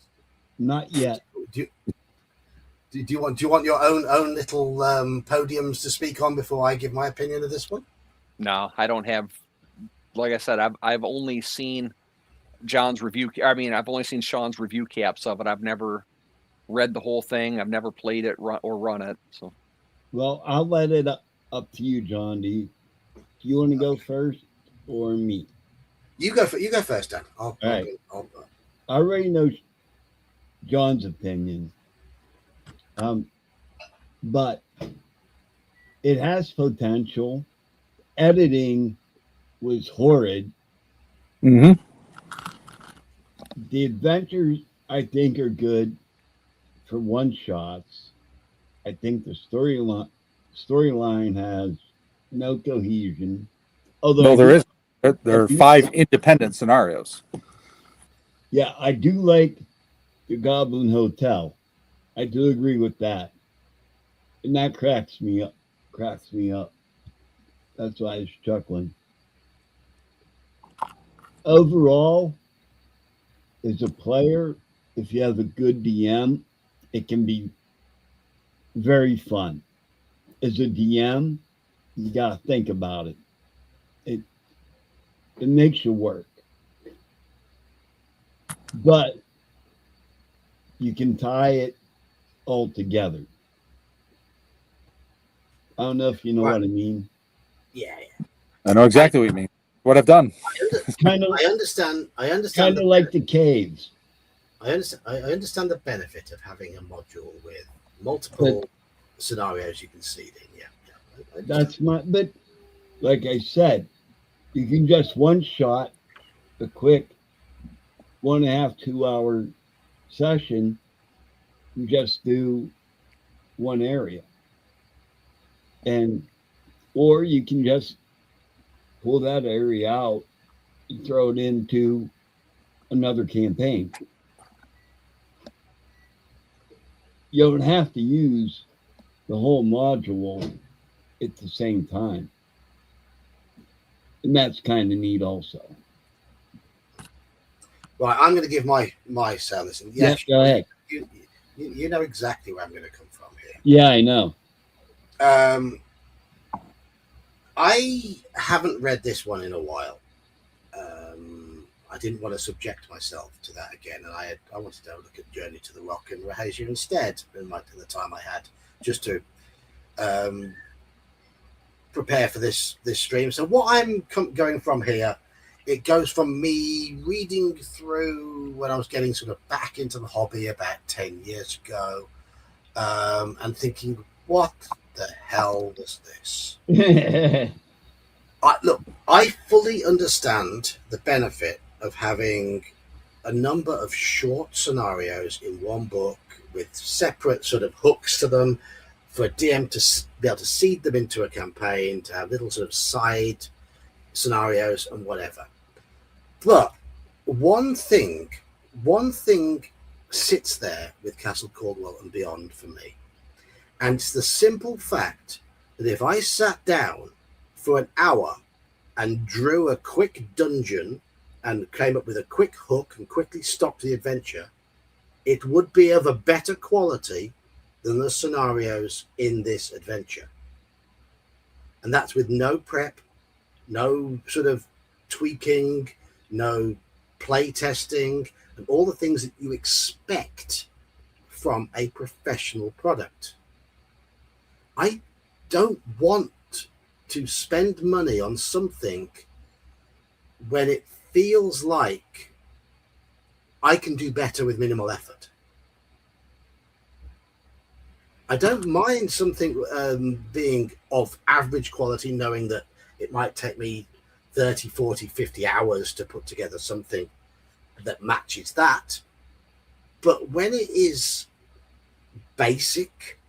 [SPEAKER 4] Not yet.
[SPEAKER 1] Do you want your own little podiums to speak on before I give my opinion of this one?
[SPEAKER 2] No, I don't have. Like I said, I've only seen John's review. I mean, I've only seen Sean's review caps of it. I've never read the whole thing. I've never played it or run it. So,
[SPEAKER 4] Well, I'll let it up to you, John. Do you want to go first or me?
[SPEAKER 1] You go first, Dan.
[SPEAKER 4] All right. I already know John's opinion, but it has potential. Editing was horrid.
[SPEAKER 3] Mm-hmm.
[SPEAKER 4] The adventures, I think, are good for one shots. I think the storyline has no cohesion. Although
[SPEAKER 3] there are 5 independent scenarios.
[SPEAKER 4] Yeah, I do like the Goblin Hotel. I do agree with that, and that cracks me up. That's why I was chuckling. overall, as a player, if you have a good DM, it can be very fun. As a DM, you got to think about it. It it makes you work, but you can tie it all together. I don't know if you know
[SPEAKER 1] Right.
[SPEAKER 4] what I mean.
[SPEAKER 1] Yeah.
[SPEAKER 3] I know exactly what you mean. What I've done.
[SPEAKER 4] Kind of,
[SPEAKER 1] I understand.
[SPEAKER 4] kind of like the caves.
[SPEAKER 1] I understand the benefit of having a module with
[SPEAKER 4] But
[SPEAKER 1] multiple scenarios you can see in. Yeah, I understand.
[SPEAKER 4] that's my. But like I said, you can just one shot a quick 1.5 2 hour session and just do one area, and or you can just pull that area out and throw it into another campaign. You don't have to use the whole module at the same time. And that's kind of neat also.
[SPEAKER 1] Right, I'm going to give my sell. Listen,
[SPEAKER 4] Yeah, go ahead.
[SPEAKER 1] You know exactly where I'm going to come from here.
[SPEAKER 4] Yeah, I know.
[SPEAKER 1] I haven't read this one in a while. I didn't want to subject myself to that again, and I wanted to look at Journey to the Rock and Rahasia instead in the time I had, just to prepare for this stream. So what I'm going from here, it goes from me reading through when I was getting sort of back into the hobby about 10 years ago, and thinking, what the hell was this? Look, I fully understand the benefit of having a number of short scenarios in one book with separate sort of hooks to them for a DM to be able to seed them into a campaign, to have little sort of side scenarios and whatever. But one thing sits there with Castle Caldwell and Beyond for me. And it's the simple fact that if I sat down for an hour and drew a quick dungeon and came up with a quick hook and quickly stopped the adventure, it would be of a better quality than the scenarios in this adventure. And that's with no prep, no sort of tweaking, no play testing, and all the things that you expect from a professional product. I don't want to spend money on something when it feels like I can do better with minimal effort. I don't mind something being of average quality, knowing that it might take me 30, 40, 50 hours to put together something that matches that. But when it is basic,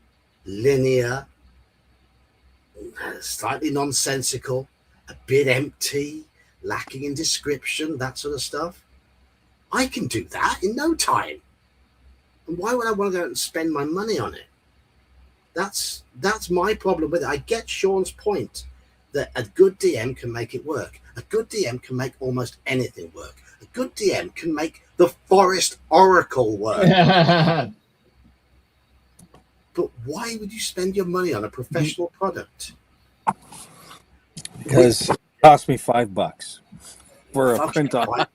[SPEAKER 1] linear, slightly nonsensical, a bit empty, lacking in description, that sort of stuff, I can do that in no time. And why would I want to go out and spend my money on it? That's my problem with it. I get Sean's point that a good DM can make it work. A good DM can make almost anything work. A good DM can make the Forest Oracle work. But why would you spend your money on a professional product?
[SPEAKER 3] Because it cost me $5 for a print off.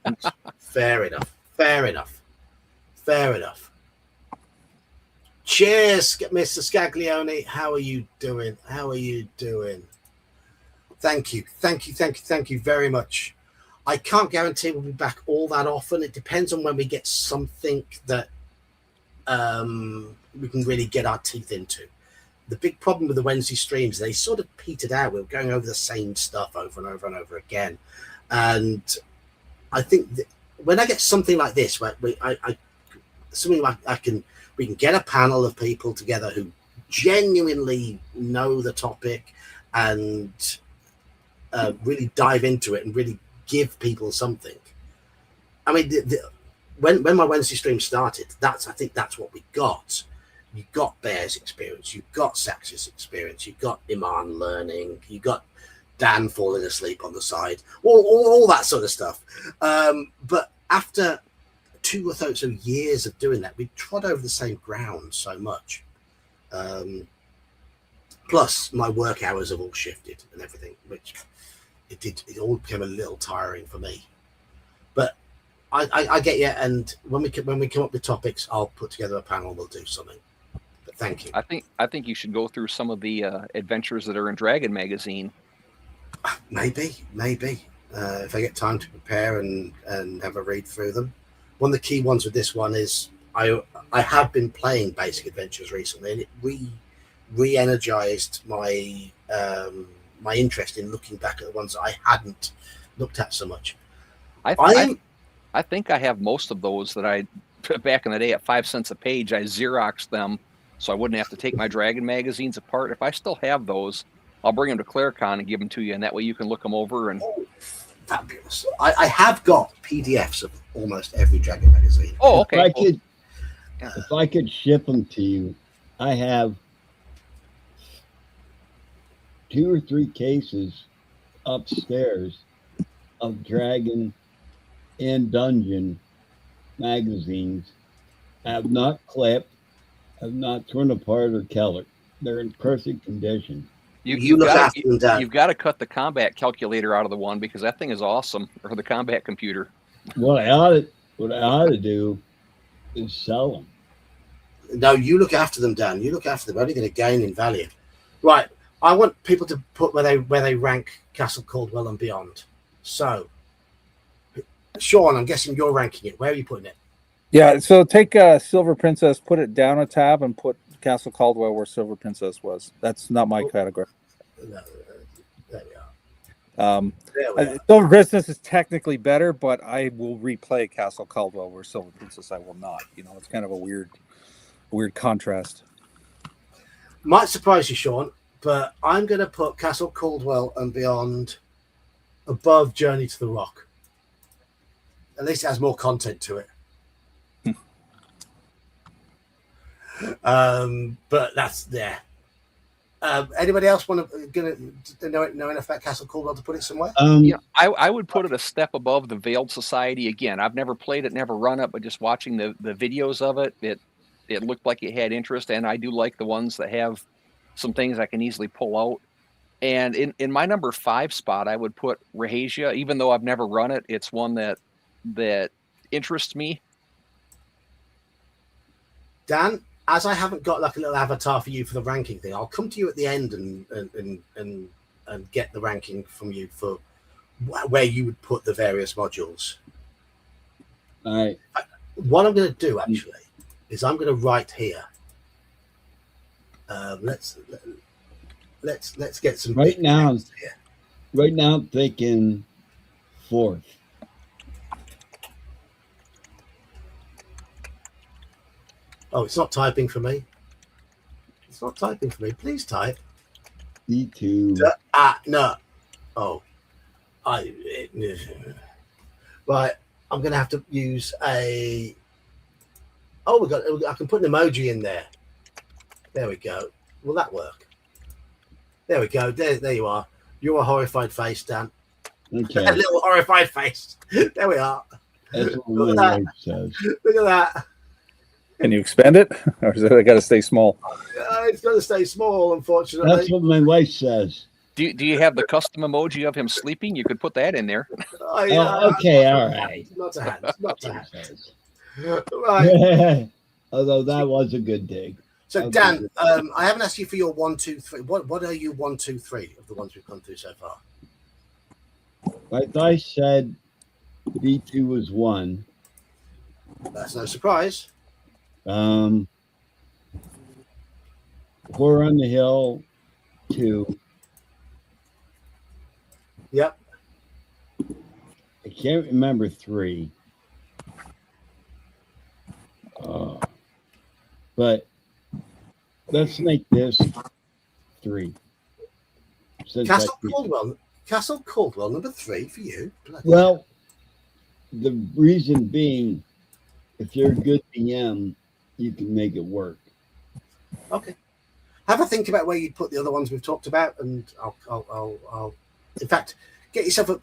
[SPEAKER 1] Fair enough. Cheers, Mr. Scaglione. How are you doing? Thank you very much. I can't guarantee we'll be back all that often. It depends on when we get something that we can really get our teeth into. The big problem with the Wednesday streams, they sort of petered out. We were going over the same stuff over and over and over again. And I think that when I get something like this, where we can get a panel of people together who genuinely know the topic and really dive into it and really give people something. I mean, when my Wednesday stream started, I think that's what we got. You got Bear's experience, you got Sax's experience, you got Iman learning, you got Dan falling asleep on the side, all that sort of stuff. But after 2 or so years of doing that, we trod over the same ground so much. Plus, my work hours have all shifted and everything, which it all became a little tiring for me. But I get you, and when we come up with topics, I'll put together a panel. We'll do something. But thank you.
[SPEAKER 2] I think you should go through some of the adventures that are in Dragon magazine.
[SPEAKER 1] Maybe if I get time to prepare and have a read through them. One of the key ones with this one is I have been playing Basic Adventures recently, and it re-energized my my interest in looking back at the ones that I hadn't looked at so much.
[SPEAKER 2] I think I have most of those that I back in the day at 5 cents a page. I Xeroxed them so I wouldn't have to take my Dragon magazines apart. If I still have those, I'll bring them to ClareCon and give them to you, and that way you can look them over. And
[SPEAKER 1] fabulous! I have got PDFs of almost every Dragon magazine.
[SPEAKER 2] Oh, okay.
[SPEAKER 4] If I could ship them to you, I have 2 or 3 cases upstairs of Dragon and Dungeon magazines. I have not clipped, have not torn apart or colored. They're in perfect condition.
[SPEAKER 2] You've got to cut the combat calculator out of the one, because that thing is awesome, or the combat computer.
[SPEAKER 4] What I ought to do is sell them.
[SPEAKER 1] No, you look after them, Dan. You look after them. They're only going to gain in value. Right. I want people to put where they rank Castle Caldwell and beyond. So, Sean, I'm guessing you're ranking it. Where are you putting it?
[SPEAKER 3] Yeah, so take Silver Princess, put it down a tab, and put Castle Caldwell where Silver Princess was. That's not my category.
[SPEAKER 1] No, there we are.
[SPEAKER 3] Silver Princess is technically better, but I will replay Castle Caldwell where Silver Princess I will not. It's kind of a weird contrast.
[SPEAKER 1] Might surprise you, Sean, but I'm going to put Castle Caldwell and beyond above Journey to the Rock. At least it has more content to it. But that's there. Anybody else want to know enough about Castle Caldwell to put it somewhere?
[SPEAKER 2] Yeah, I would put it a step above the Veiled Society. Again, I've never played it, never run it, but just watching the videos of it, it looked like it had interest, and I do like the ones that have some things I can easily pull out. And in my number 5 spot, I would put Rahasia, even though I've never run it. It's one that interests me.
[SPEAKER 1] Dan, as I haven't got like a little avatar for you for the ranking thing, I'll come to you at the end and get the ranking from you for where you would put the various modules.
[SPEAKER 4] All right.
[SPEAKER 1] What I'm going to do actually is I'm going to write here. Let's get some
[SPEAKER 4] right now. Here. Right now, I'm thinking 4th.
[SPEAKER 1] Oh, it's not typing for me. It's not typing for me. Please type.
[SPEAKER 4] D2.
[SPEAKER 1] No. Oh. Right. I'm going to have to use a... Oh, I can put an emoji in there. There we go. Will that work? There we go. There you are. You're a horrified face, Dan.
[SPEAKER 4] Okay.
[SPEAKER 1] A little horrified face. There we are.
[SPEAKER 4] That's what my wife says.
[SPEAKER 1] Look at that.
[SPEAKER 3] Can you expand it, or is it got to stay small?
[SPEAKER 1] It's got to stay small, unfortunately.
[SPEAKER 4] That's what my wife says.
[SPEAKER 2] Do you have the custom emoji of him sleeping? You could put that in there.
[SPEAKER 1] Oh, yeah.
[SPEAKER 4] Okay, all right.
[SPEAKER 1] Not to hand. Not to hand.
[SPEAKER 4] Right. Although that was a good dig.
[SPEAKER 1] So Dan, I haven't asked you for your 1, 2, 3. What are you 1, 2, 3 of the ones we've gone through so far?
[SPEAKER 4] Like I said, B2 was 1.
[SPEAKER 1] That's no surprise.
[SPEAKER 4] Four on the Hill, 2.
[SPEAKER 1] Yep.
[SPEAKER 4] I can't remember 3. But let's make this 3.
[SPEAKER 1] Castle Caldwell, number 3 for you.
[SPEAKER 4] Well, the reason being, if you're a good DM, you can make it work.
[SPEAKER 1] Okay. Have a think about where you'd put the other ones we've talked about, and I'll In fact, get yourself a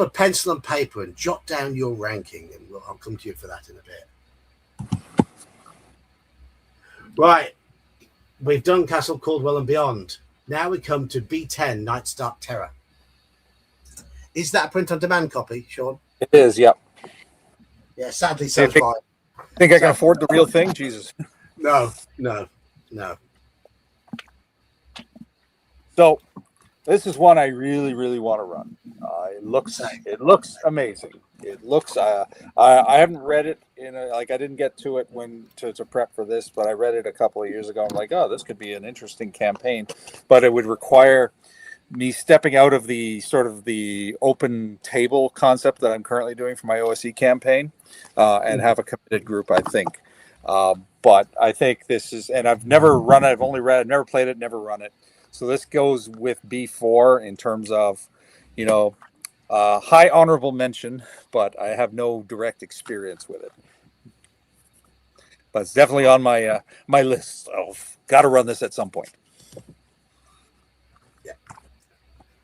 [SPEAKER 1] pencil and paper and jot down your ranking, and I'll come to you for that in a bit. Right, we've done Castle Caldwell and Beyond. Now we come to B10, Night's Dark Terror. Is that a print-on-demand copy, Sean?
[SPEAKER 3] It is, yeah.
[SPEAKER 1] Yeah, sadly so far.
[SPEAKER 3] Think I can afford the real thing? Jesus.
[SPEAKER 1] No.
[SPEAKER 3] So this is one I really, really want to run. It looks amazing. It looks. I haven't read it I didn't get to it to prep for this, but I read it a couple of years ago. I'm like, oh, this could be an interesting campaign, but it would require me stepping out of the sort of the open table concept that I'm currently doing for my OSE campaign, and have a committed group, I think. But I think this is, and I've never run it. I've only read it, never played it, never run it. So this goes with B4 in terms of, high honorable mention, but I have no direct experience with it. But it's definitely on my my list of got to run this at some point.
[SPEAKER 1] Yeah.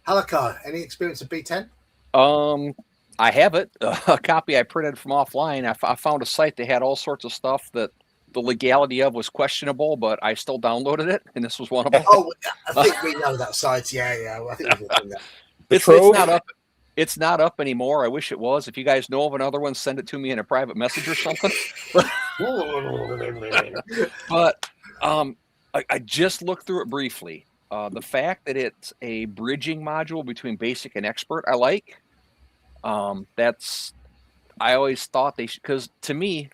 [SPEAKER 1] Halakar, any experience of B10?
[SPEAKER 2] I have it. A copy I printed from offline. I found a site that had all sorts of stuff that the legality of was questionable, but I still downloaded it, and this was one of them.
[SPEAKER 1] Oh, I think we know that site. Yeah. I think we've done that.
[SPEAKER 2] It's not up. It's not up anymore. I wish it was. If you guys know of another one, send it to me in a private message or something. But I just looked through it briefly. The fact that it's a bridging module between basic and expert, I like. I always thought they should, because to me,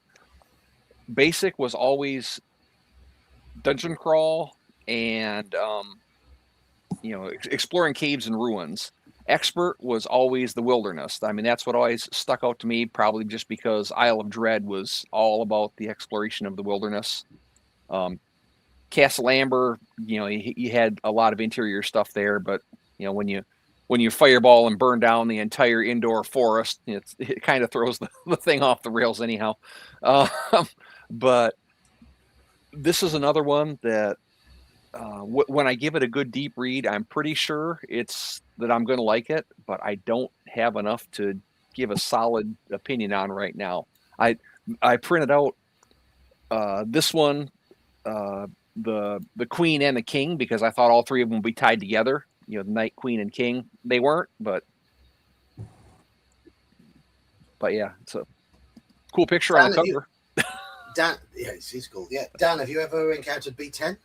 [SPEAKER 2] basic was always dungeon crawl and exploring caves and ruins. Expert was always the wilderness. I mean, that's what always stuck out to me, probably just because Isle of Dread was all about the exploration of the wilderness. Castle Amber, you had a lot of interior stuff there, but when you fireball and burn down the entire indoor forest, it kind of throws the thing off the rails anyhow. But this is another one that when I give it a good deep read, I'm pretty sure that I'm going to like it, but I don't have enough to give a solid opinion on right now. I printed out this one, the Queen and the King, because I thought all three of them would be tied together. The Knight, Queen, and King. They weren't, but yeah, it's a cool picture on the cover.
[SPEAKER 1] Dan, yeah, he's cool. Yeah, Dan, have you ever encountered B10?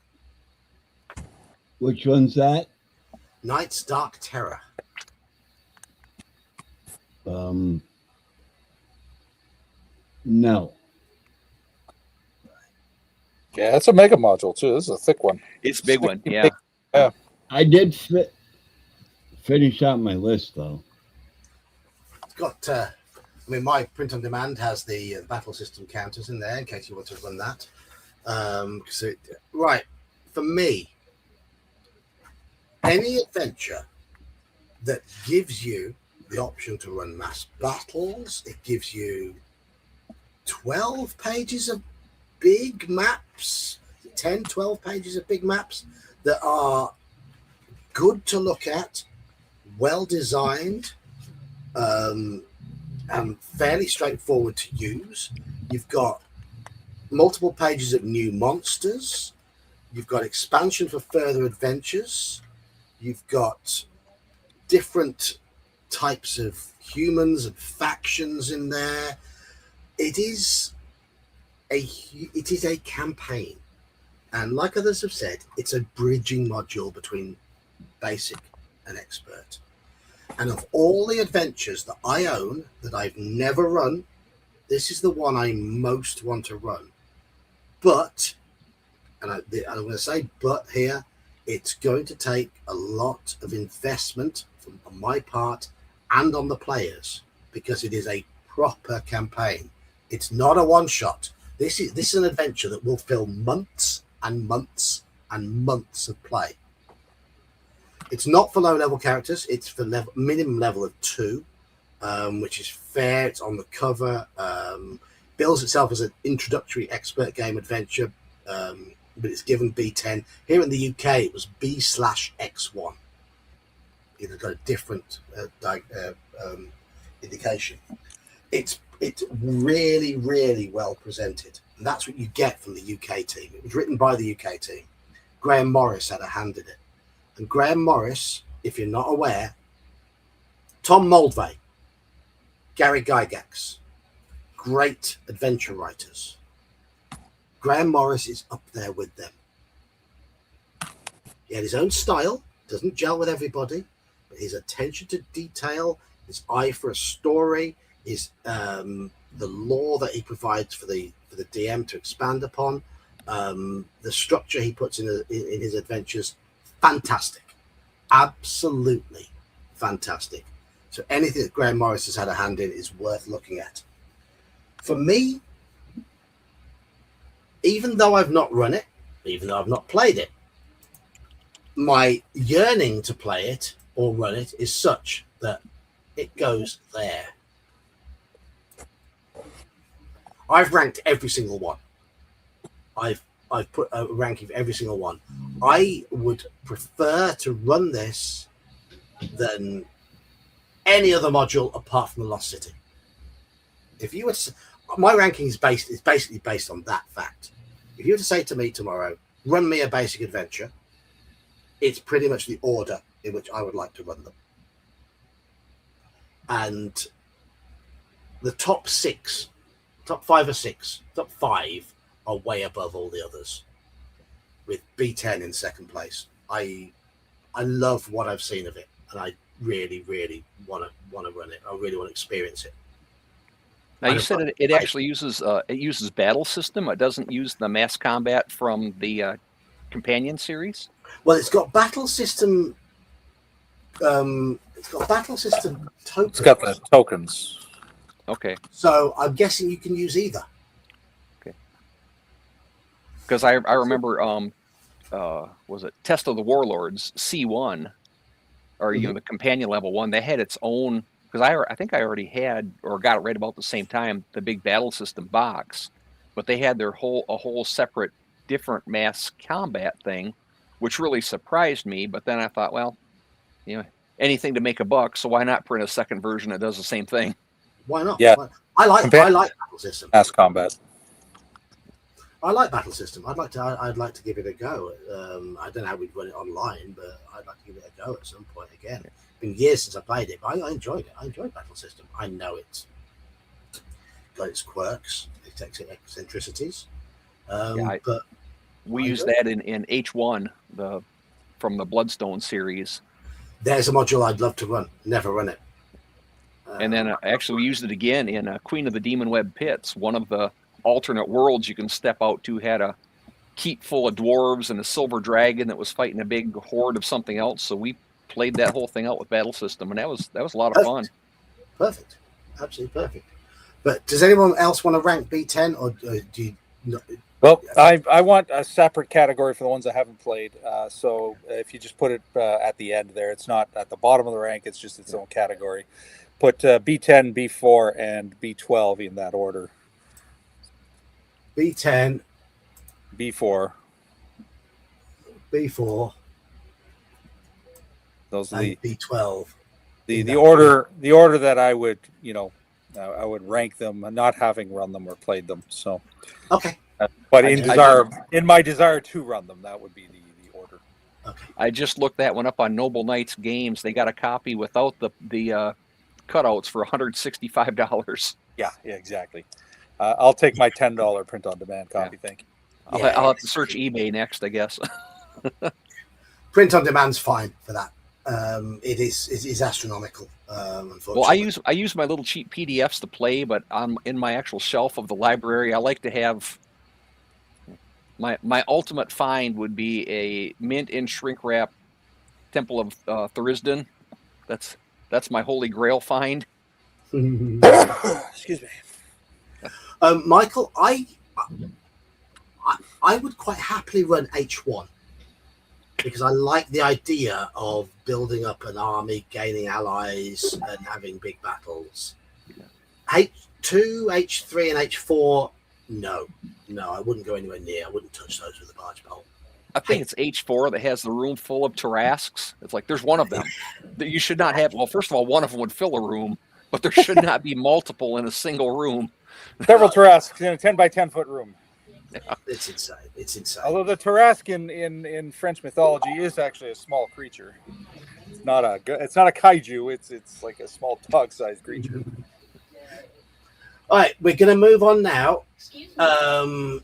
[SPEAKER 4] Which one's that?
[SPEAKER 1] Night's Dark Terror.
[SPEAKER 4] No.
[SPEAKER 3] Yeah, it's a mega module too. This is a thick one.
[SPEAKER 2] It's a big one. Yeah.
[SPEAKER 3] Yeah.
[SPEAKER 4] I did finish out my list though.
[SPEAKER 1] It's got. My print on demand has the battle system counters in there in case you want to run that. Right, for me, any adventure that gives you the option to run mass battles, it gives you 12 pages of big maps, 10, 12 pages of big maps that are good to look at, well designed, and fairly straightforward to use. You've got multiple pages of new monsters. You've got expansion for further adventures. You've got different types of humans and factions in there. It is a campaign, and like others have said, it's a bridging module between basic and expert. And of all the adventures that I own that I've never run, this is the one I most want to run. But, and I'm going to say but here, it's going to take a lot of investment on my part and on the players, because it is a proper campaign. It's not a one-shot. This is an adventure that will fill months and months and months of play. It's not for low-level characters. It's for minimum level of 2, which is fair. It's on the cover. Bills itself as an introductory expert game adventure, but it's given B10. Here in the UK, it was B/X1. either got a different indication. It's really, really well presented, and that's what you get from the UK team. It was written by the UK team. Graham Morris had a hand in it, and Graham Morris, if you're not aware, Tom Moldvay, Gary Gygax, great adventure writers. Graham Morris is up there with them. He had his own style, doesn't gel with everybody, but his attention to detail, his eye for a story, his the lore that he provides for the DM to expand upon, the structure he puts in his adventures, fantastic, absolutely fantastic. So anything that Graham Morris has had a hand in is worth looking at. For me, even though I've not run it, even though I've not played it, my yearning to play it or run it is such that it goes there. I've ranked every single one. I've put a ranking for every single one. I would prefer to run this than any other module apart from the Lost City. If you were to, my ranking is basically based on that fact. If you were to say to me tomorrow, run me a basic adventure, it's pretty much the order in which I would like to run them. And the top 5 or 6, top 5 are way above all the others, with B10 in second place. I love what I've seen of it, and I really, really want to run it. I really want to experience it.
[SPEAKER 2] Now, you said it actually uses battle system. It doesn't use the mass combat from the companion series.
[SPEAKER 1] Well, it's got battle system. It's got battle system tokens.
[SPEAKER 3] It's got the tokens.
[SPEAKER 2] Okay.
[SPEAKER 1] So I'm guessing you can use either.
[SPEAKER 2] Okay. Because I remember, was it Test of the Warlords C1, or the companion level 1? They had its own. Because I think I already had or got it right about the same time, the big battle system box, but they had a whole separate different mass combat thing, which really surprised me. But then I thought, well, anything to make a buck, so why not print a second version that does the same thing?
[SPEAKER 1] Why not?
[SPEAKER 3] Yeah,
[SPEAKER 1] I like battle system.
[SPEAKER 3] Mass combat.
[SPEAKER 1] I like battle system. I'd like to give it a go. I don't know how we'd run it online, but I'd like to give it a go at some point again. It's been years since I played it, but I enjoyed it. I enjoyed battle system. I know it's got its quirks, it takes its eccentricities. But
[SPEAKER 2] we use that in H1, from the Bloodstone series.
[SPEAKER 1] There's a module I'd love to run. Never run it.
[SPEAKER 2] And then actually we used it again in Queen of the Demon Web Pits. One of the alternate worlds you can step out to had a keep full of dwarves and a silver dragon that was fighting a big horde of something else. So we played that whole thing out with battle system, and that was a lot of fun.
[SPEAKER 1] Perfect, absolutely perfect. But does anyone else want to rank B10, or do you?
[SPEAKER 3] Well, I want a separate category for the ones I haven't played. So if you just put it at the end there, it's not at the bottom of the rank. It's just its own category. Put B10, B4, and B12 in that order.
[SPEAKER 1] B10,
[SPEAKER 3] B4,
[SPEAKER 1] B4.
[SPEAKER 3] Those are the
[SPEAKER 1] B12.
[SPEAKER 3] The order that I would I would rank them, not having run them or played them. So
[SPEAKER 1] okay.
[SPEAKER 3] But in my desire to run them, that would be the order.
[SPEAKER 1] Okay.
[SPEAKER 2] I just looked that one up on Noble Knights Games. They got a copy without the cutouts for $165.
[SPEAKER 3] Yeah, exactly. I'll take my $10 print-on-demand copy. Yeah. Thank you.
[SPEAKER 2] I'll have to search eBay next, I guess.
[SPEAKER 1] Print on demand's fine for that. It is astronomical. Unfortunately.
[SPEAKER 2] Well, I use my little cheap PDFs to play, but in my actual shelf of the library, I like to have my ultimate find would be a mint in shrink wrap Temple of Thurisdan. That's my holy grail find.
[SPEAKER 3] Excuse me.
[SPEAKER 1] Michael, I would quite happily run H1 because I like the idea of building up an army, gaining allies, and having big battles. H2, H3, and H4, no, I wouldn't go anywhere near. I wouldn't touch those with a barge pole.
[SPEAKER 2] I think it's H4 that has the room full of Tarrasques. It's like there's one of them that you should not have. Well, first of all, one of them would fill a room, but there should not be multiple in a single room.
[SPEAKER 3] Several Tarrasques in a 10 by 10 foot room.
[SPEAKER 2] Yeah.
[SPEAKER 1] It's insane. It's insane.
[SPEAKER 3] Although the Tarrasque in French mythology is actually a small creature. It's not a kaiju. It's like a small dog-sized creature.
[SPEAKER 1] All right, we're going to move on now. We're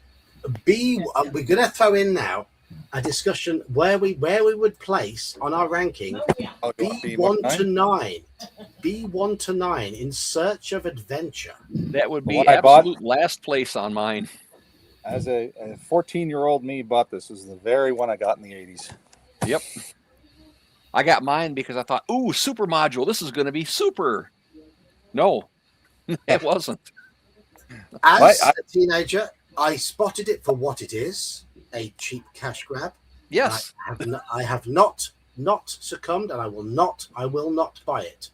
[SPEAKER 1] going to throw in now a discussion where we would place on our ranking B1 to 9. B1 to 9 in search of adventure.
[SPEAKER 2] That would be absolute last place on mine.
[SPEAKER 3] As a 14-year-old me bought this. This is the very one I got in the 80s.
[SPEAKER 2] Yep. I got mine because I thought, ooh, super module. This is going to be super. No, it wasn't.
[SPEAKER 1] As a teenager, I spotted it for what it is, a cheap cash grab.
[SPEAKER 2] Yes.
[SPEAKER 1] I have not succumbed, and I will not buy it.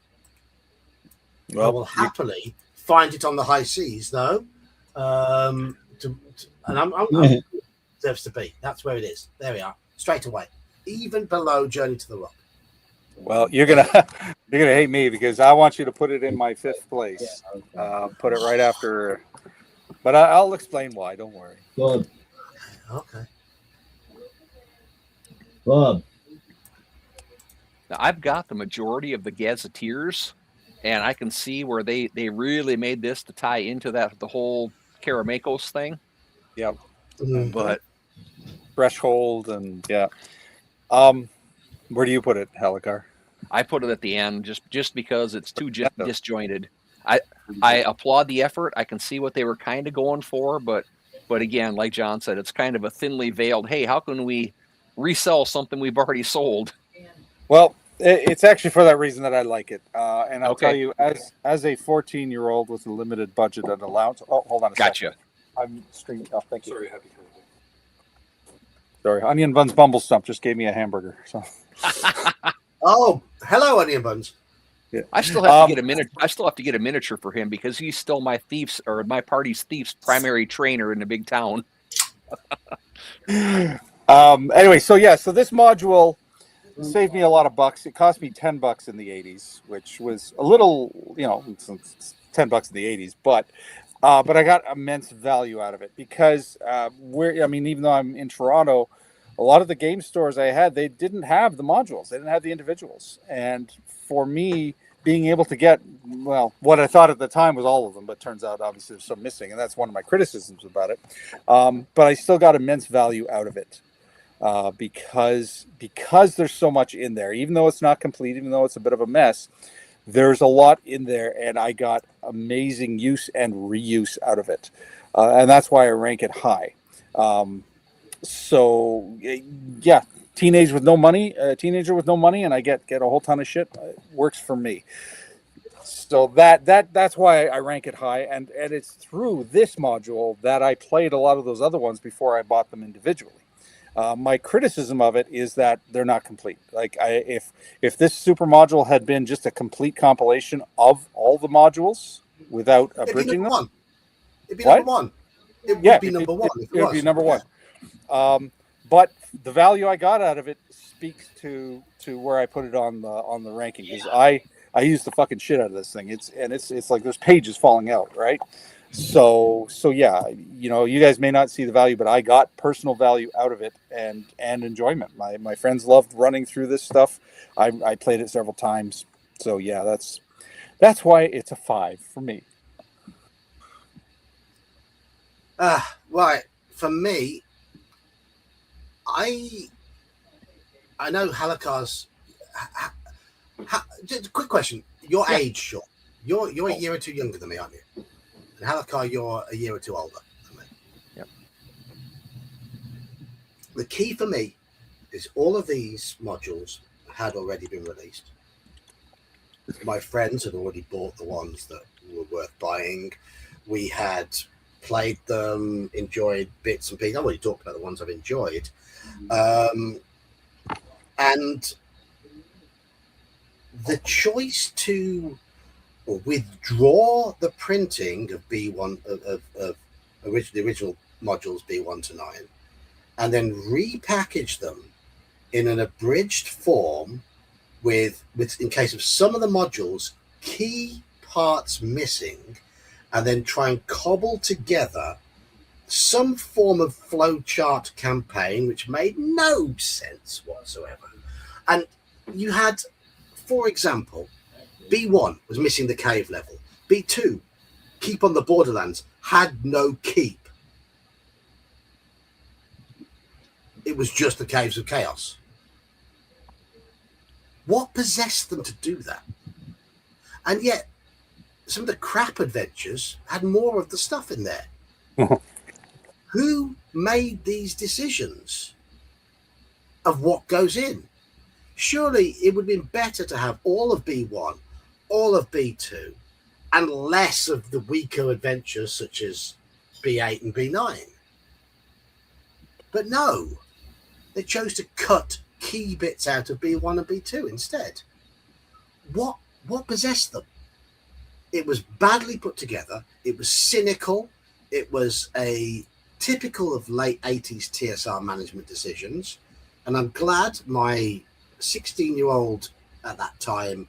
[SPEAKER 1] Well, I will happily find it on the high seas, though. And I'm deserves to be. That's where it is. There we are. Straight away. Even below Journey to the Rock.
[SPEAKER 3] Well, you're gonna hate me because I want you to put it in my 5th place. Put it right after, but I'll explain why. Don't worry.
[SPEAKER 4] Bob.
[SPEAKER 1] Okay.
[SPEAKER 4] Bob.
[SPEAKER 2] Now, I've got the majority of the Gazetteers, and I can see where they really made this to tie into the whole Karamakos thing.
[SPEAKER 3] Yep.
[SPEAKER 1] Mm-hmm.
[SPEAKER 2] But
[SPEAKER 3] Threshold and yeah. Where do you put it, Helicar?
[SPEAKER 2] I put it at the end just because it's too disjointed. I applaud the effort. I can see what they were kind of going for, but again, like John said, it's kind of a thinly veiled, hey, how can we resell something we've already sold?
[SPEAKER 3] Well, it's actually for that reason that I like it. And I'll tell you, as a 14-year-old with a limited budget and allowance. Oh, hold on a second.
[SPEAKER 2] Gotcha.
[SPEAKER 3] I'm streaming. Oh, thank you. Sorry, Onion Buns Bumble Stump just gave me a hamburger. So.
[SPEAKER 1] Oh, hello, Onion Buns.
[SPEAKER 2] Yeah. I still have to get a miniature. I still have to get a miniature for him because he's still my party's thief's primary trainer in the big town.
[SPEAKER 3] Anyway, so this module saved me a lot of bucks. It cost me $10 in the 80s, which was a little, it's $10 in the 80s, but I got immense value out of it because even though I'm in Toronto, a lot of the game stores I had, they didn't have the modules. They didn't have the individuals. And for me, being able to get, what I thought at the time was all of them, but turns out obviously there's some missing. And that's one of my criticisms about it. But I still got immense value out of it because there's so much in there. Even though it's not complete, even though it's a bit of a mess, there's a lot in there. And I got amazing use and reuse out of it. And that's why I rank it high. So yeah, teenager with no money, and I get a whole ton of shit. Works for me. So that's why I rank it high, and it's through this module that I played a lot of those other ones before I bought them individually. My criticism of it is that they're not complete. Like if this super module had been just a complete compilation of all the modules without abridging them,
[SPEAKER 1] it'd be number one. It would be number one.
[SPEAKER 3] It would be number one. But the value I got out of it speaks to where I put it on the ranking, because I use the fucking shit out of this thing. It's like there's pages falling out, right? So yeah, you guys may not see the value, but I got personal value out of it and enjoyment. My friends loved running through this stuff. I played it several times. So yeah, that's why it's a 5 for me.
[SPEAKER 1] Right. For me, I know Helicar's. Just a quick question. Your age, sure. You're a year or two younger than me, aren't you? And Helicar, you're a year or two older than me.
[SPEAKER 2] Yep.
[SPEAKER 1] The key for me is all of these modules had already been released. My friends had already bought the ones that were worth buying. We had played them, enjoyed bits and pieces. I've already talked about the ones I've enjoyed. And the choice to withdraw the printing of B1 of the original modules B1 to 9 and then repackage them in an abridged form with in case of some of the modules, key parts missing, and then try and cobble together some form of flowchart campaign which made no sense whatsoever. And you had, for example, B1 was missing the cave level. B2, Keep on the Borderlands, had no keep. It was just the Caves of Chaos. What possessed them to do that? And yet, some of the crap adventures had more of the stuff in there. Who made these decisions of what goes in? Surely it would have been better to have all of B1, all of B2, and less of the weaker adventures such as B8 and B9. But no, they chose to cut key bits out of B1 and B2 instead. What possessed them? It was badly put together. It was cynical. It was a typical of late 80s TSR management decisions. And I'm glad my 16-year-old at that time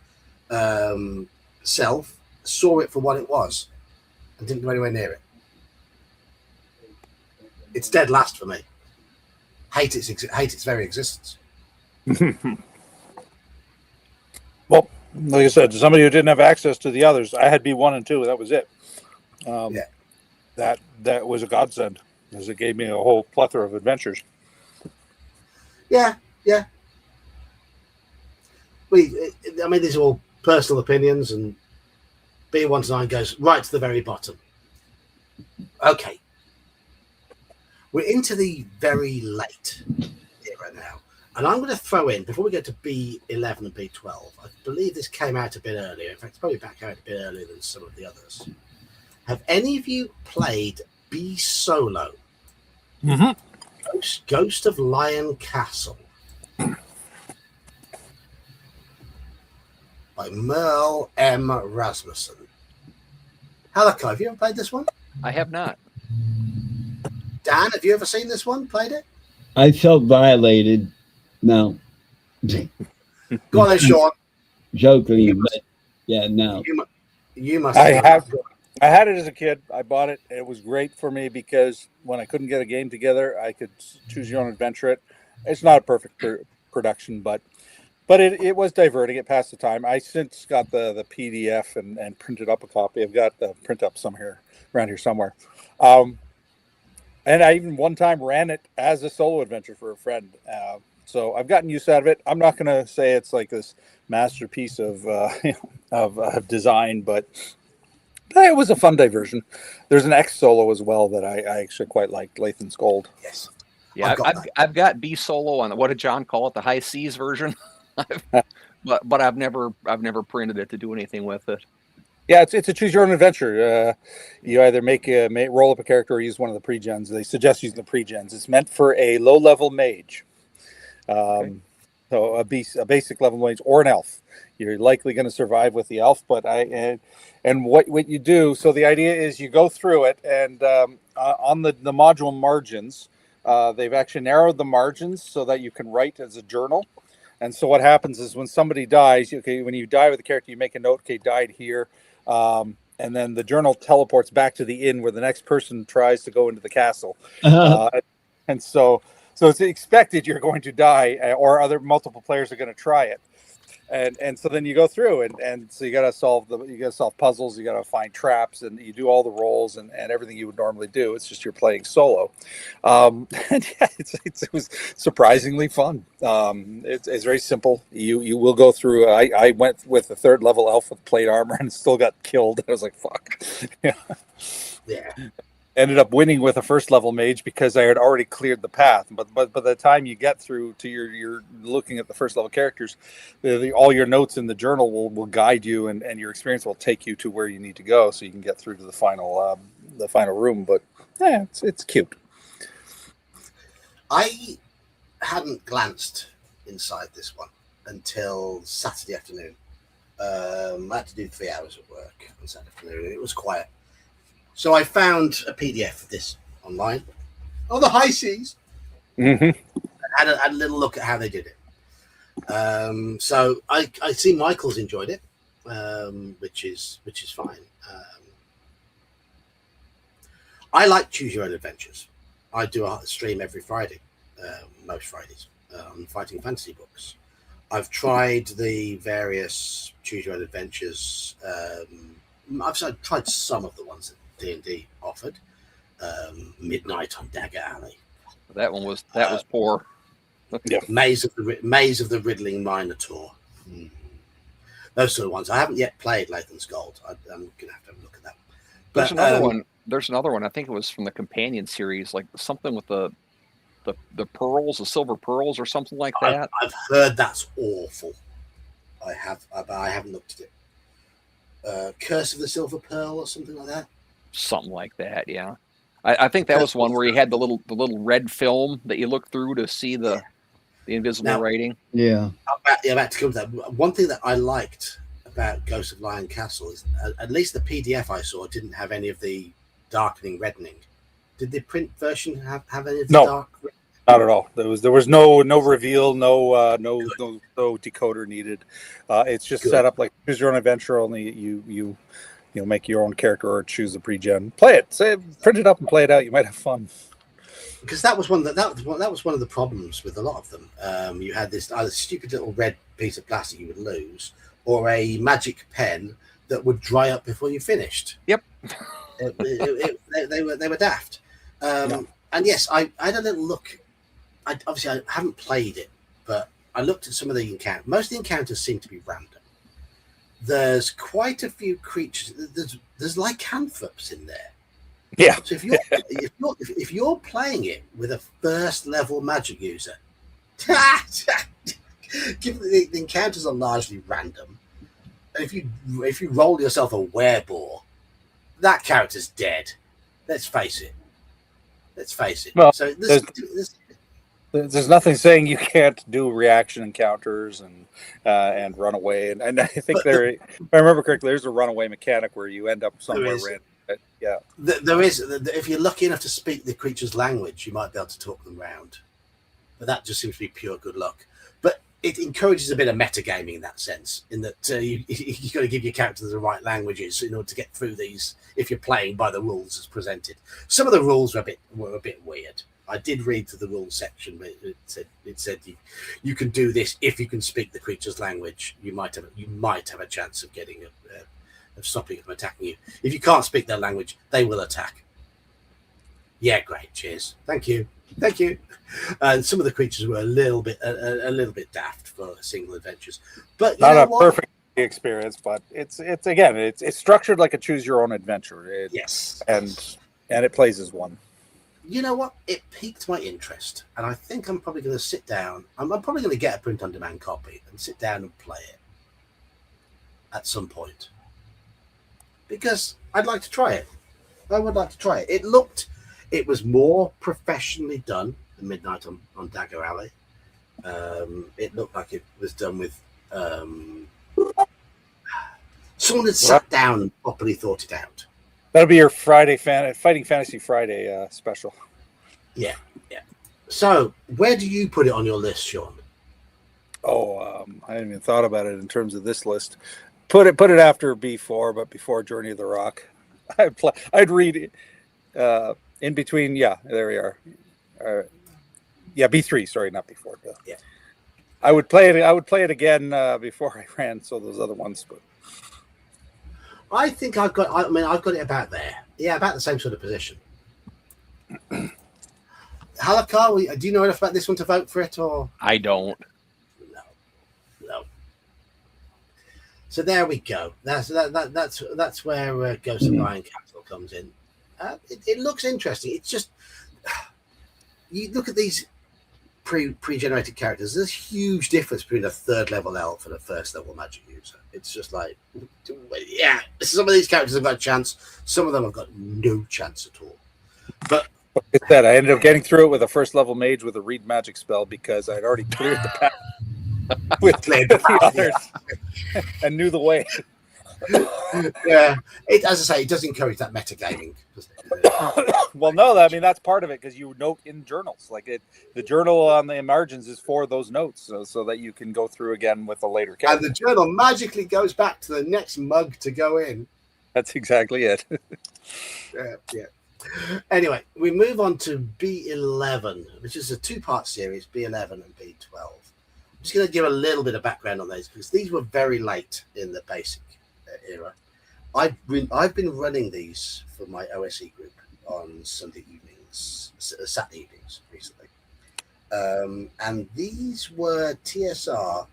[SPEAKER 1] self saw it for what it was and didn't go anywhere near it. It's dead last for me. Hate its very existence.
[SPEAKER 3] Well, like I said, to somebody who didn't have access to the others, I had B1 and 2. That was it. That was a godsend, because it gave me a whole plethora of adventures.
[SPEAKER 1] Yeah. I mean, these are all personal opinions, and B1 to 9 goes right to the very bottom. Okay. We're into the very late era now. And I'm going to throw in, before we get to B11 and B12, I believe this came out a bit earlier. In fact, it's probably back out a bit earlier than some of the others. Have any of you played BSOLO?
[SPEAKER 3] Mm-hmm.
[SPEAKER 1] Ghost of Lion Castle by Merle M. Rasmussen. Halakha, have you ever played this one?
[SPEAKER 2] I have not.
[SPEAKER 1] Dan, have you ever seen this one? Played it?
[SPEAKER 4] I felt violated. No.
[SPEAKER 1] Go on then, Sean.
[SPEAKER 4] Jokingly, but yeah, no.
[SPEAKER 1] You must.
[SPEAKER 3] I had it as a kid. I bought it. It was great for me because when I couldn't get a game together, I could choose your own adventure. It's not a perfect production, but it was diverting. It passed the time. I since got the PDF and printed up a copy. I've got the print up around here somewhere. And I even one time ran it as a solo adventure for a friend. So I've gotten use out of it. I'm not going to say it's like this masterpiece of design, but it was a fun diversion. There's an X solo as well that I actually quite liked, Lathan's Gold.
[SPEAKER 1] Yes.
[SPEAKER 2] Yeah, I've got BSOLO on what did John call it, the high seas version, but I've never printed it to do anything with it.
[SPEAKER 3] Yeah, it's a choose your own adventure. You either roll up a character or use one of the pre-gens. They suggest using the pre-gens. It's meant for a low-level mage. Okay. So a basic level mage or an elf. You're likely going to survive with the elf, but and what you do. So the idea is you go through it, and on the module margins, they've actually narrowed the margins so that you can write as a journal. And so what happens is when somebody dies, when you die with a character, you make a note. Okay, died here. And then the journal teleports back to the inn where the next person tries to go into the castle. And so it's expected you're going to die, or multiple players are going to try it. And so then you go through and so you got to solve puzzles, you got to find traps, and you do all the rolls and everything you would normally do. It's just you're playing solo. And yeah, it was surprisingly fun. It's very simple. You will go through. I went with the 3rd level elf with plate armor and still got killed. I was like, fuck. Yeah. Ended up winning with a 1st level mage because I had already cleared the path. But by the time you get through to you're looking at the 1st level characters, all your notes in the journal will guide you, and your experience will take you to where you need to go, so you can get through to the final room. But yeah, it's cute.
[SPEAKER 1] I hadn't glanced inside this one until Saturday afternoon. I had to do 3 hours of work on Saturday afternoon. It was quiet. So I found a PDF of this online on the high seas,
[SPEAKER 3] Mm-hmm.
[SPEAKER 1] Had a little look at how they did it. So I see Michael's enjoyed it, which is fine. I like choose your own adventures. I do a stream every Friday, most Fridays, on fighting fantasy books. I've tried the various choose your own adventures. I've tried some of the ones that D&D offered. Midnight on Dagger Alley.
[SPEAKER 2] That was poor.
[SPEAKER 3] Yeah.
[SPEAKER 1] Maze of the Riddling Minotaur. Those sort of ones. I haven't yet played Lathan's Gold. I'm going to have a look at that.
[SPEAKER 2] There's another one. There's another one. I think it was from the companion series, like something with the pearls, the silver pearls, or something like that.
[SPEAKER 1] I've heard that's awful. I haven't looked at it. Curse of the Silver Pearl or something like that.
[SPEAKER 2] Something like that. Yeah. I think that was one where you had the little red film that you look through to see the invisible writing.
[SPEAKER 4] Yeah.
[SPEAKER 1] About to come to that. One thing that I liked about Ghost of Lion Castle is at least the PDF I saw didn't have any of the darkening, reddening. Did the print version have any of the dark?
[SPEAKER 3] Not at all. There was no reveal, no decoder needed. It's just set up like choose your own adventure. Only you make your own character or choose the pre-gen. Play it, print it up and play it out. You might have fun.
[SPEAKER 1] Because that was one of the problems with a lot of them. You had this either stupid little red piece of plastic you would lose, or a magic pen that would dry up before you finished.
[SPEAKER 2] Yep.
[SPEAKER 1] They were daft. And yes, I had a little look. I haven't played it, but I looked at some of the encounters. Most of the encounters seem to be random. There's quite a few creatures. There's lycanthropes in there.
[SPEAKER 3] Yeah.
[SPEAKER 1] So if you're playing it with a first level magic user, given the encounters are largely random, if you roll yourself a werebore, that character's dead. Let's face it.
[SPEAKER 3] Well,
[SPEAKER 1] so
[SPEAKER 3] there's nothing saying you can't do reaction encounters and run away. And I think if I remember correctly, there's a runaway mechanic where you end up somewhere random. Yeah.
[SPEAKER 1] There is. If you're lucky enough to speak the creature's language, you might be able to talk them round. But that just seems to be pure good luck. But it encourages a bit of metagaming in that sense, in that you've got to give your character the right languages in order to get through these if you're playing by the rules as presented. Some of the rules were a bit weird. I did read through the rules section, but it said you can do this if you can speak the creature's language. You might have a chance of getting of stopping them attacking you. If you can't speak their language, they will attack. Yeah, great. Cheers. Thank you. And some of the creatures were a little bit daft for single adventures, but
[SPEAKER 3] not a perfect experience. But it's structured like a choose your own adventure.
[SPEAKER 1] Yes,
[SPEAKER 3] and it plays as one.
[SPEAKER 1] You know what? It piqued my interest, and I think I'm probably going to sit down. I'm probably going to get a print-on-demand copy and sit down and play it at some point because I'd like to try it. I would like to try it. It was more professionally done than Midnight on Dagger Alley. It looked like it was done with someone had sat down and properly thought it out.
[SPEAKER 3] That'll be your Friday Fighting Fantasy Friday special.
[SPEAKER 1] Yeah. So, where do you put it on your list, Sean?
[SPEAKER 3] Oh, I hadn't even thought about it in terms of this list. Put it after B4, but before Journey of the Rock. I'd read it in between. Yeah, there we are. B3. Sorry, not B4.
[SPEAKER 1] Yeah.
[SPEAKER 3] I would play it again before I ran. So those other ones, but
[SPEAKER 1] I think I've got it about there. Yeah, about the same sort of position. Halakar, do you know enough about this one to vote for it, or
[SPEAKER 2] I don't?
[SPEAKER 1] No. So there we go. That's where Ghost of Lion Castle comes in. It looks interesting. It's just you look at these pre-generated characters. There's a huge difference between a third level elf and a first level magic user. It's just like, yeah, some of these characters have got a chance. Some of them have got no chance at all. But
[SPEAKER 3] it's that I ended up getting through it with a first level mage with a read magic spell because I'd already cleared the path with the others and knew the way.
[SPEAKER 1] Yeah, as I say, it does encourage that metagaming.
[SPEAKER 3] Well, no, I mean that's part of it because you note in journals. The journal on the margins is for those notes, so that you can go through again with a later character.
[SPEAKER 1] And the journal magically goes back to the next mug to go in.
[SPEAKER 3] That's exactly it.
[SPEAKER 1] Yeah. Anyway, we move on to B11, which is a two-part series, B11 and B12. I'm just going to give a little bit of background on those because these were very late in the basic era. I've been running these for my OSE group on Sunday evenings, Saturday evenings recently. And these were TSR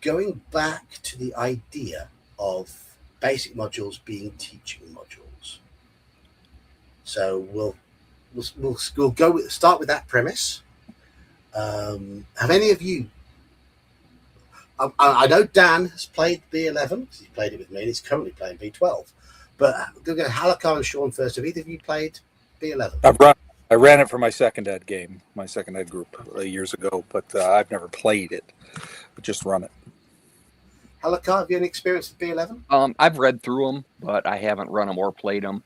[SPEAKER 1] going back to the idea of basic modules being teaching modules. So we'll start with that premise. Have any of you? I know Dan has played B11 because he's played it with me, and he's currently playing B12. But we'll go Halakar and Sean first. Have either of you played B11?
[SPEAKER 3] I ran it for my second ed game, my second ed group years ago, but I've never played it, but just run it.
[SPEAKER 1] Halakar, have you any experience with B11?
[SPEAKER 2] I've read through them, but I haven't run them or played them.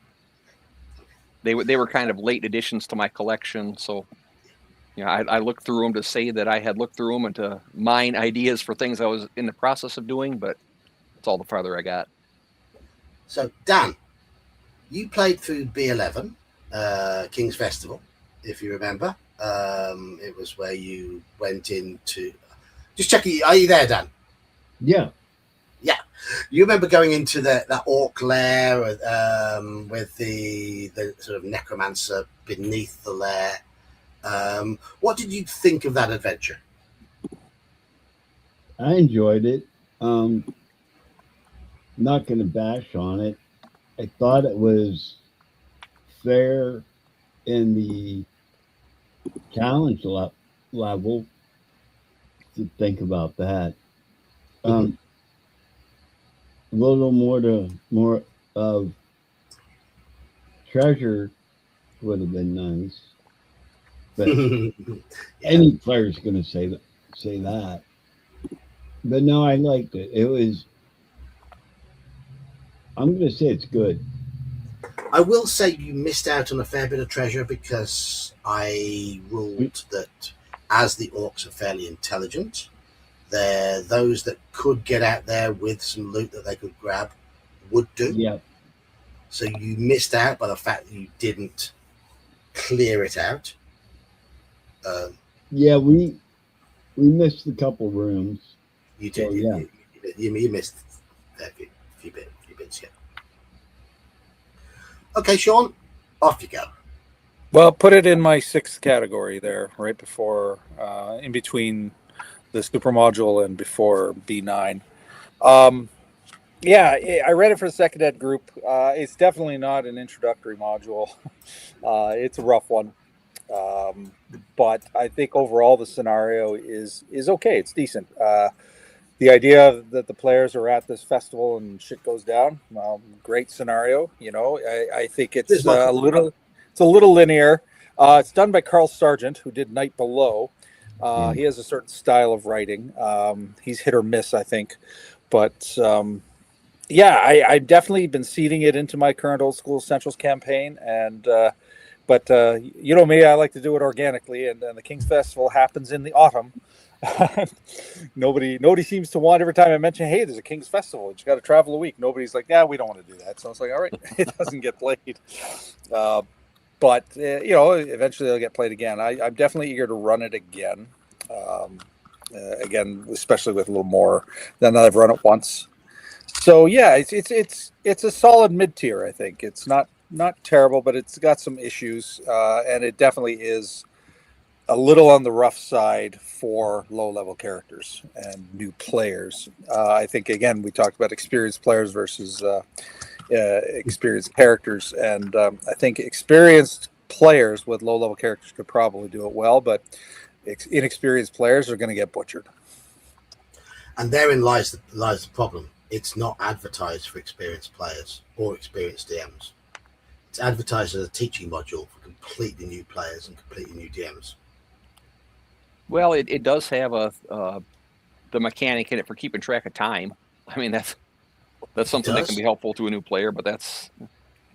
[SPEAKER 2] They were kind of late additions to my collection, so I looked through them to say that I had looked through them and to mine ideas for things I was in the process of doing, but it's all the farther I got.
[SPEAKER 1] So, Dan, you played through B11, King's Festival, if you remember. It was where you went into... Just checking, are you there, Dan?
[SPEAKER 4] Yeah.
[SPEAKER 1] Yeah. You remember going into that orc lair with the sort of necromancer beneath the lair. What did you think of that adventure?
[SPEAKER 4] I enjoyed it. Not going to bash on it. I thought it was fair in the challenge level to think about that. A little more of treasure would have been nice, but any player's going to say that. But no, I liked it. It was. I'm going to say it's good.
[SPEAKER 1] I will say you missed out on a fair bit of treasure because I ruled that as the orcs are fairly intelligent, they're those that could get out there with some loot that they could grab would do.
[SPEAKER 4] Yeah.
[SPEAKER 1] So you missed out by the fact that you didn't clear it out.
[SPEAKER 4] Yeah, we missed a couple rooms.
[SPEAKER 1] You did.
[SPEAKER 4] So,
[SPEAKER 1] you missed a few bits. Yeah. Okay, Sean, off you go.
[SPEAKER 3] Well, put it in my sixth category there, right before, in between the super module and before B9. Yeah, I read it for the second ed group. It's definitely not an introductory module. It's a rough one. But I think overall the scenario is okay. It's decent. The idea that the players are at this festival and shit goes down, great scenario. I think it's a little linear. It's done by Carl Sargent, who did Night Below. He has a certain style of writing. He's hit or miss, I think. But I've definitely been seeding it into my current Old School Essentials campaign. But you know me, I like to do it organically. And the King's Festival happens in the autumn. Nobody seems to want, every time I mention, hey, there's a King's Festival, you got to travel a week. Nobody's like, yeah, we don't want to do that. So I was like, all right, it doesn't get played. But eventually it'll get played again. I'm definitely eager to run it again. Again, especially with a little more than I've run it once. So yeah, it's a solid mid-tier. I think it's not terrible, but it's got some issues, and it definitely is a little on the rough side for low-level characters and new players. I think, again, we talked about experienced players versus experienced characters, and I think experienced players with low-level characters could probably do it well, but inexperienced players are going to get butchered.
[SPEAKER 1] And therein lies the problem. It's not advertised for experienced players or experienced DMs. It's advertised as a teaching module for completely new players and completely new DMs.
[SPEAKER 2] Well, it does have the mechanic in it for keeping track of time. I mean, That's something that can be helpful to a new player, but that's...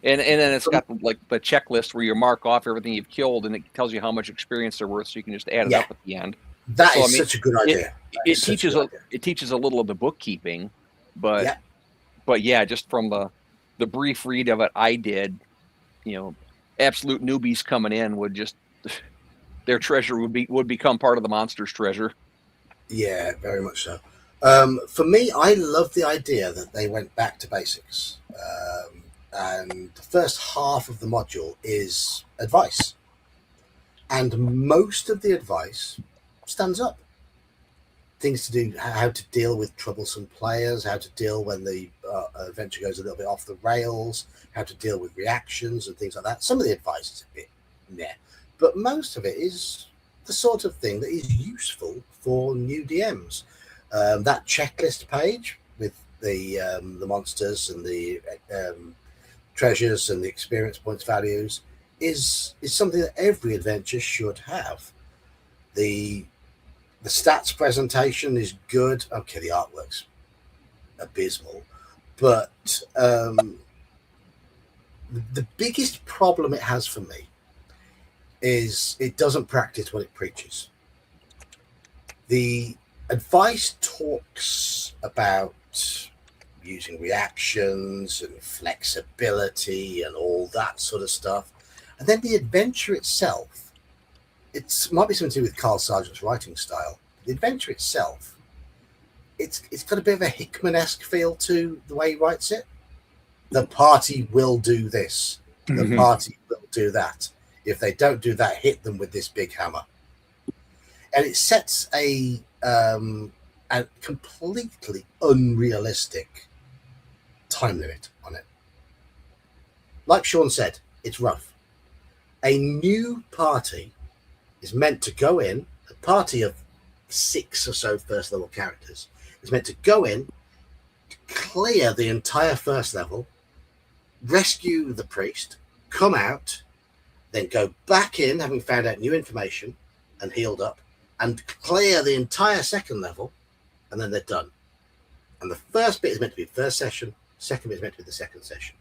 [SPEAKER 2] And then it's got like the checklist where you mark off everything you've killed, and it tells you how much experience they're worth, so you can just add it up at the end.
[SPEAKER 1] That is such a good idea.
[SPEAKER 2] It teaches a little of the bookkeeping, but yeah, just from the brief read of it I did, absolute newbies coming in would just their treasure would become part of the monster's treasure.
[SPEAKER 1] Yeah, very much so. For me, I love the idea that they went back to basics. And the first half of the module is advice. And most of the advice stands up. Things to do, how to deal with troublesome players, how to deal when the adventure goes a little bit off the rails, how to deal with reactions and things like that. Some of the advice is a bit meh, but most of it is the sort of thing that is useful for new DMs. That checklist page with the monsters and the treasures and the experience points values is something that every adventure should have. The stats presentation is good. Okay, the artwork's abysmal, but the biggest problem it has for me is it doesn't practice what it preaches. The advice talks about using reactions and flexibility and all that sort of stuff. And then the adventure itself, it might be something to do with Carl Sargent's writing style. The adventure itself, it's got a bit of a Hickman-esque feel to the way he writes it. The party will do this. The party will do that. If they don't do that, hit them with this big hammer. And it sets a completely unrealistic time limit on it. Like Sean said, it's rough. A new party is meant to go in, a party of 6 or so first level characters is meant to go in, clear the entire first level, rescue the priest, come out, then go back in, having found out new information and healed up, and clear the entire second level, and then they're done. And the first bit is meant to be the first session, second bit is meant to be the second session.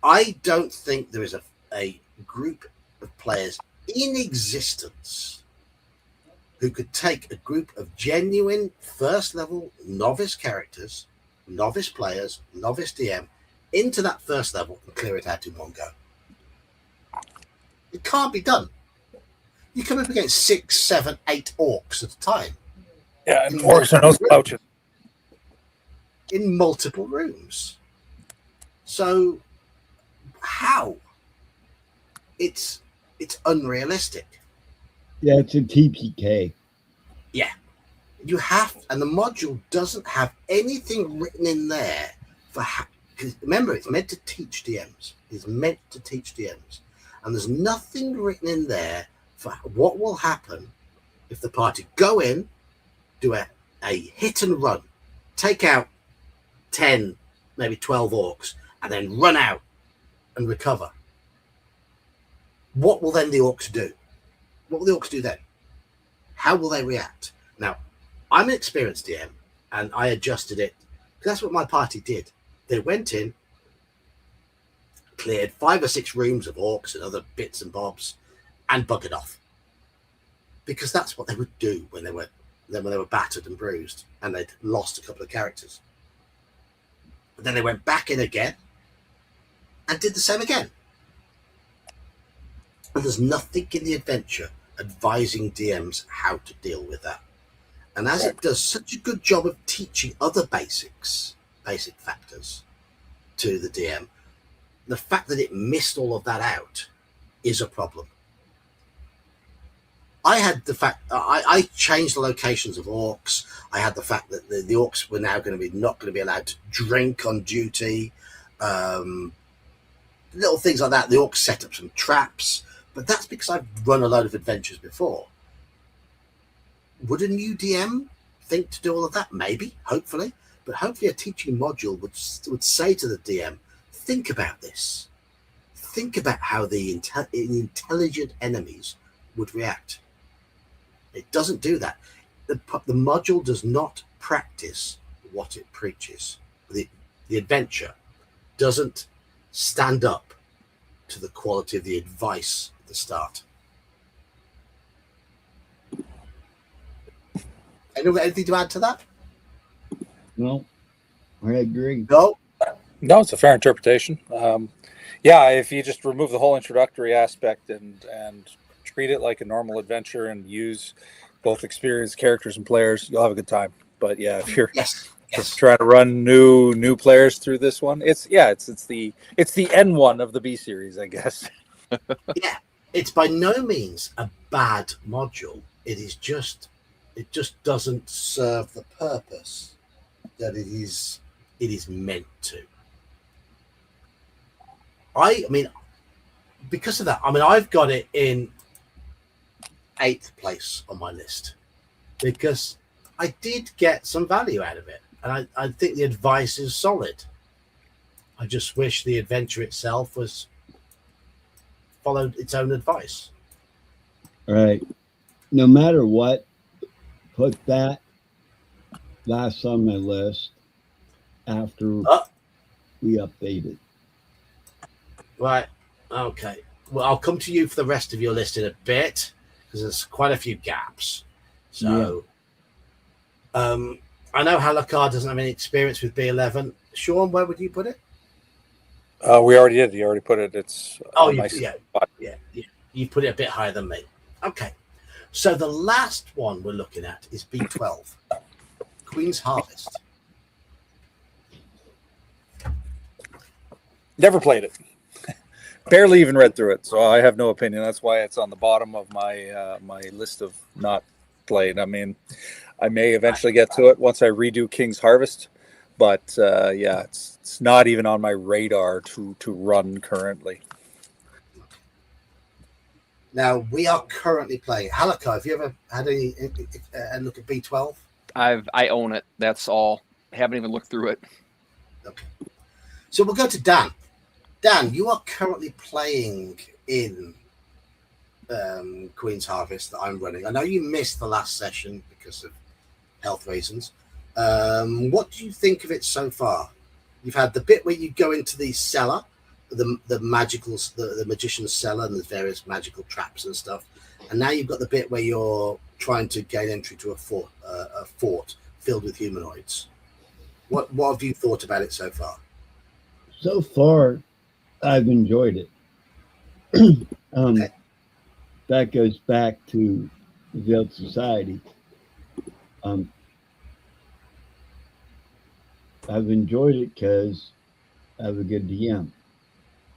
[SPEAKER 1] I don't think there is a group of players in existence who could take a group of genuine first level novice characters, novice players, novice DM into that first level and clear it out in one go. It can't be done. You come up against 6, 7, 8 orcs at a time.
[SPEAKER 3] Yeah, and orcs are no slouches.
[SPEAKER 1] In multiple rooms. So how? It's unrealistic.
[SPEAKER 4] Yeah, it's a TPK.
[SPEAKER 1] Yeah. You have, and the module doesn't have anything written in there for because remember, it's meant to teach DMs. It's meant to teach DMs. And there's nothing written in there for what will happen if the party go in, do a hit and run, take out 10, maybe 12 orcs, and then run out and recover. What will then the orcs do? What will the orcs do then? How will they react? Now, I'm an experienced DM, and I adjusted it, because that's what my party did. They went in, cleared 5 or 6 rooms of orcs and other bits and bobs, and buggered off. Because that's what they would do when they were battered and bruised, and they'd lost a couple of characters. But then they went back in again, and did the same again. And there's nothing in the adventure advising DMs how to deal with that. And as it does such a good job of teaching other basic factors to the DM, the fact that it missed all of that out is a problem. I had the fact I changed the locations of orcs. I had the fact that the orcs were now not going to be allowed to drink on duty. Little things like that. The orcs set up some traps, but that's because I've run a load of adventures before. Would a new DM think to do all of that? Maybe, hopefully, but hopefully a teaching module would say to the DM, think about this. Think about how the intelligent enemies would react. It doesn't do that. The module does not practice what it preaches. the adventure, doesn't stand up to the quality of the advice at the start. Anyone got anything to add to that?
[SPEAKER 4] No, I agree.
[SPEAKER 1] No?
[SPEAKER 3] No, it's a fair interpretation. Yeah, if you just remove the whole introductory aspect and treat it like a normal adventure and use both experienced characters and players, you'll have a good time. But yeah, if you're
[SPEAKER 1] Yes.
[SPEAKER 3] trying to run new players through this one, it's the N1 of the B series, I guess.
[SPEAKER 1] Yeah, it's by no means a bad module. It just doesn't serve the purpose that it is meant to. I mean, because of that, I mean, I've got it in 8th place on my list because I did get some value out of it, and I think the advice is solid. I just wish the adventure itself was followed its own advice.
[SPEAKER 4] All right. No matter what, put that last on my list after we update it.
[SPEAKER 1] Right. Okay. Well, I'll come to you for the rest of your list in a bit because there's quite a few gaps. So, I know Halakar doesn't have any experience with B11. Sean, where would you put it?
[SPEAKER 3] We already did. You already put it. It's
[SPEAKER 1] yeah. You put it a bit higher than me. Okay. So the last one we're looking at is B12, Queen's Harvest.
[SPEAKER 3] Never played it. Barely even read through it, so I have no opinion. That's why it's on the bottom of my my list of not played. I mean, I may eventually get to it once I redo King's Harvest, but yeah, it's not even on my radar to run currently.
[SPEAKER 1] Now we are currently playing Halakha. Have you ever had any look at B12?
[SPEAKER 2] I own it. That's all. I haven't even looked through it.
[SPEAKER 1] Okay. So we'll go to Dan. Dan, you are currently playing in Queen's Harvest that I'm running. I know you missed the last session because of health reasons. What do you think of it so far? You've had the bit where you go into the cellar, the magician's cellar, and there's various magical traps and stuff. And now you've got the bit where you're trying to gain entry to a fort filled with humanoids. What have you thought about it so far?
[SPEAKER 4] So far, I've enjoyed it.
[SPEAKER 1] Okay.
[SPEAKER 4] That goes back to the Veiled Society. I've enjoyed it because I have a good DM.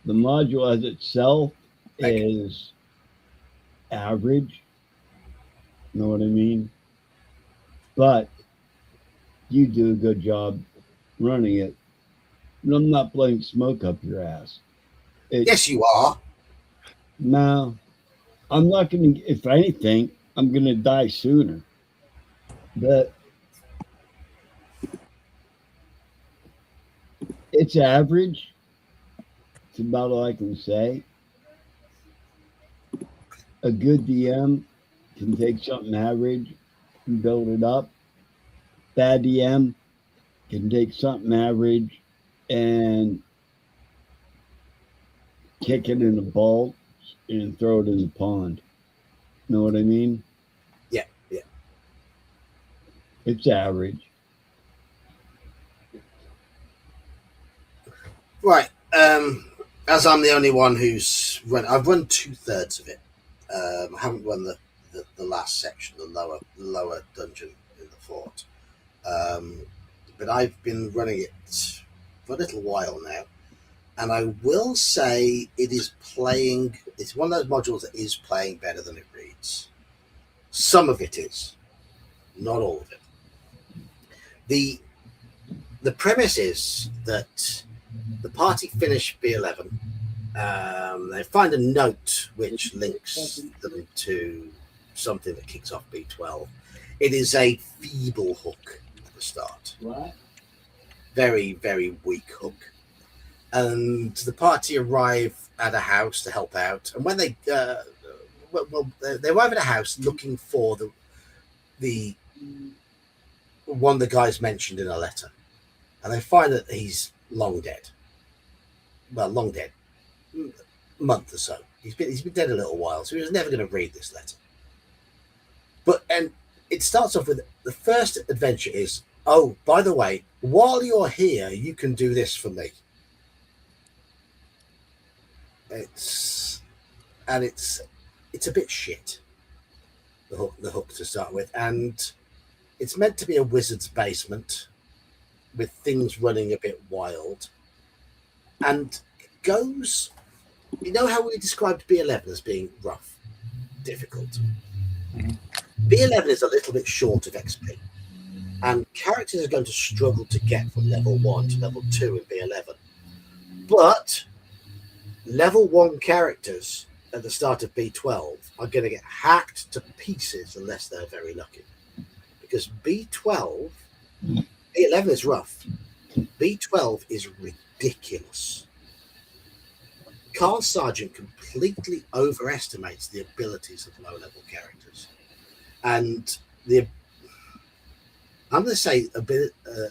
[SPEAKER 4] The module as itself is average. You know what I mean? But you do a good job running it. And I'm not blowing smoke up your ass.
[SPEAKER 1] Yes, you are.
[SPEAKER 4] No, I'm not going to. If anything, I'm going to die sooner. But it's average. It's about all I can say. A good DM can take something average and build it up. Bad DM can take something average and kick it in the bowl and throw it in the pond. Know what I mean?
[SPEAKER 1] Yeah.
[SPEAKER 4] It's average.
[SPEAKER 1] Right. As I'm the only one who's I've run 2/3 of it. I haven't run the last section, the lower dungeon in the fort. But I've been running it for a little while now. And I will say it's one of those modules that is playing better than it reads. Some of it is, not all of it. The premise is that the party finish B11. They find a note which links them to something that kicks off B12. It is a feeble hook at the start.
[SPEAKER 4] What?
[SPEAKER 1] Very, very weak hook. And the party arrive at a house to help out. And when they arrive at a house looking for the one the guys mentioned in a letter. And they find that he's long dead. Well, long dead, month or so. He's been dead a little while, so he was never going to read this letter. And it starts off with the first adventure is, oh, by the way, while you're here, you can do this for me. It's a bit shit. The hook to start with, and it's meant to be a wizard's basement with things running a bit wild, and it goes. You know how we described B11 as being rough, difficult. B11 is a little bit short of XP, and characters are going to struggle to get from level 1 to level 2 in B11. But level 1 characters at the start of B12 are going to get hacked to pieces unless they're very lucky. Because B11 is rough. B12 is ridiculous. Carl Sargent completely overestimates the abilities of low-level characters. And I'm going to say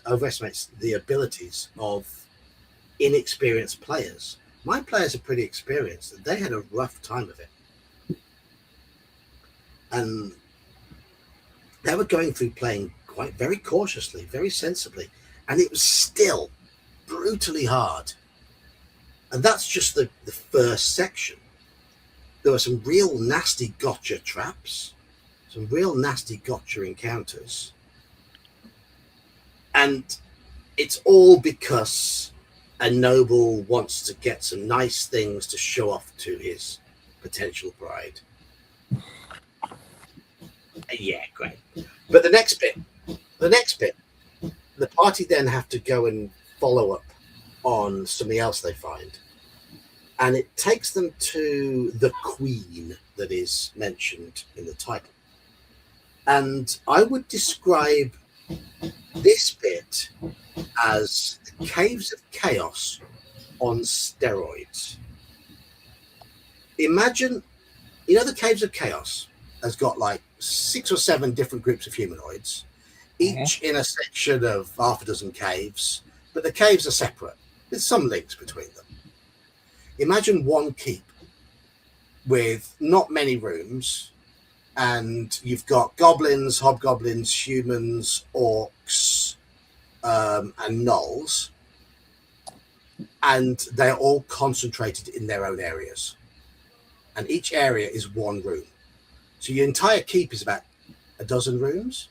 [SPEAKER 1] overestimates the abilities of inexperienced players. My players are pretty experienced, and they had a rough time of it. And they were going through playing very cautiously, very sensibly, and it was still brutally hard. And that's just the first section. There were some real nasty gotcha traps, some real nasty gotcha encounters. And it's all because a noble wants to get some nice things to show off to his potential bride. Yeah, great. But the next bit, the party then have to go and follow up on something else they find. And it takes them to the queen that is mentioned in the title. And I would describe this bit as the Caves of Chaos on steroids. Imagine, the Caves of Chaos has got like 6 or 7 different groups of humanoids, each in a section of half a dozen caves, but the caves are separate. There's some links between them. Imagine one keep with not many rooms, and you've got goblins, hobgoblins, humans, orcs, and gnolls, and they're all concentrated in their own areas. And each area is one room. So your entire keep is about a dozen rooms.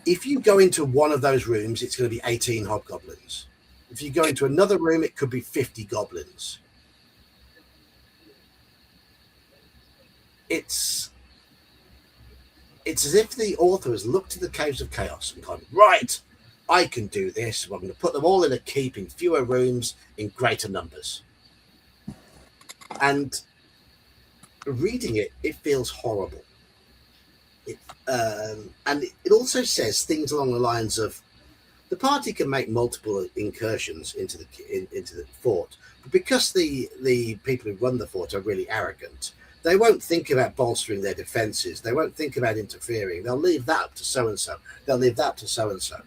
[SPEAKER 1] If you go into one of those rooms, it's going to be 18 hobgoblins. If you go into another room, it could be 50 goblins. It's as if the author has looked at the Caves of Chaos and gone, right, I can do this. I'm going to put them all in a keep in fewer rooms in greater numbers. And reading it, it feels horrible. And it also says things along the lines of the party can make multiple incursions into the fort, but because the people who run the fort are really arrogant, they won't think about bolstering their defenses. They won't think about interfering. They'll leave that up to so-and-so. They'll leave that to so-and-so.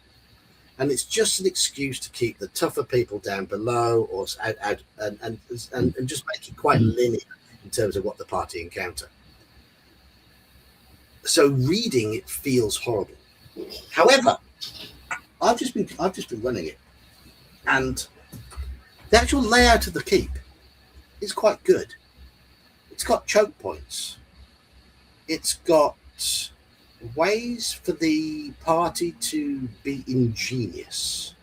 [SPEAKER 1] And it's just an excuse to keep the tougher people down below, or and just make it quite linear in terms of what the party encounter. So reading it feels horrible. However, I've just been running it, and the actual layout of the keep is quite good. It's got choke points. It's got ways for the party to be ingenious.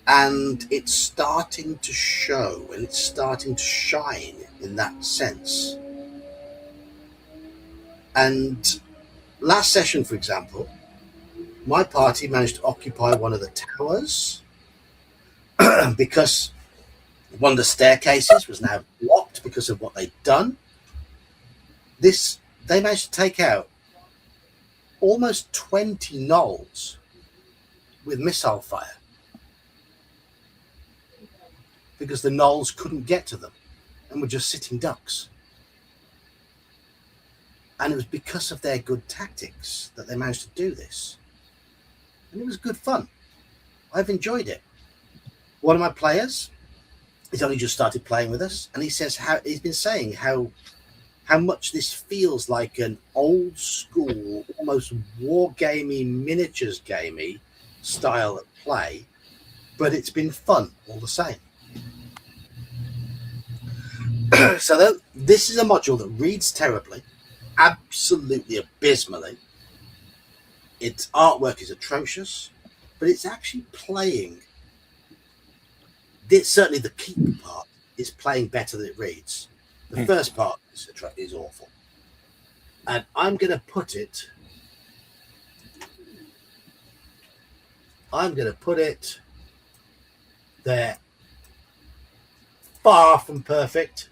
[SPEAKER 1] And it's starting to show, and it's starting to shine in that sense. And last session, for example, my party managed to occupy one of the towers because one of the staircases was now blocked because of what they'd done. They managed to take out almost 20 gnolls with missile fire because the gnolls couldn't get to them and were just sitting ducks. And it was because of their good tactics that they managed to do this. And it was good fun. I've enjoyed it. One of my players, he's only just started playing with us, and he says he's been saying how much this feels like an old school, almost wargamey, miniatures gamey style of play, but it's been fun all the same. So this is a module that reads terribly, absolutely abysmally. Its artwork is atrocious, but it's actually playing. Certainly the keep part is playing better than it reads. The first part is awful. And I'm going to put it there. Far from perfect,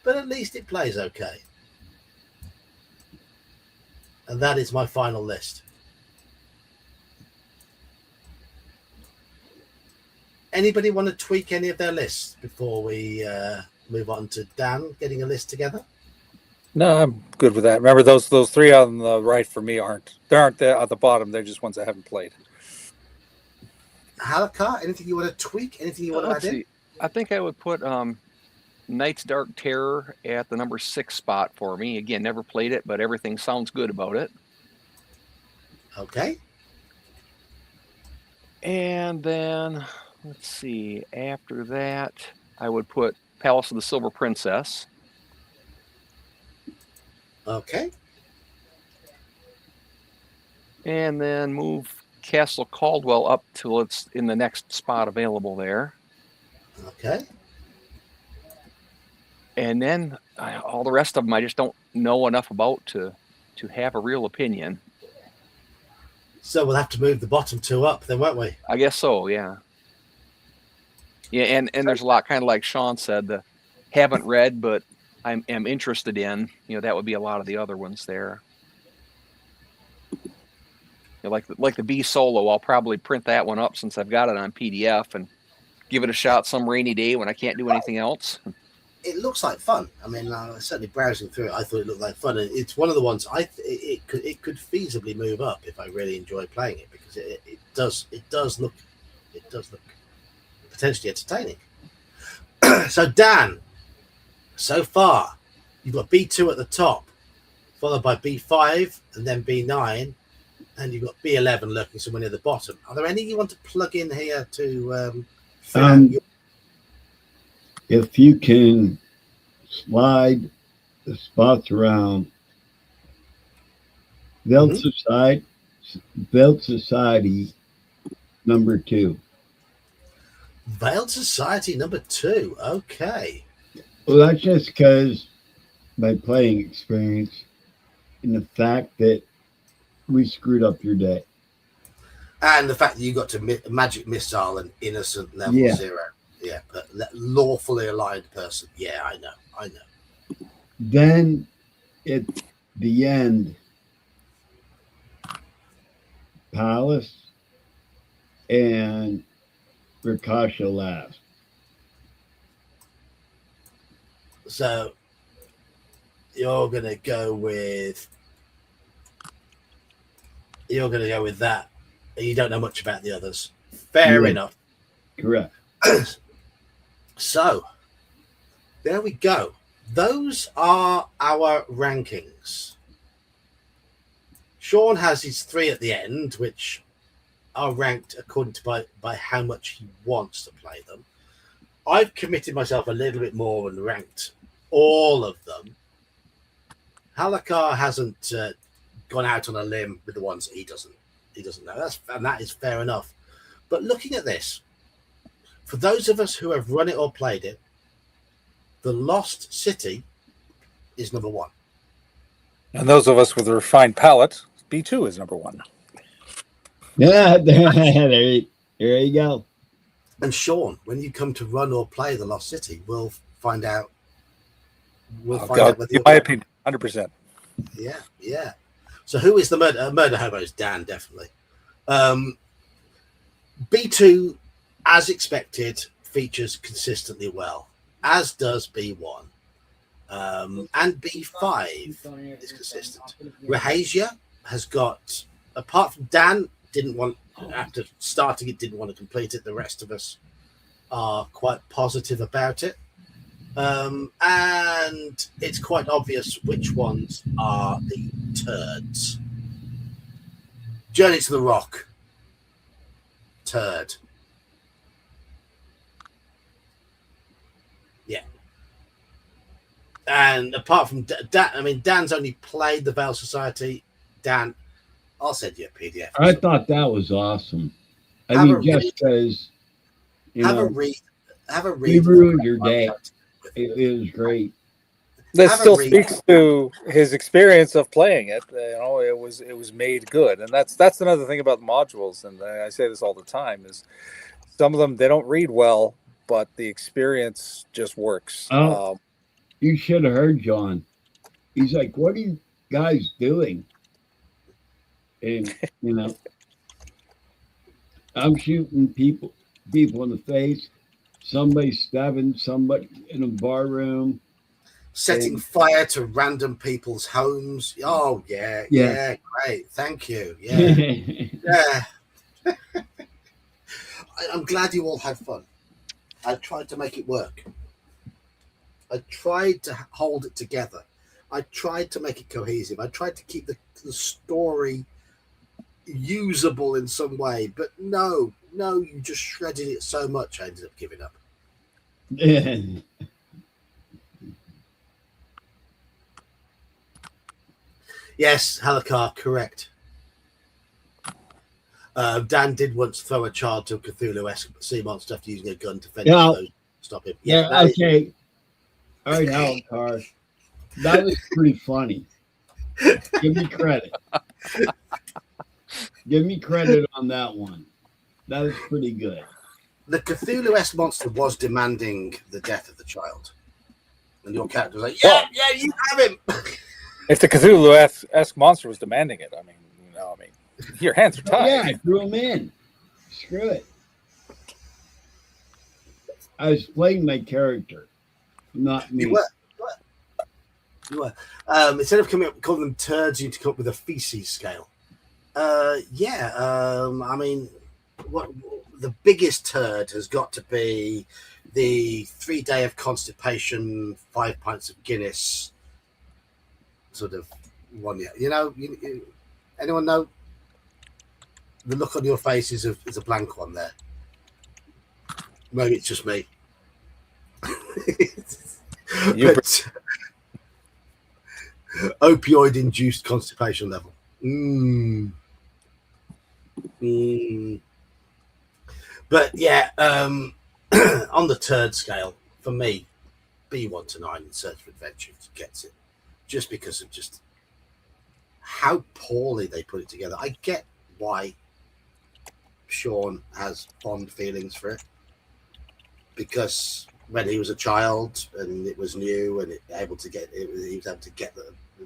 [SPEAKER 1] but at least it plays okay. And that is my final list. Anybody want to tweak any of their lists before we move on to Dan getting a list together?
[SPEAKER 3] No, I'm good with that. Remember, those three on the right for me aren't there at the bottom. They're just ones I haven't played.
[SPEAKER 1] Halakar, anything you want to tweak? Anything you want to add in?
[SPEAKER 2] I think I would put Night's Dark Terror at the number 6 spot for me. Again, never played it, but everything sounds good about it.
[SPEAKER 1] Okay.
[SPEAKER 2] And then, let's see, after that, I would put Palace of the Silver Princess.
[SPEAKER 1] Okay.
[SPEAKER 2] And then move Castle Caldwell up till it's in the next spot available there.
[SPEAKER 1] Okay.
[SPEAKER 2] And then all the rest of them I just don't know enough about to have a real opinion.
[SPEAKER 1] So we'll have to move the bottom 2 up then, won't we?
[SPEAKER 2] I guess so, yeah. Yeah, and there's a lot, kind of like Sean said, the haven't read but I am interested in. That would be a lot of the other ones there. Like the BSOLO, I'll probably print that one up since I've got it on PDF and give it a shot some rainy day when I can't do anything else.
[SPEAKER 1] It looks like fun. I mean, certainly browsing through it, I thought it looked like fun. And it's one of the ones it could feasibly move up if I really enjoy playing it, because it does look potentially entertaining. So Dan, so far you've got B2 at the top, followed by B5 and then B9, and you've got B11 lurking somewhere near the bottom. Are there any you want to plug in here to?
[SPEAKER 4] If you can slide the spots around, Veld Society number 2.
[SPEAKER 1] Veiled Society number 2. Okay.
[SPEAKER 4] Well, that's just because my playing experience and the fact that we screwed up your day.
[SPEAKER 1] And the fact that you got to magic missile an innocent level 0. Yeah, but lawfully aligned person. Yeah, I know.
[SPEAKER 4] Then at the end, Palace and Rikasha last.
[SPEAKER 1] So you're gonna go with that. You don't know much about the others. Fair enough.
[SPEAKER 4] Correct.
[SPEAKER 1] So there we go. Those are our rankings. Sean has his 3 at the end, which are ranked according to by how much he wants to play them. I've committed myself a little bit more and ranked all of them. Halakar hasn't gone out on a limb with the ones he doesn't know. That is fair enough. But looking at this, for those of us who have run it or played it, The Lost City is number 1.
[SPEAKER 3] And those of us with a refined palate, B2 is number 1.
[SPEAKER 4] Yeah, there you go.
[SPEAKER 1] And Sean, when you come to run or play The Lost City, we'll find out.
[SPEAKER 3] Whether in my opinion, 100%.
[SPEAKER 1] Yeah. So who is the murder hobos? Dan, definitely. B2, as expected, features consistently well, as does B1. And B5 is consistent. Rahasia has got, apart from Dan didn't want, after starting it, didn't want to complete it. The rest of us are quite positive about it. And it's quite obvious which ones are the turds. Journey to the Rock. Turd. Yeah. And apart from Dan, I mean, Dan's only played the Veil Society. Dan, I'll send you a PDF.
[SPEAKER 4] I thought that was awesome. I mean, just because,
[SPEAKER 1] have a read. Have a read.
[SPEAKER 4] We ruined your day. It was great.
[SPEAKER 3] This still speaks to his experience of playing it. It was made good, and that's another thing about modules. And I say this all the time: is some of them they don't read well, but the experience just works.
[SPEAKER 4] Oh, you should have heard John. He's like, "What are you guys doing?" And I'm shooting people in the face. Somebody stabbing somebody in a bar room.
[SPEAKER 1] Setting fire to random people's homes. Oh, yeah, great. Thank you. Yeah. Yeah. I'm glad you all had fun. I tried to make it work. I tried to hold it together. I tried to make it cohesive. I tried to keep the story usable in some way. But no, you just shredded it so much I ended up giving up. Yes, Halakar, correct. Dan did once throw a child to a Cthulhu-esque sea monster after using a gun to fend those stop him.
[SPEAKER 4] Yeah, okay. All right, Halakar. That was pretty funny. Give me credit. Give me credit on that one. That was pretty good.
[SPEAKER 1] The Cthulhu-esque monster was demanding the death of the child. And your character was like, yeah, you have him.
[SPEAKER 3] If the Cthulhu-esque monster was demanding it, I mean, your hands are tied.
[SPEAKER 4] Yeah, I threw him in. Screw it. I was playing my character, not me.
[SPEAKER 1] You were. Instead of calling them turds, you need to come up with a feces scale. I mean, what the biggest turd has got to be the 3 day of constipation, 5 pints of Guinness, sort of one. Anyone know? The look on your face is a blank one there. Maybe it's just me. Opioid-induced constipation level. But yeah, on the turd scale, for me, B1 to 9 in Search for Adventure gets it. Just because of just how poorly they put it together. I get why Sean has fond feelings for it. Because when he was a child and it was new and he was able to get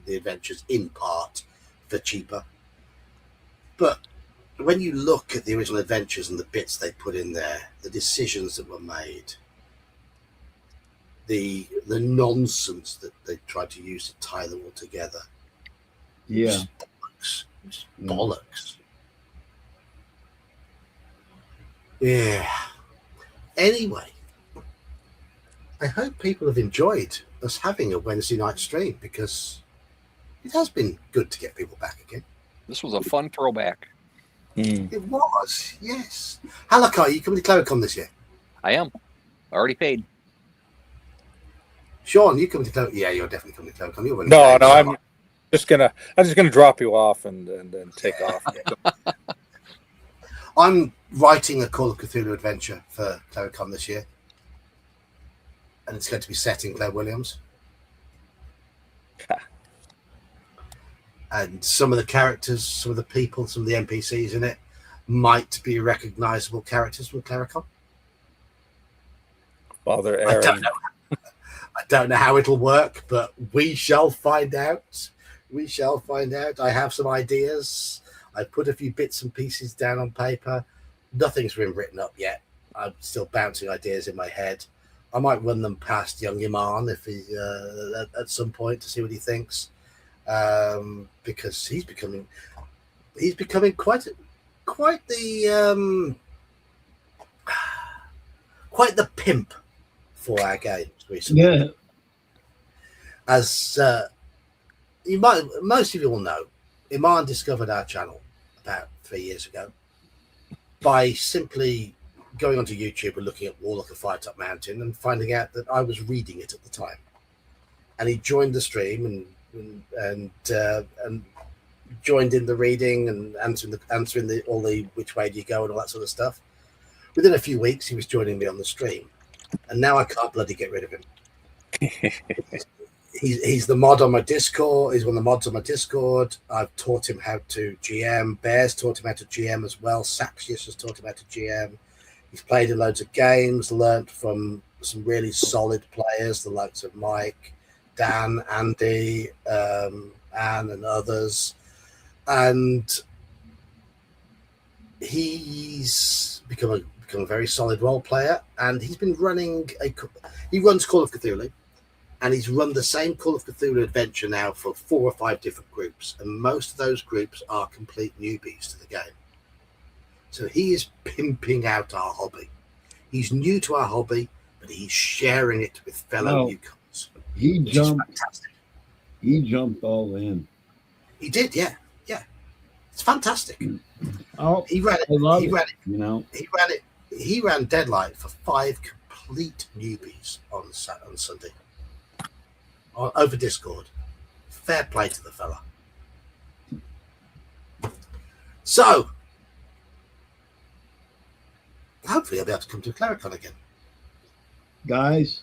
[SPEAKER 1] the adventures in part for cheaper. But when you look at the original adventures and the bits they put in there, the decisions that were made, the nonsense that they tried to use to tie them all together.
[SPEAKER 4] Yeah.
[SPEAKER 1] It's bollocks. Yeah. Anyway, I hope people have enjoyed us having a Wednesday night stream because it has been good to get people back again.
[SPEAKER 2] This was a fun throwback.
[SPEAKER 1] It was, yes. Halakar, you coming to Clericon this year?
[SPEAKER 2] I am. Already paid.
[SPEAKER 1] Sean, you coming to Clericon? Yeah, you're definitely coming to Clericon.
[SPEAKER 3] No, I'm just gonna drop you off and take off.
[SPEAKER 1] I'm writing a Call of Cthulhu adventure for Clericon this year. And it's going to be set in Claire Williams. And some of the characters, some of the people, some of the NPCs in it might be recognizable characters from Clericon.
[SPEAKER 3] Well, they're airing.
[SPEAKER 1] I don't know how it'll work, but we shall find out. We shall find out. I have some ideas. I put a few bits and pieces down on paper. Nothing's been written up yet. I'm still bouncing ideas in my head. I might run them past young Iman if he at some point to see what he thinks, because he's becoming quite quite the pimp for our games recently.
[SPEAKER 4] Yeah.
[SPEAKER 1] As most of you will know, Iman discovered our channel about 3 years ago by simply going onto YouTube and looking at Warlock of Firetop Mountain and finding out that I was reading it at the time. And he joined the stream and joined in the reading and answering all the which way do you go and all that sort of stuff. Within a few weeks, he was joining me on the stream, and now I can't bloody get rid of him. He's the mod on my Discord. He's one of the mods on my Discord. I've taught him how to GM. Bears taught him how to GM as well. Saxius has taught him how to GM. He's played in loads of games, learnt from some really solid players, the likes of Mike, Dan, Andy, Anne, and others. And he's become a very solid role player. And he's been he runs Call of Cthulhu. And he's run the same Call of Cthulhu adventure now for 4 or 5 different groups. And most of those groups are complete newbies to the game. So he is pimping out our hobby. He's new to our hobby, but he's sharing it with fellow newcomers.
[SPEAKER 4] He jumped all in.
[SPEAKER 1] He did, yeah. It's fantastic.
[SPEAKER 4] Oh,
[SPEAKER 1] he ran it.
[SPEAKER 4] I love
[SPEAKER 1] it.
[SPEAKER 4] You know,
[SPEAKER 1] he ran Deadlight for 5 complete newbies on Sunday. Over Discord. Fair play to the fella. So, hopefully I'll be able to come to Claricon again.
[SPEAKER 4] guys,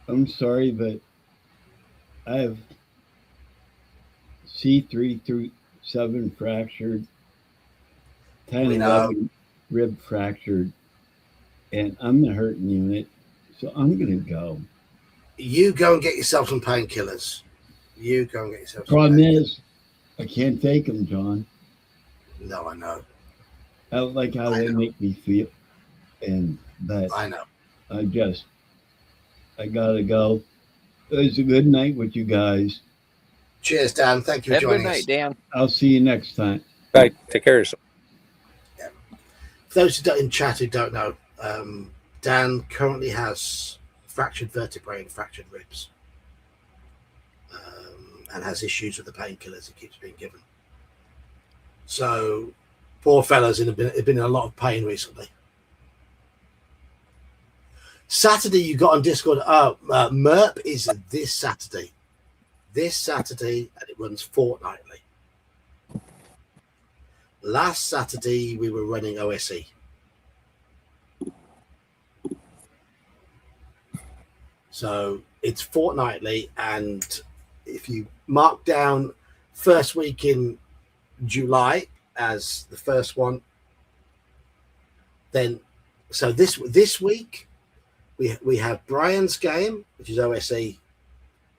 [SPEAKER 4] I'm sorry, but I have C3 through 7 fractured, 10 and 11 rib fractured, and I'm the hurting unit, so I'm going to go.
[SPEAKER 1] You go and get yourself some painkillers.
[SPEAKER 4] Problem is, I can't take them, John.
[SPEAKER 1] No, I know.
[SPEAKER 4] I don't like how they make me feel, and that
[SPEAKER 1] I know.
[SPEAKER 4] I gotta go. It was a good night with you guys.
[SPEAKER 1] Cheers, Dan. Thank you for joining us.
[SPEAKER 2] Have a good night, Dan.
[SPEAKER 4] I'll see you next time.
[SPEAKER 3] Bye. Take care of yourself.
[SPEAKER 1] Yeah. For those in chat who don't know, Dan currently has fractured vertebrae and fractured ribs, and has issues with the painkillers he keeps being given. So, poor fella's been in a lot of pain recently. Saturday, you got on Discord. MERP is this Saturday. And it runs fortnightly. Last Saturday, we were running OSE. So it's fortnightly, and if you mark down first week in July as the first one, then so this week we have Brian's game, which is OSE,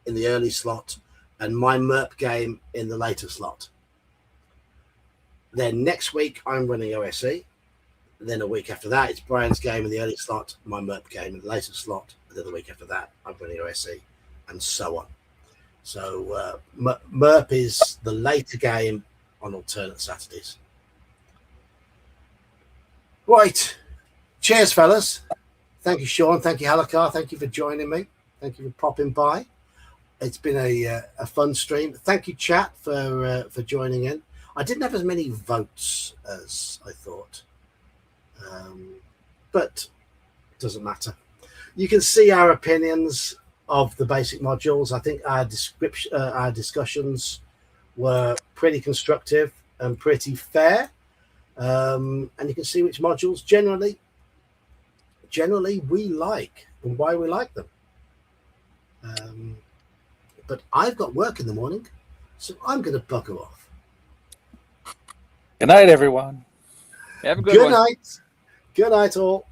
[SPEAKER 1] in the early slot, and my MERP game in the later slot. Then next week I'm running OSE. And then a week after that, it's Brian's game in the early slot, my MERP game in the later slot. And then the week after that, I'm running OSE, and so on. So MERP is the later game on alternate Saturdays. Right. Cheers, fellas. Thank you, Sean. Thank you, Halakar. Thank you for joining me. Thank you for popping by. It's been a fun stream. Thank you, chat, for joining in. I didn't have as many votes as I thought, but it doesn't matter. You can see our opinions of the basic modules. I think our discussions were pretty constructive and pretty fair, and you can see which modules generally we like and why we like them. But I've got work in the morning, so I'm going to bugger off.
[SPEAKER 3] Good night, everyone.
[SPEAKER 2] Have a good one.
[SPEAKER 1] Good night, all.